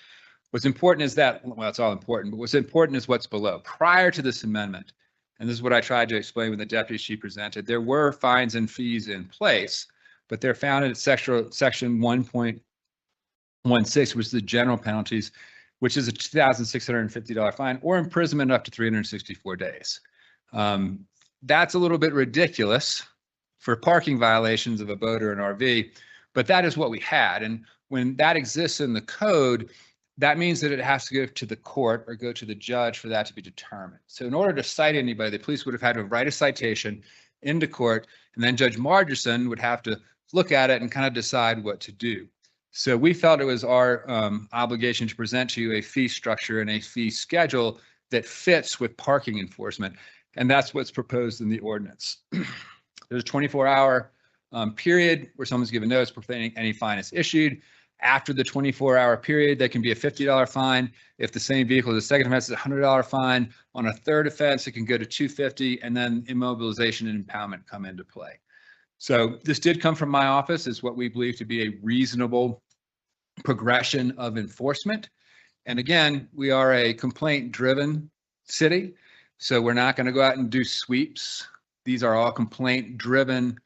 What's important is that, well, it's all important, but what's important is what's below. Prior to this amendment, and this is what I tried to explain when the deputy chief presented, there were fines and fees in place, but they're found in section 1.16, which is the general penalties, which is a $2,650 fine or imprisonment up to 364 days. That's a little bit ridiculous for parking violations of a boat or an RV, but that is what we had. And when that exists in the code, that means that it has to go to the court or go to the judge for that to be determined. So in order to cite anybody, the police would have had to write a citation into court, and then Judge Margerson would have to look at it and kind of decide what to do. So we felt it was our obligation to present to you a fee structure and a fee schedule that fits with parking enforcement. And that's what's proposed in the ordinance. There's a 24-hour period where someone's given notice before any fine is issued. After the 24-hour period, there can be a $50 fine. If the same vehicle is a second offense, it's a $100 fine. On a third offense, it can go to $250, and then immobilization and impoundment come into play. So this did come from my office. It's what we believe to be a reasonable progression of enforcement. And again, we are a complaint-driven city, so we're not going to go out and do sweeps. These are all complaint-driven.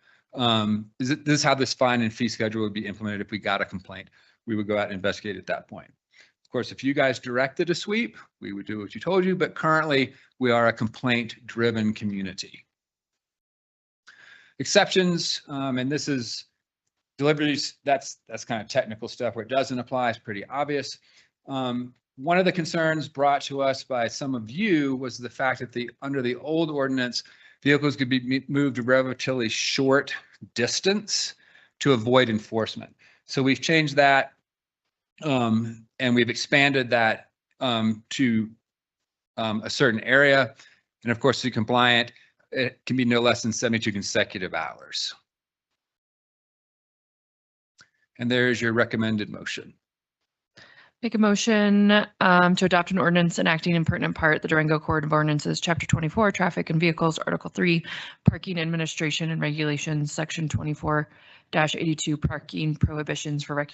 This is how this fine and fee schedule would be implemented if we got a complaint. We would go out and investigate at that point. Of course, if you guys directed a sweep, we would do what you told you, but currently we are a complaint-driven community. Exceptions, and this is deliveries, that's kind of technical stuff. Where it doesn't apply is pretty obvious. One of the concerns brought to us by some of you was the fact that under the old ordinance, vehicles could be moved a relatively short distance to avoid enforcement. So we've changed that, and we've expanded that to a certain area. And of course, to be compliant, it can be no less than 72 consecutive hours. And there's your recommended motion. Make a motion to adopt an ordinance enacting in pertinent part the Durango Code of Ordinances, Chapter 24, Traffic and Vehicles, Article 3, Parking Administration and Regulations, Section 24-82, Parking Prohibitions for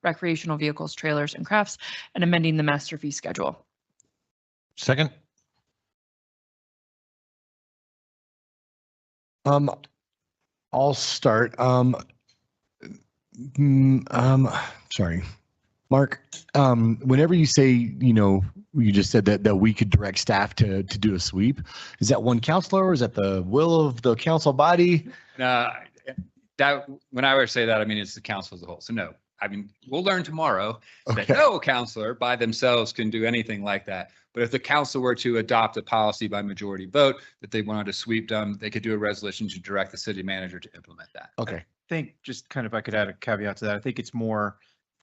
Recreational Vehicles, Trailers, and Crafts, and amending the master fee schedule. Second. I'll start. Sorry. Mark, whenever you say, you just said that we could direct staff to do a sweep, is that one counselor or is that the will of the council body? That when I would say that, I mean, it's the council as a whole. So no, I mean, we'll learn tomorrow that no counselor by themselves can do anything like that. But if the council were to adopt a policy by majority vote that they wanted to sweep them, they could do a resolution to direct the city manager to implement that. Okay. I think just kind of, if I could add a caveat to that, I think it's more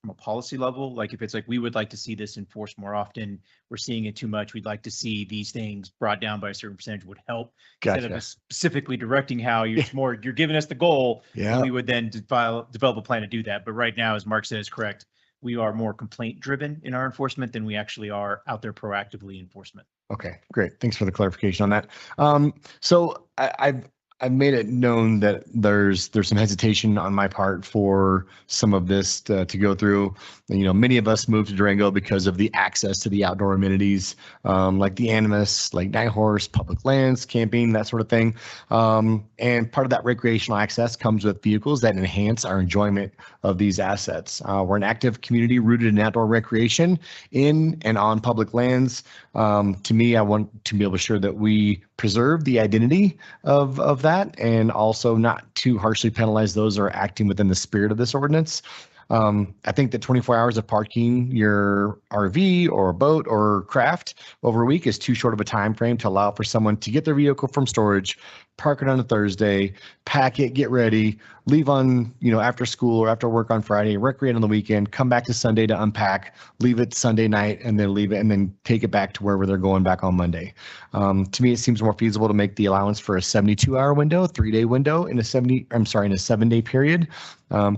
from a policy level. Like if it's like, we would like to see this enforced more often, we're seeing it too much, we'd like to see these things brought down by a certain percentage would help. Instead of Gotcha. us specifically directing how you're more, you're giving us the goal. Yeah. And we would then develop a plan to do that. But right now, as Mark said, is correct. We are more complaint driven in our enforcement than we actually are out there proactively enforcement. Okay, great. Thanks for the clarification on that. So I've made it known that there's some hesitation on my part for some of this to go through. You know, many of us moved to Durango because of the access to the outdoor amenities, like the Animas, like Night Horse, public lands, camping, that sort of thing. And part of that recreational access comes with vehicles that enhance our enjoyment of these assets. We're an active community rooted in outdoor recreation in and on public lands. To me, I want to be able to ensure that we preserve the identity of that and also not too harshly penalize those that are acting within the spirit of this ordinance. I think that 24 hours of parking your RV or boat or craft over a week is too short of a time frame to allow for someone to get their vehicle from storage, park it on a Thursday, pack it, get ready, leave on, after school or after work on Friday, recreate on the weekend, come back to Sunday to unpack, leave it Sunday night, and then leave it and then take it back to wherever they're going back on Monday. To me, it seems more feasible to make the allowance for a 72-hour window, 3-day window in a 7-day period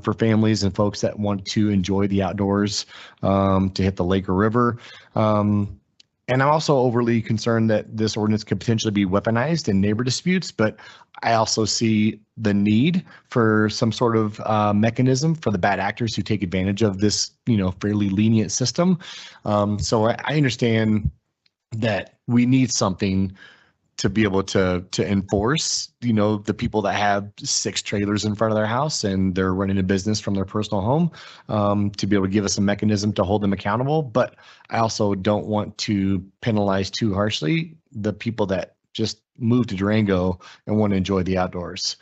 for families and folks that want to enjoy the outdoors, to hit the lake or river. And I'm also overly concerned that this ordinance could potentially be weaponized in neighbor disputes, but I also see the need for some sort of mechanism for the bad actors who take advantage of this, fairly lenient system. So I understand that we need something to be able to enforce, the people that have 6 trailers in front of their house and they're running a business from their personal home, to be able to give us a mechanism to hold them accountable. But I also don't want to penalize too harshly the people that just moved to Durango and want to enjoy the outdoors.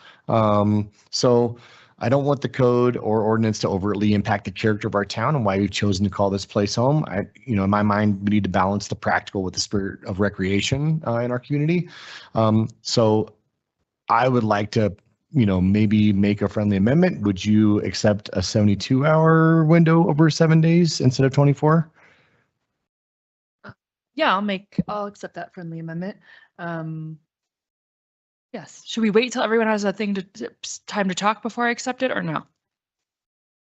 So I don't want the code or ordinance to overtly impact the character of our town and why we've chosen to call this place home. In my mind, we need to balance the practical with the spirit of recreation in our community. So I would like to, maybe make a friendly amendment. Would you accept a 72-hour window over 7 days instead of 24? Yeah, I'll accept that friendly amendment. Yes. Should we wait till everyone has time to talk before I accept it or no?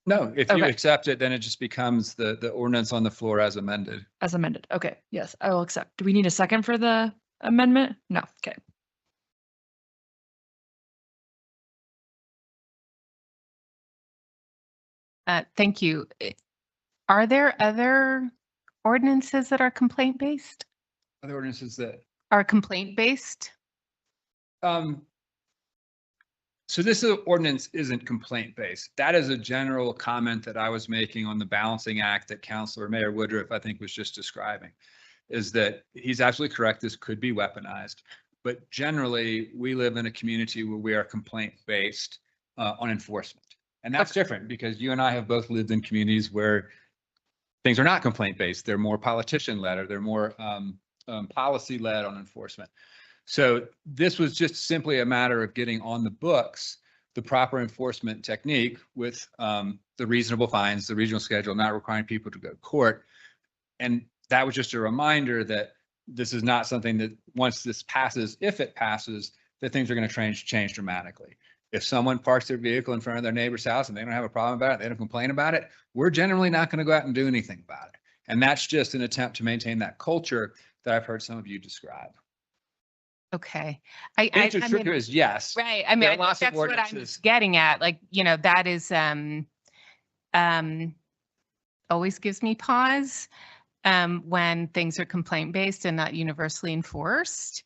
No, if you Okay. accept it, then it just becomes the ordinance on the floor as amended. As amended. Okay. Yes, I will accept. Do we need a second for the amendment? No. Okay. Thank you. Are there other ordinances that are complaint-based? Other ordinances that, Are complaint-based? so this ordinance isn't complaint-based. That is a general comment that I was making on the balancing act that Councilor Mayor Woodruff, I think, was just describing, is that he's absolutely correct. This could be weaponized. But generally, we live in a community where we are complaint-based on enforcement. And that's different because you and I have both lived in communities where things are not complaint-based. They're more politician-led or they're more policy-led on enforcement. So this was just simply a matter of getting on the books the proper enforcement technique with the reasonable fines, the regional schedule, not requiring people to go to court. And that was just a reminder that this is not something that once this passes, if it passes, that things are going to change dramatically. If someone parks their vehicle in front of their neighbor's house and they don't have a problem about it, they don't complain about it, we're generally not going to go out and do anything about it. And that's just an attempt to maintain that culture that I've heard some of you describe. Okay. The answer is yes. Right. There are lots of That's what I'm ordinances. getting at. That is always gives me pause when things are complaint-based and not universally enforced.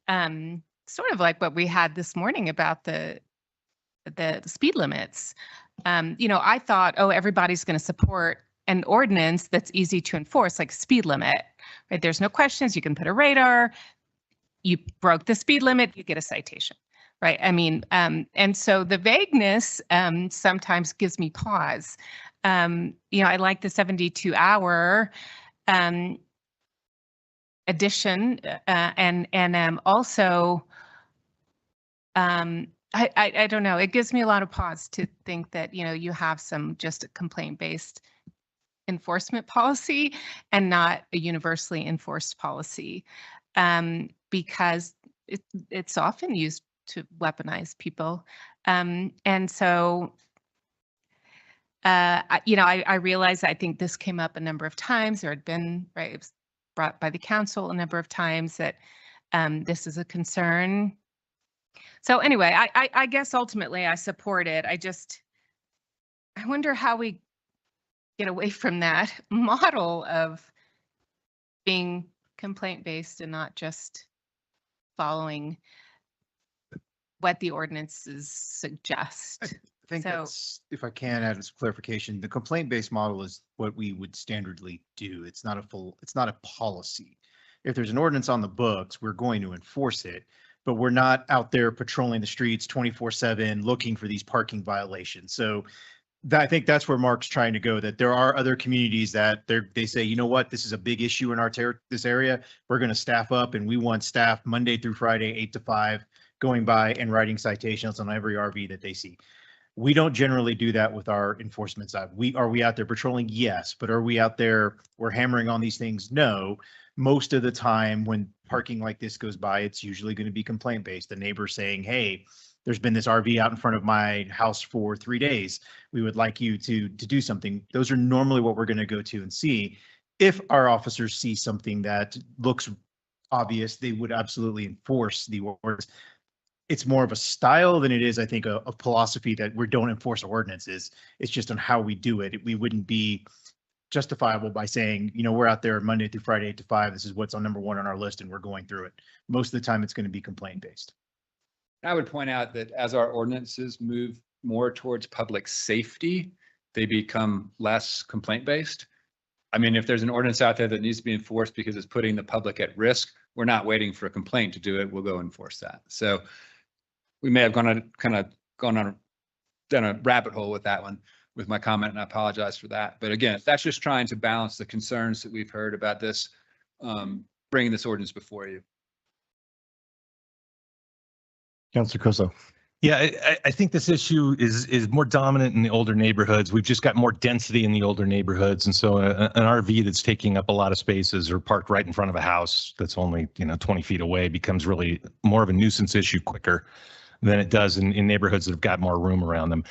Sort of like what we had this morning about the speed limits. I thought, everybody's going to support an ordinance that's easy to enforce, like speed limit, right? There's no questions. You can put a radar. You broke the speed limit, you get a citation, right? And so the vagueness sometimes gives me pause. I like the 72-hour addition, and also, I don't know, it gives me a lot of pause to think that, you have some just complaint-based enforcement policy and not a universally enforced policy, because it's often used to weaponize people. And so, I realize, I think this came up a number of times. There had been, right, it was brought by the council a number of times that this is a concern. So anyway, I guess ultimately I support it. I wonder how we get away from that model of being complaint-based and not just following what the ordinances suggest. I think So- that's, if I can add some clarification, the complaint-based model is what we would standardly do. It's not a policy. If there's an ordinance on the books, we're going to enforce it, but we're not out there patrolling the streets 24/7 looking for these parking violations. So I think that's where Mark's trying to go, that there are other communities that they say, you know what, this is a big issue in our this area. We're going to staff up, and we want staff Monday through Friday, 8 to 5, going by and writing citations on every RV that they see. We don't generally do that with our enforcement side. Are we out there patrolling? Yes. But are we out there, we're hammering on these things? No. Most of the time when parking like this goes by, it's usually going to be complaint based. The neighbor saying, hey, there's been this RV out in front of my house for 3 days. We would like you to do something. Those are normally what we're going to go to and see. If our officers see something that looks obvious, they would absolutely enforce the orders. It's more of a style than it is, I think, a philosophy that we don't enforce ordinances. It's just on how we do it. We wouldn't be justifiable by saying, we're out there Monday through Friday, 8 to 5. This is what's on number 1 on our list, and we're going through it. Most of the time, it's going to be complaint based. I would point out that as our ordinances move more towards public safety, they become less complaint based. I mean, if there's an ordinance out there that needs to be enforced because it's putting the public at risk, we're not waiting for a complaint to do it. We'll go enforce that. So we may have done a rabbit hole with that one with my comment, and I apologize for that. But again, that's just trying to balance the concerns that we've heard about this, bringing this ordinance before you. Councilor Coso. Yeah, I think this issue is more dominant in the older neighborhoods. We've just got more density in the older neighborhoods. And so an RV that's taking up a lot of spaces or parked right in front of a house that's only, 20 feet away becomes really more of a nuisance issue quicker than it does in neighborhoods that have got more room around them.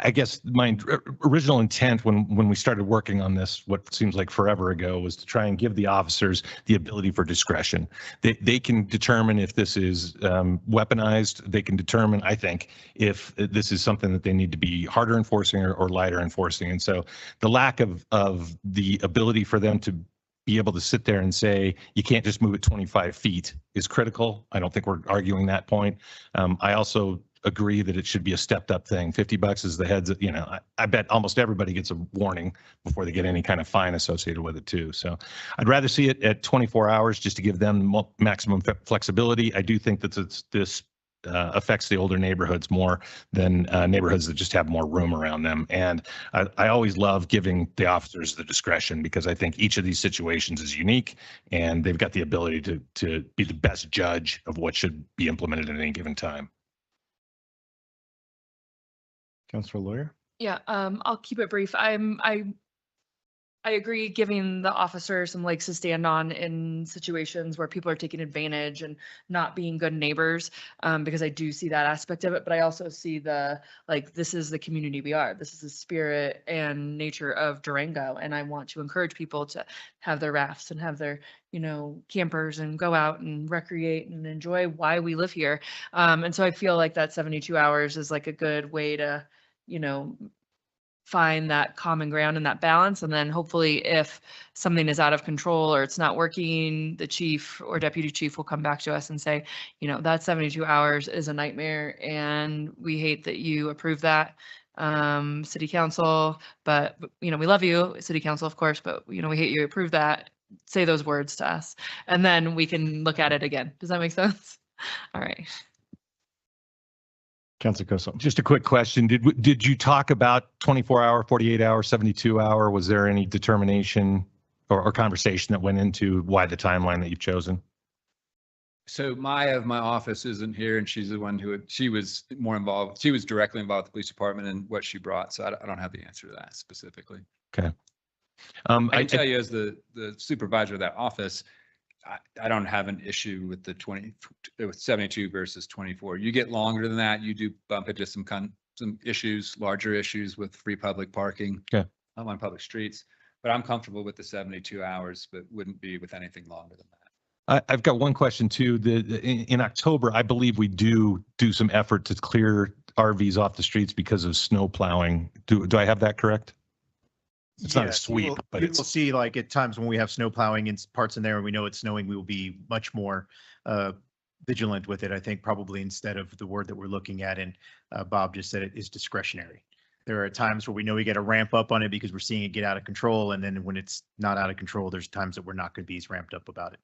I guess my original intent when we started working on this, what seems like forever ago, was to try and give the officers the ability for discretion. They can determine if this is weaponized. They can determine, I think, if this is something that they need to be harder enforcing or lighter enforcing. And so the lack of the ability for them to be able to sit there and say, you can't just move it 25 feet is critical. I don't think we're arguing that point. I also agree that it should be a stepped up thing. $50 is the heads, I bet almost everybody gets a warning before they get any kind of fine associated with it too. So I'd rather see it at 24 hours just to give them maximum flexibility. I do think that this affects the older neighborhoods more than neighborhoods that just have more room around them. And I always love giving the officers the discretion, because I think each of these situations is unique and they've got the ability to be the best judge of what should be implemented at any given time. Councilor Lawyer. Yeah, I'll keep it brief. I agree giving the officer some legs to stand on in situations where people are taking advantage and not being good neighbors, because I do see that aspect of it. But I also see this is the community we are. This is the spirit and nature of Durango. And I want to encourage people to have their rafts and have their, campers and go out and recreate and enjoy why we live here. And so I feel like that 72 hours is like a good way to, find that common ground and that balance. And then hopefully if something is out of control or it's not working, the chief or deputy chief will come back to us and say, that 72 hours is a nightmare and we hate that you approve that, city council, but we love you, city council, of course, but we hate you approve that. Say those words to us and then we can look at it again. Does that make sense? All right. Councilor Coso. Just a quick question. Did you talk about 24-hour, 48-hour, 72-hour? Was there any determination or conversation that went into why the timeline that you've chosen? So Maya of my office isn't here, and she's the one she was more involved. She was directly involved with the police department and what she brought. So I don't have the answer to that specifically. Okay. I can tell you as the supervisor of that office, I don't have an issue with the 72 versus 24. You get longer than that, you do bump into some issues, larger issues with free public parking on public streets. But I'm comfortable with the 72 hours, but wouldn't be with anything longer than that. I've got one question too. In October, I believe we do some effort to clear RVs off the streets because of snow plowing. Do I have that correct? It's not a Yes, sweep, but we'll see, like at times when we have snow plowing in parts in there and we know it's snowing, we will be much more vigilant with it. I think probably instead of the word that we're looking at, and Bob just said it is discretionary. There are times where we know we got to ramp up on it because we're seeing it get out of control. And then when it's not out of control, there's times that we're not going to be as ramped up about it.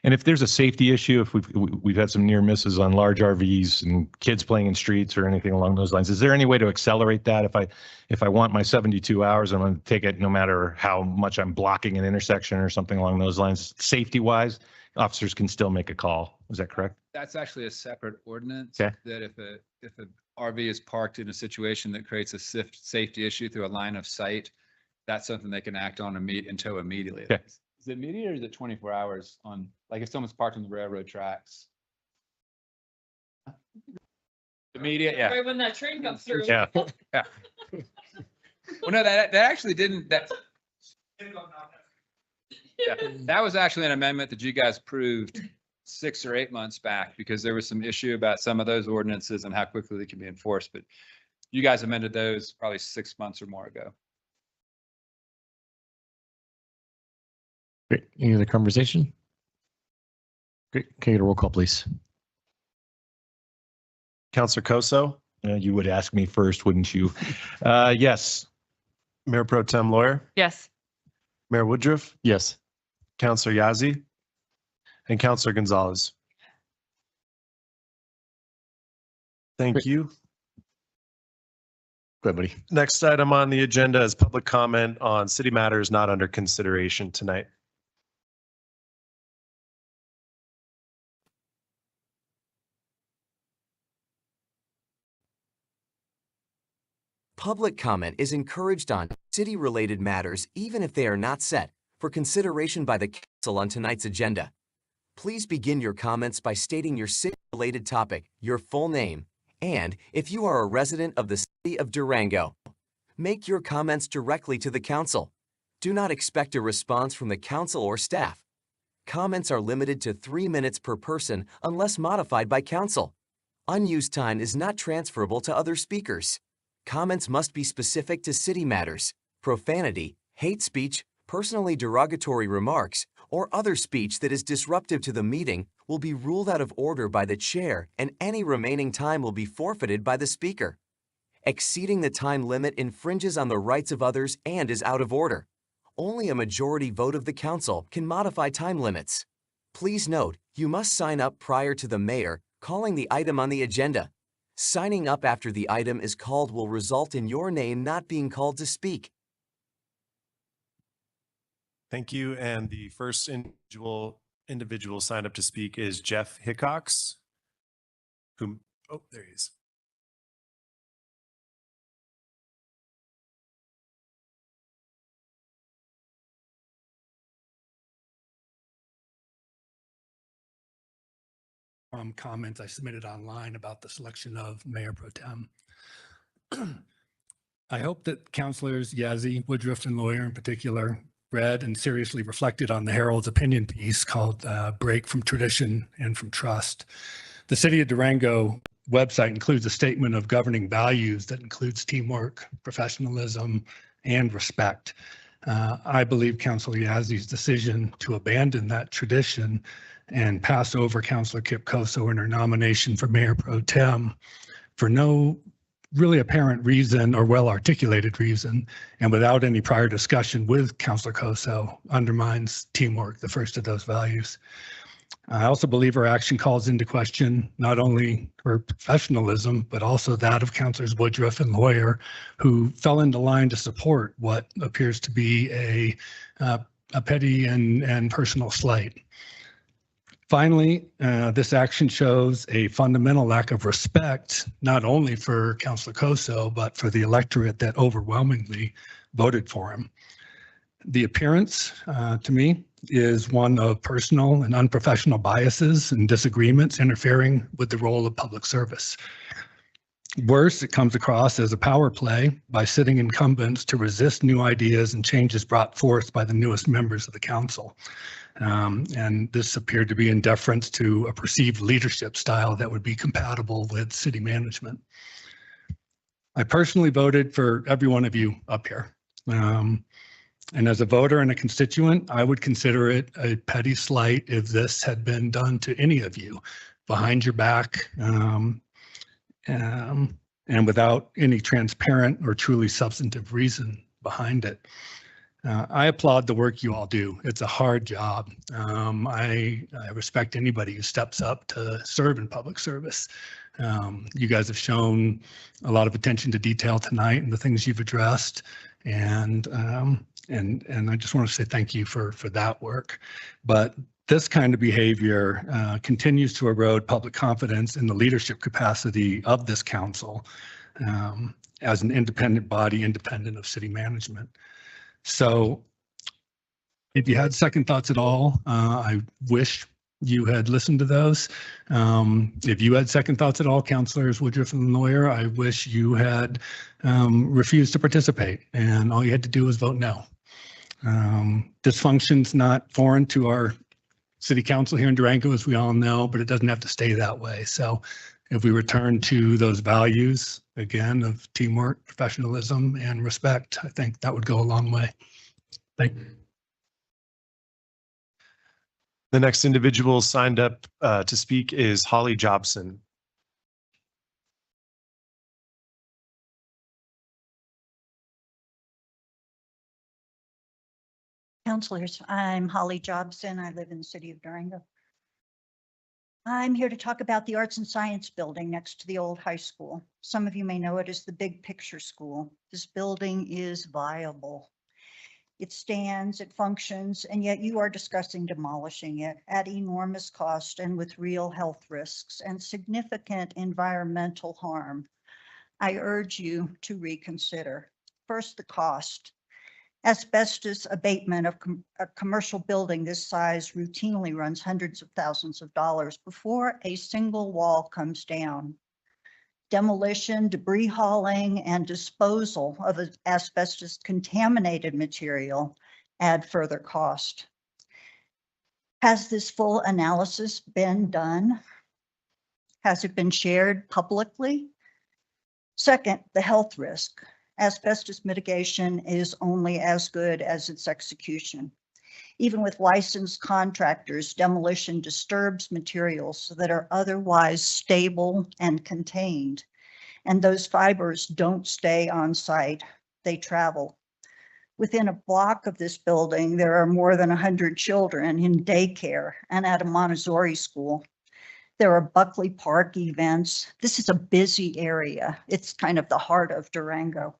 And if there's a safety issue, if we've had some near misses on large RVs and kids playing in streets or anything along those lines, is there any way to accelerate that? If I want my 72 hours, I'm going to take it no matter how much I'm blocking an intersection or something along those lines. Safety wise, officers can still make a call. Is that correct? That's actually a separate ordinance. Okay. That if a RV is parked in a situation that creates a safety issue through a line of sight, that's something they can act on until immediately. Okay. Is it immediate or is it 24 hours on, like if someone's parked on the railroad tracks? Immediate, yeah. Right when that train comes through. Yeah. Yeah. Well, no, that actually didn't, yeah, that was actually an amendment that you guys approved 6 or 8 months back because there was some issue about some of those ordinances and how quickly they can be enforced. But you guys amended those probably 6 months or more ago. Great. Any other conversation? Great. Can I get a roll call, please? Counselor Koso, You would ask me first, wouldn't you? Yes. Mayor Pro Tem Lawyer, Yes. Mayor Woodruff, Yes. Counselor Yazzie, and Counselor Gonzalez. Thank you. Go ahead, buddy. Next item on the agenda is public comment on city matters not under consideration tonight. Public comment is encouraged on city-related matters even if they are not set for consideration by the council on tonight's agenda. Please begin your comments by stating your city-related topic, your full name, and if you are a resident of the city of Durango. Make your comments directly to the council. Do not expect a response from the council or staff. Comments are limited to 3 minutes per person unless modified by council. Unused time is not transferable to other speakers. Comments must be specific to city matters. Profanity, hate speech, personally derogatory remarks, or other speech that is disruptive to the meeting will be ruled out of order by the chair, and any remaining time will be forfeited by the speaker. Exceeding the time limit infringes on the rights of others and is out of order. Only a majority vote of the council can modify time limits. Please note, you must sign up prior to the mayor calling the item on the agenda. Signing up after the item is called will result in your name not being called to speak. Thank you. And the first individual signed up to speak is Jeff Hickox. Oh, there he is. Comments I submitted online about the selection of Mayor Pro Tem. I hope that councilors Yazzie, Woodruff, and Lawyer in particular read and seriously reflected on the Herald's opinion piece called Break from Tradition and from Trust. The City of Durango website includes a statement of governing values that includes teamwork, professionalism, and respect. I believe Councilor Yazzie's decision to abandon that tradition and pass over Councilor Kip Koso in her nomination for Mayor Pro Tem for no really apparent reason or well-articulated reason, and without any prior discussion with Councilor Koso, undermines teamwork, the first of those values. I also believe her action calls into question not only her professionalism, but also that of Councilors Woodruff and Lawyer, who fell into line to support what appears to be a petty and personal slight. Finally, this action shows a fundamental lack of respect, not only for Councilor Koso, but for the electorate that overwhelmingly voted for him. The appearance, to me, is one of personal and unprofessional biases and disagreements interfering with the role of public service. Worse, it comes across as a power play by sitting incumbents to resist new ideas and changes brought forth by the newest members of the council. And this appeared to be in deference to a perceived leadership style that would be compatible with city management. I personally voted for every one of you up here. And as a voter and a constituent, I would consider it a petty slight if this had been done to any of you behind your back, and without any transparent or truly substantive reason behind it. I applaud the work you all do. It's a hard job. I respect anybody who steps up to serve in public service. You guys have shown a lot of attention to detail tonight and the things you've addressed. And I just want to say thank you for that work. But this kind of behavior continues to erode public confidence in the leadership capacity of this council as an independent body, independent of city management. So if you had second thoughts at all, I wish you had listened to those. If you had second thoughts at all, Councilors Woodruff and Lawyer, I wish you had refused to participate and all you had to do was vote no. Dysfunction's not foreign to our city council here in Durango, as we all know, but it doesn't have to stay that way. So if we return to those values, again, of teamwork, professionalism, and respect, I think that would go a long way. Thank you. The next individual signed up to speak is Holly Jobson. Councilors, I'm Holly Jobson. I live in the city of Durango. I'm here to talk about the Arts and Science Building next to the old high school. Some of you may know it as the Big Picture School. This building is viable. It stands, it functions, and yet you are discussing demolishing it at enormous cost and with real health risks and significant environmental harm. I urge you to reconsider. First, the cost. Asbestos abatement of a commercial building this size routinely runs hundreds of thousands of dollars before a single wall comes down. Demolition, debris hauling, and disposal of asbestos contaminated material add further cost. Has this full analysis been done? Has it been shared publicly? Second, the health risk. Asbestos mitigation is only as good as its execution. Even with licensed contractors, demolition disturbs materials that are otherwise stable and contained. And those fibers don't stay on site, they travel. Within a block of this building, there are more than 100 children in daycare and at a Montessori school. There are Buckley Park events. This is a busy area. It's kind of the heart of Durango.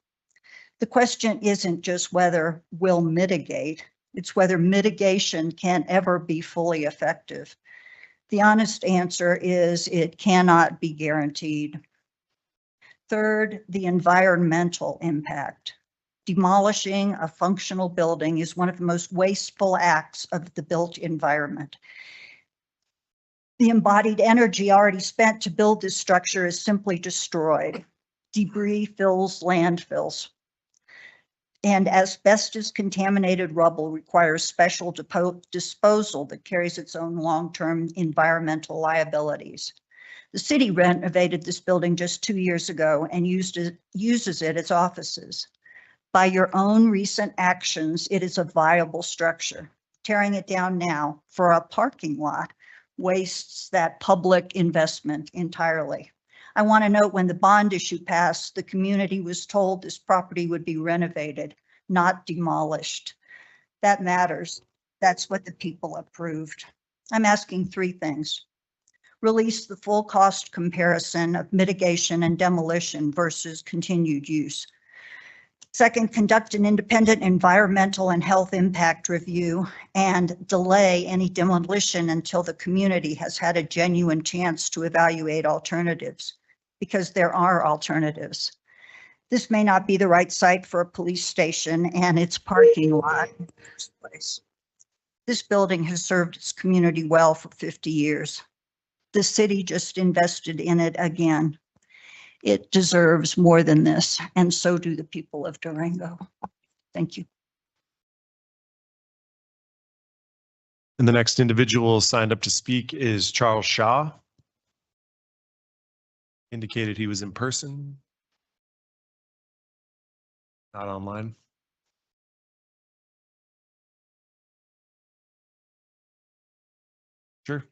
The question isn't just whether we'll mitigate, it's whether mitigation can ever be fully effective. The honest answer is it cannot be guaranteed. Third, the environmental impact. Demolishing a functional building is one of the most wasteful acts of the built environment. The embodied energy already spent to build this structure is simply destroyed. Debris fills landfills. And asbestos contaminated rubble requires special disposal that carries its own long-term environmental liabilities. The city renovated this building just 2 years ago and uses it as offices. By your own recent actions, it is a viable structure. Tearing it down now for a parking lot wastes that public investment entirely. I want to note when the bond issue passed, the community was told this property would be renovated, not demolished. That matters. That's what the people approved. I'm asking 3 things. Release the full cost comparison of mitigation and demolition versus continued use. Second, conduct an independent environmental and health impact review and delay any demolition until the community has had a genuine chance to evaluate alternatives, because there are alternatives. This may not be the right site for a police station and its parking lot in the first place. This building has served its community well for 50 years. The city just invested in it again. It deserves more than this, and so do the people of Durango. Thank you. And the next individual signed up to speak is Charles Shaw. Indicated he was in person. Not online. Sure.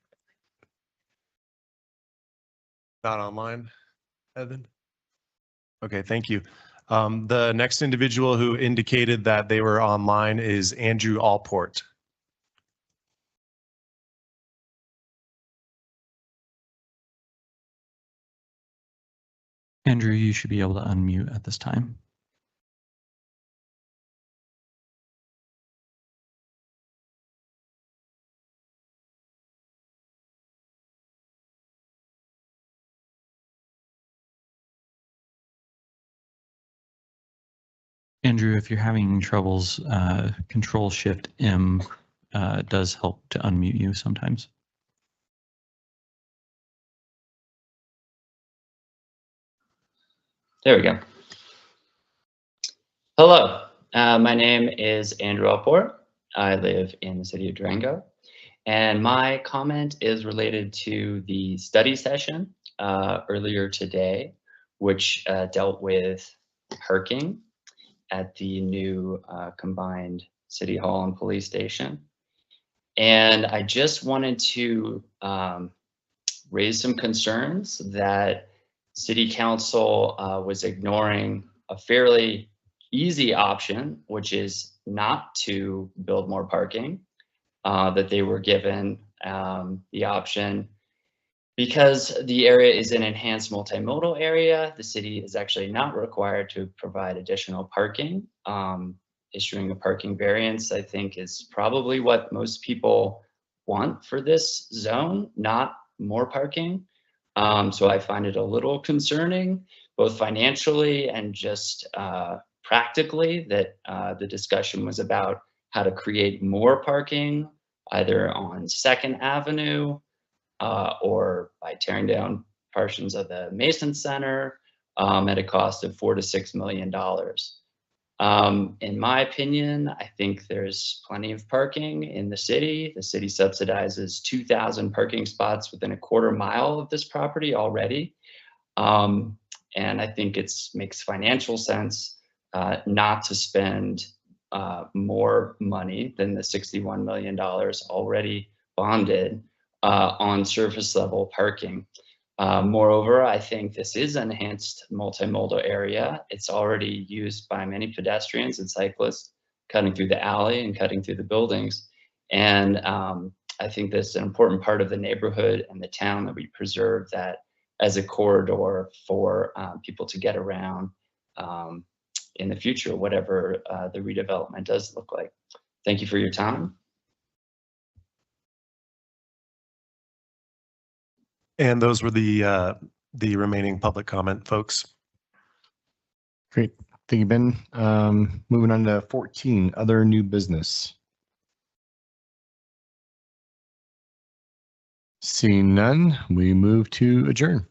Not online, Evan. Okay, thank you. The next individual who indicated that they were online is Andrew Allport. Andrew, you should be able to unmute at this time. Andrew, if you're having troubles, Control-Shift-M does help to unmute you sometimes. There we go. Hello, my name is Andrew Allport. I live in the city of Durango, and my comment is related to the study session earlier today, which dealt with parking at the new combined city hall and police station. And I just wanted to raise some concerns that City Council was ignoring a fairly easy option, which is not to build more parking, that they were given the option because the area is an enhanced multimodal area. The city is actually not required to provide additional parking. Issuing a parking variance, I think, is probably what most people want for this zone, not more parking. So I find it a little concerning, both financially and just practically, that the discussion was about how to create more parking, either on 2nd Avenue or by tearing down portions of the Mason Center at a cost of $4 to $6 million. In my opinion, I think there's plenty of parking in the city. The city subsidizes 2,000 parking spots within a quarter mile of this property already. And I think it makes financial sense not to spend more money than the $61 million already bonded on surface level parking. Moreover, I think this is an enhanced multimodal area. It's already used by many pedestrians and cyclists cutting through the alley and cutting through the buildings. And I think this is an important part of the neighborhood and the town that we preserve that as a corridor for people to get around in the future, whatever the redevelopment does look like. Thank you for your time. And those were the remaining public comment, folks. Great. Thank you, Ben. Moving on to 14, other new business. Seeing none, we move to adjourn.